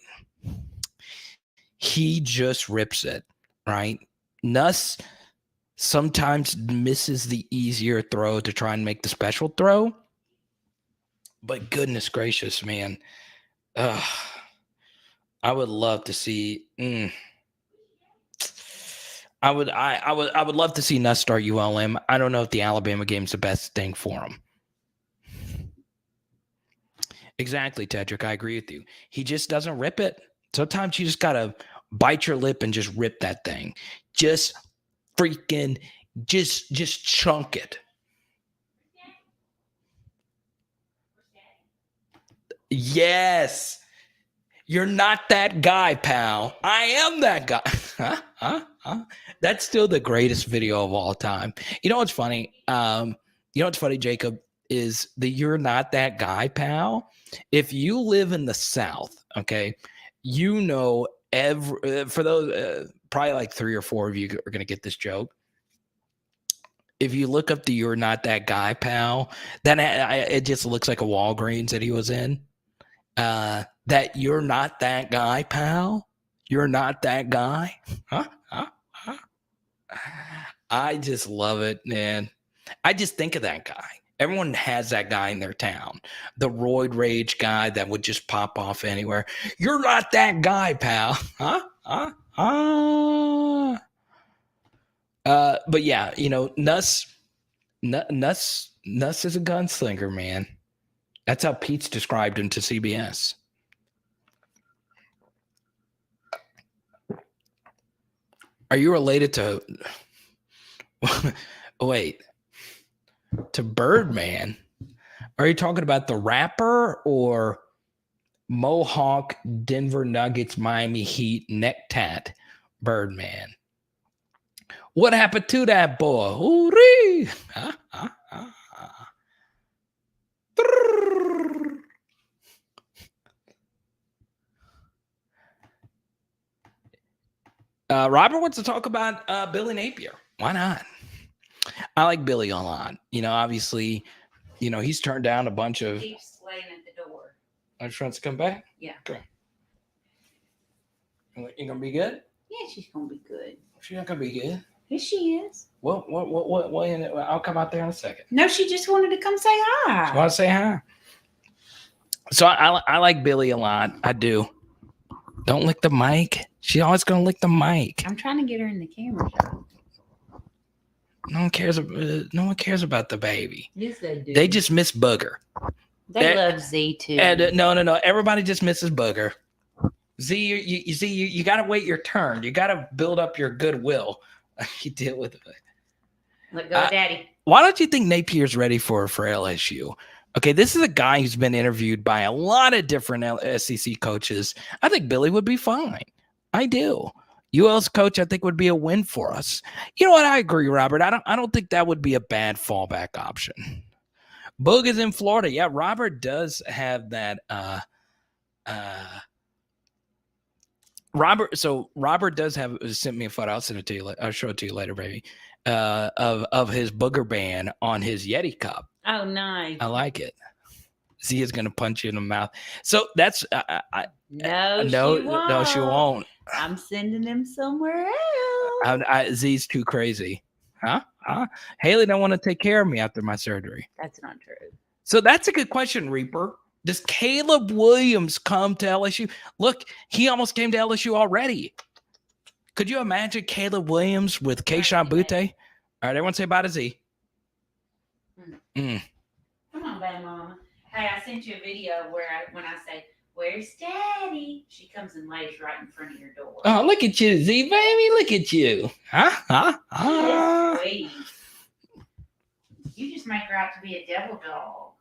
He just rips it, right? Nuss sometimes misses the easier throw to try and make the special throw. But goodness gracious, man. I would love to see I would love to see Nuss start ULM. I don't know if the Alabama game's the best thing for him. Exactly, Tedrick. I agree with you. He just doesn't rip it. Sometimes you just got to bite your lip and just rip that thing. Just freaking, just chunk it. Yes. You're not that guy, pal. I am that guy. That's still the greatest video of all time. You know what's funny? Jacob, is that you're not that guy, pal. If you live in the South, okay, for those, probably like 3 or 4 of you are going to get this joke. If you look up the "You're Not That Guy, Pal," then it just looks like a Walgreens that he was in. That "You're not that guy, pal. You're not that guy." I just love it, man. I just think of that guy. Everyone has that guy in their town. The roid rage guy that would just pop off anywhere. You're not that guy, pal. But yeah, Nuss is a gunslinger, man. That's how Pete's described him to CBS. Are you related to wait, to Birdman? Are you talking about the rapper or Mohawk, Denver Nuggets, Miami Heat, neck tat Birdman? What happened to that boy? Hooray! Robert wants to talk about Billy Napier. Why not? I like Billy a lot. Obviously, he's turned down a bunch of. Keeps laying at the door. I just wants to come back? Yeah. Okay. You gonna be good? Yeah, she's gonna be good. She's not gonna be good. Yes, she is. What? I'll come out there in a second. No, she just wanted to come say hi. She want to say hi. So I like Billy a lot. I do. Don't lick the mic. She's always gonna lick the mic. I'm trying to get her in the camera shot. No one cares about the baby. Yes, they do. They just miss Booger. They love Z too. And no. Everybody just misses Booger. Z, you got to wait your turn. You got to build up your goodwill. You deal with it. Let go, Daddy. Why don't you think Napier's ready for LSU? Okay, this is a guy who's been interviewed by a lot of different SEC coaches. I think Billy would be fine. I do. UL's coach, I think, would be a win for us. You know what? I agree, Robert. I don't think that would be a bad fallback option. Boog is in Florida. Yeah, Robert does have that. Robert does have sent me a photo. I'll send it to you. I'll show it to you later, baby. Of his booger band on his Yeti cup. Oh, nice. I like it. Z is gonna punch you in the mouth. So that's no, she won't. I'm sending him somewhere else. Z's too crazy. Huh? Haley don't want to take care of me after my surgery. That's not true. So that's a good question, Reaper. Does Caleb Williams come to LSU? Look, he almost came to LSU already. Could you imagine Caleb Williams with Keyshawn Butte? All right, everyone say bye to Z. Come on, baby mama. Hey, I sent you a video where when I say, "Where's Daddy?" she comes and lays right in front of your door. Oh, look at you, Z, baby. Look at you. Sweet. You just make her out to be a devil dog.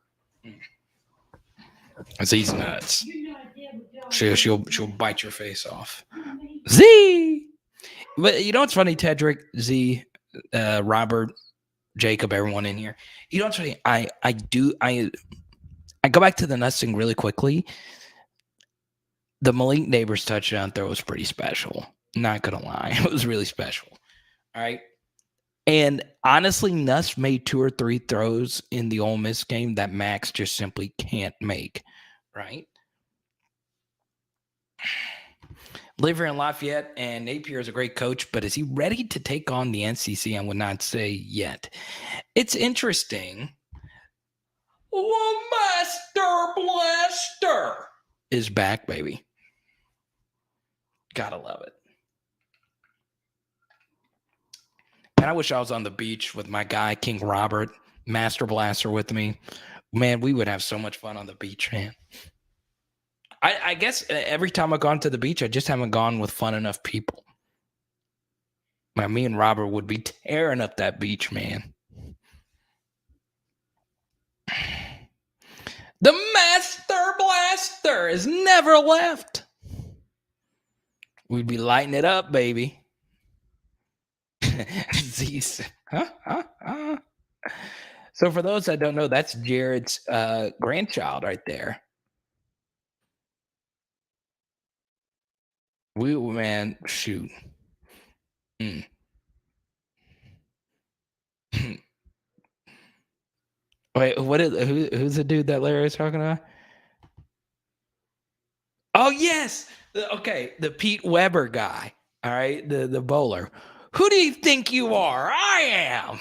Z's nuts. She'll bite your face off. Z. But you know what's funny, Tedrick, Z, Robert, Jacob, everyone in here. You know what's funny? I go back to the nuts thing really quickly. The Malik Neighbors touchdown throw was pretty special. Not gonna lie, it was really special. All right. And honestly, Nuss made 2 or 3 throws in the Ole Miss game that Max just simply can't make, right? Live here in Lafayette, and Napier is a great coach, but is he ready to take on the NCC? I would not say yet. It's interesting. Master Blaster is back, baby. Gotta love it. And I wish I was on the beach with my guy, King Robert, Master Blaster with me. Man, we would have so much fun on the beach, man. I guess every time I've gone to the beach, I just haven't gone with fun enough people. Me and Robert would be tearing up that beach, man. The Master Blaster is never left. We'd be lighting it up, baby. So for those that don't know, that's Jared's grandchild right there. Man, shoot. Wait, who's the dude that Larry is talking about? Oh, yes. Okay, the Pete Weber guy. All right, the bowler. Who do you think you are? I am.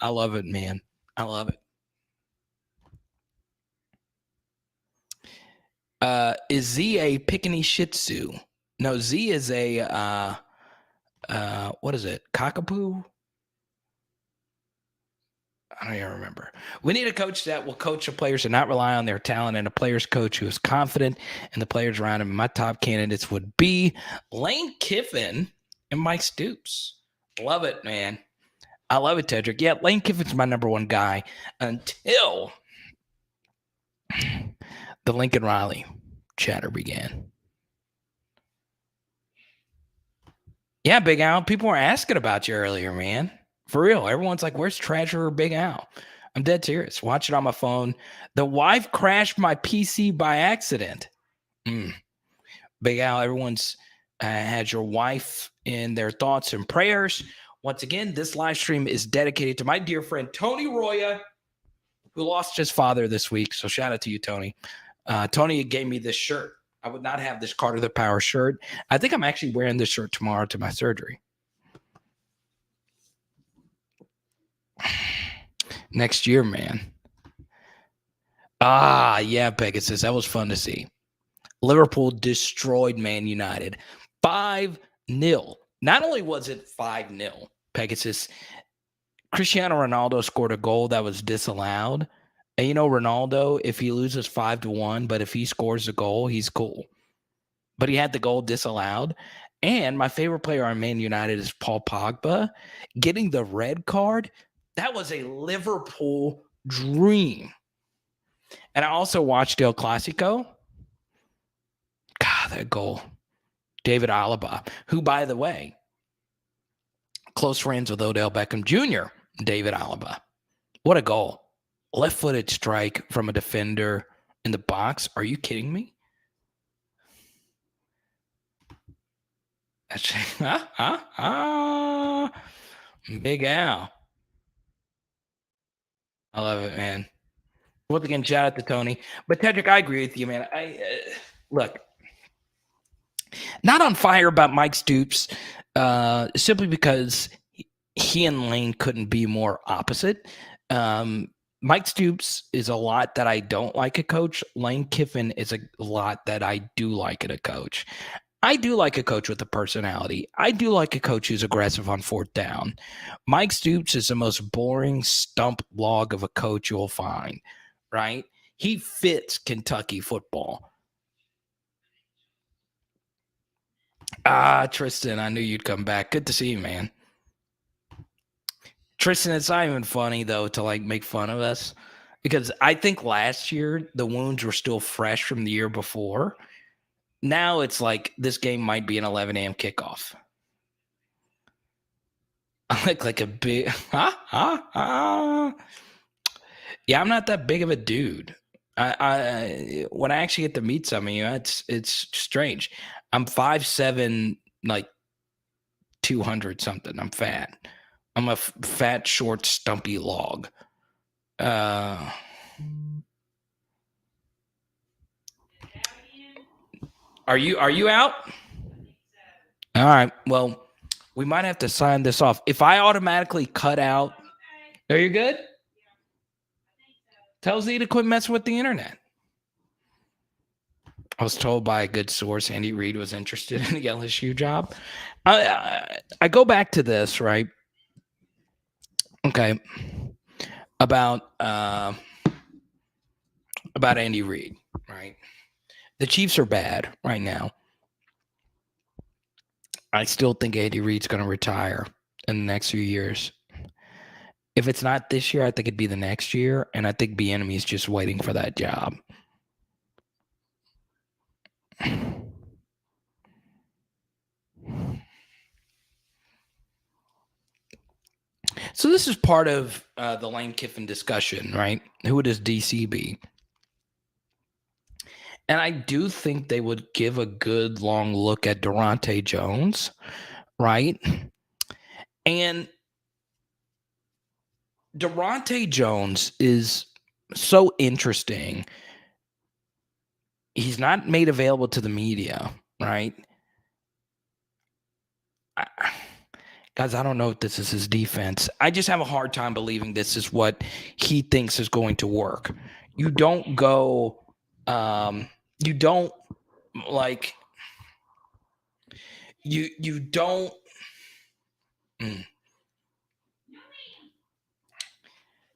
I love it, man. I love it. Is Z a Pekingese Shih Tzu? No, Z is a what is it? Cockapoo? I don't even remember. We need a coach that will coach the players and not rely on their talent, and a player's coach who is confident in the players around him. My top candidates would be Lane Kiffin and Mike Stoops. Love it, man. I love it, Tedrick. Yeah, Lane Kiffin's my number one guy until the Lincoln Riley chatter began. Yeah, Big Al, people were asking about you earlier, man. For real. Everyone's like, where's Treasurer Big Al? I'm dead serious. Watch it on my phone. The wife crashed my PC by accident. Big Al, everyone's had your wife in their thoughts and prayers. Once again, this live stream is dedicated to my dear friend, Tony Roya, who lost his father this week. So shout out to you, Tony. Tony gave me this shirt. I would not have this Carter the Power shirt. I think I'm actually wearing this shirt tomorrow to my surgery. Next year, man. Yeah, Pegasus. That was fun to see. Liverpool destroyed Man United 5-0. Not only was it 5-0, Pegasus, Cristiano Ronaldo scored a goal that was disallowed. And you know, Ronaldo, if he loses 5-1, but if he scores a goal, he's cool. But he had the goal disallowed. And my favorite player on Man United is Paul Pogba. Getting the red card, that was a Liverpool dream. And I also watched El Clasico. God, that goal. David Alaba, who, by the way, close friends with Odell Beckham Jr., David Alaba. What a goal. Left-footed strike from a defender in the box. Are you kidding me? Big Al. I love it, man. Once again, shout out to Tony. But Tedrick, I agree with you, man. Look, not on fire about Mike Stoops, simply because he and Lane couldn't be more opposite. Mike Stoops is a lot that I don't like a coach. Lane Kiffin is a lot that I do like at a coach. I do like a coach with a personality. I do like a coach who's aggressive on fourth down. Mike Stoops is the most boring stump log of a coach you'll find, right? He fits Kentucky football. Tristan, I knew you'd come back. Good to see you, man. Tristan, it's not even funny, though, to like make fun of us, because I think last year the wounds were still fresh from the year before. Now it's like this game might be an 11 a.m. kickoff. I look like a big Yeah, I'm not that big of a dude. I when I actually get to meet some of you, it's strange. I'm 5'7", like 200 something. I'm fat. I'm a fat, short, stumpy log. Are you out? All right. Well, we might have to sign this off. If I automatically cut out, are you good? Tell Z to quit messing with the internet. I was told by a good source Andy Reid was interested in the LSU job. I go back to this, right? Okay. About Andy Reid, right? The Chiefs are bad right now. I still think Andy Reid's going to retire in the next few years. If it's not this year, I think it'd be the next year, and I think Bieniemy's just waiting for that job. So this is part of the Lane Kiffin discussion, right? Who would his DC be? And I do think they would give a good long look at Durante Jones, right? And Durante Jones is so interesting. He's not made available to the media, right? Guys, I don't know if this is his defense. I just have a hard time believing this is what he thinks is going to work. You don't go, you don't like, you don't,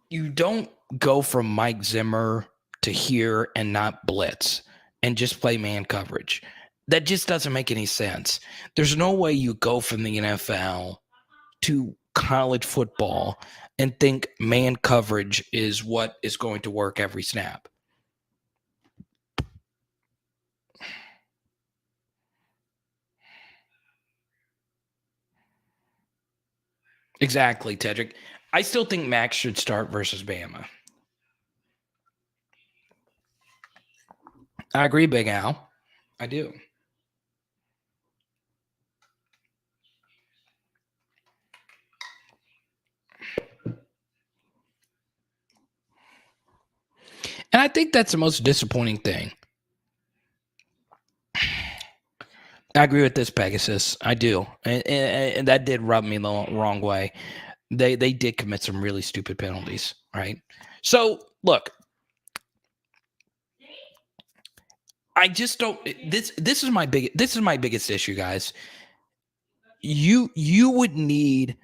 you don't go from Mike Zimmer to here and not blitz and just play man coverage. That just doesn't make any sense. There's no way you go from the NFL to college football and think man coverage is what is going to work every snap. Exactly, Tedrick. I still think Max should start versus Bama. I agree, Big Al. I do. And I think that's the most disappointing thing. I agree with this, Pegasus. I do. And that did rub me the wrong way. They did commit some really stupid penalties, right? So, look. I just don't this is my biggest issue, guys. You would need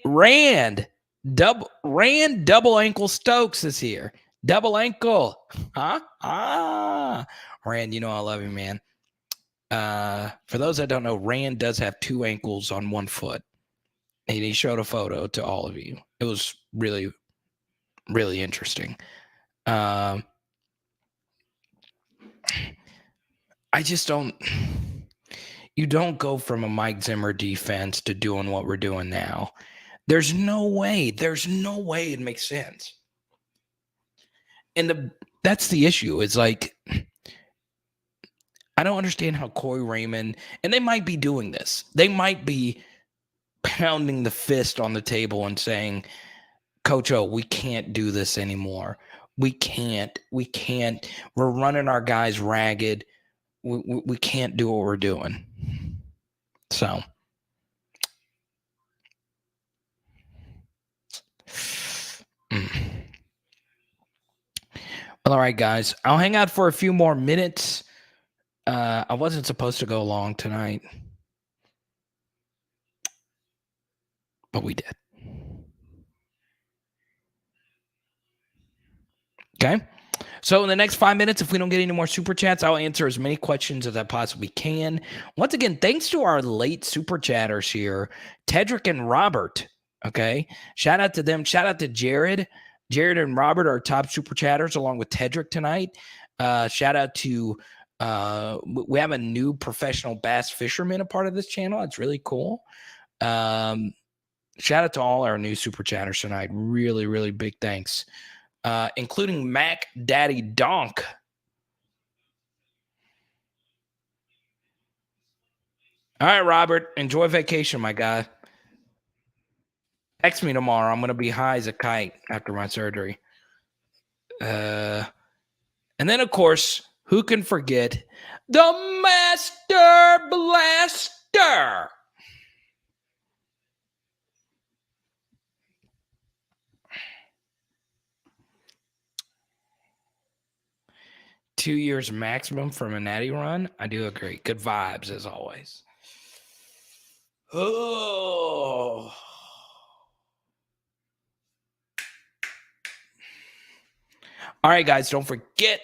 Rand double ankle Stokes is here. Double ankle. Huh? Rand, you know I love you, man. For those that don't know, Rand does have two ankles on one foot. And he showed a photo to all of you. It was really, really interesting. I just don't. You don't go from a Mike Zimmer defense to doing what we're doing now. There's no way. There's no way it makes sense. And that's the issue. It's like, I don't understand how Corey Raymond, and they might be doing this. They might be pounding the fist on the table and saying, Coach O, we can't do this anymore. We can't. We're running our guys ragged. We can't do what we're doing. So. Well, all right, guys. I'll hang out for a few more minutes. I wasn't supposed to go long tonight, but we did. Okay. So in the next 5 minutes, if we don't get any more super chats, I'll answer as many questions as I possibly can. Once again, thanks to our late super chatters here, Tedrick and Robert. Okay. Shout out to them. Shout out to Jared. Jared and Robert are top super chatters along with Tedrick tonight. Shout out to we have a new professional bass fisherman a part of this channel. It's really cool. Shout out to all our new super chatters tonight. Really, really big thanks. Including Mac Daddy Donk. All right, Robert. Enjoy vacation, my guy. Text me tomorrow. I'm going to be high as a kite after my surgery. And then, of course, who can forget the Master Blaster? Two years maximum from a natty run. I do agree. Good vibes as always. Oh. All right, guys, don't forget.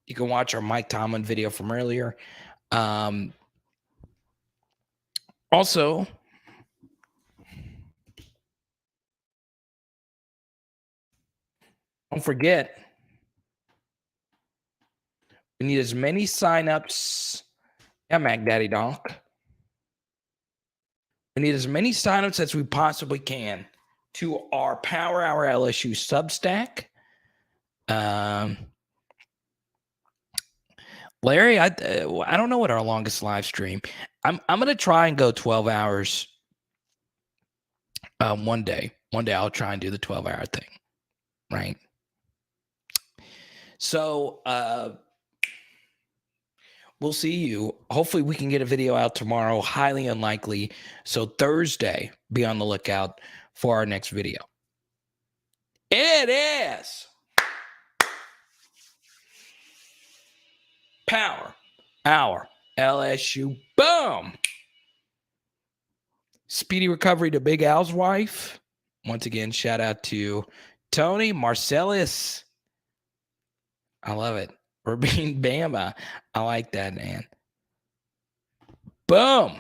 You can watch our Mike Tomlin video from earlier. Also, don't forget, we need as many signups. Yeah, Mac Daddy Donk. We need as many signups as we possibly can to our Power Hour LSU Substack. Larry, I don't know what our longest live stream. I'm gonna try and go 12 hours. One day I'll try and do the 12-hour thing, right? So we'll see you. Hopefully we can get a video out tomorrow. Highly unlikely. So Thursday, be on the lookout for our next video. It is Power Hour LSU. Boom. Speedy recovery to Big Al's wife. Once again, shout out to Tony Marcellus. I love it. We're being Bama. I like that, man. Boom.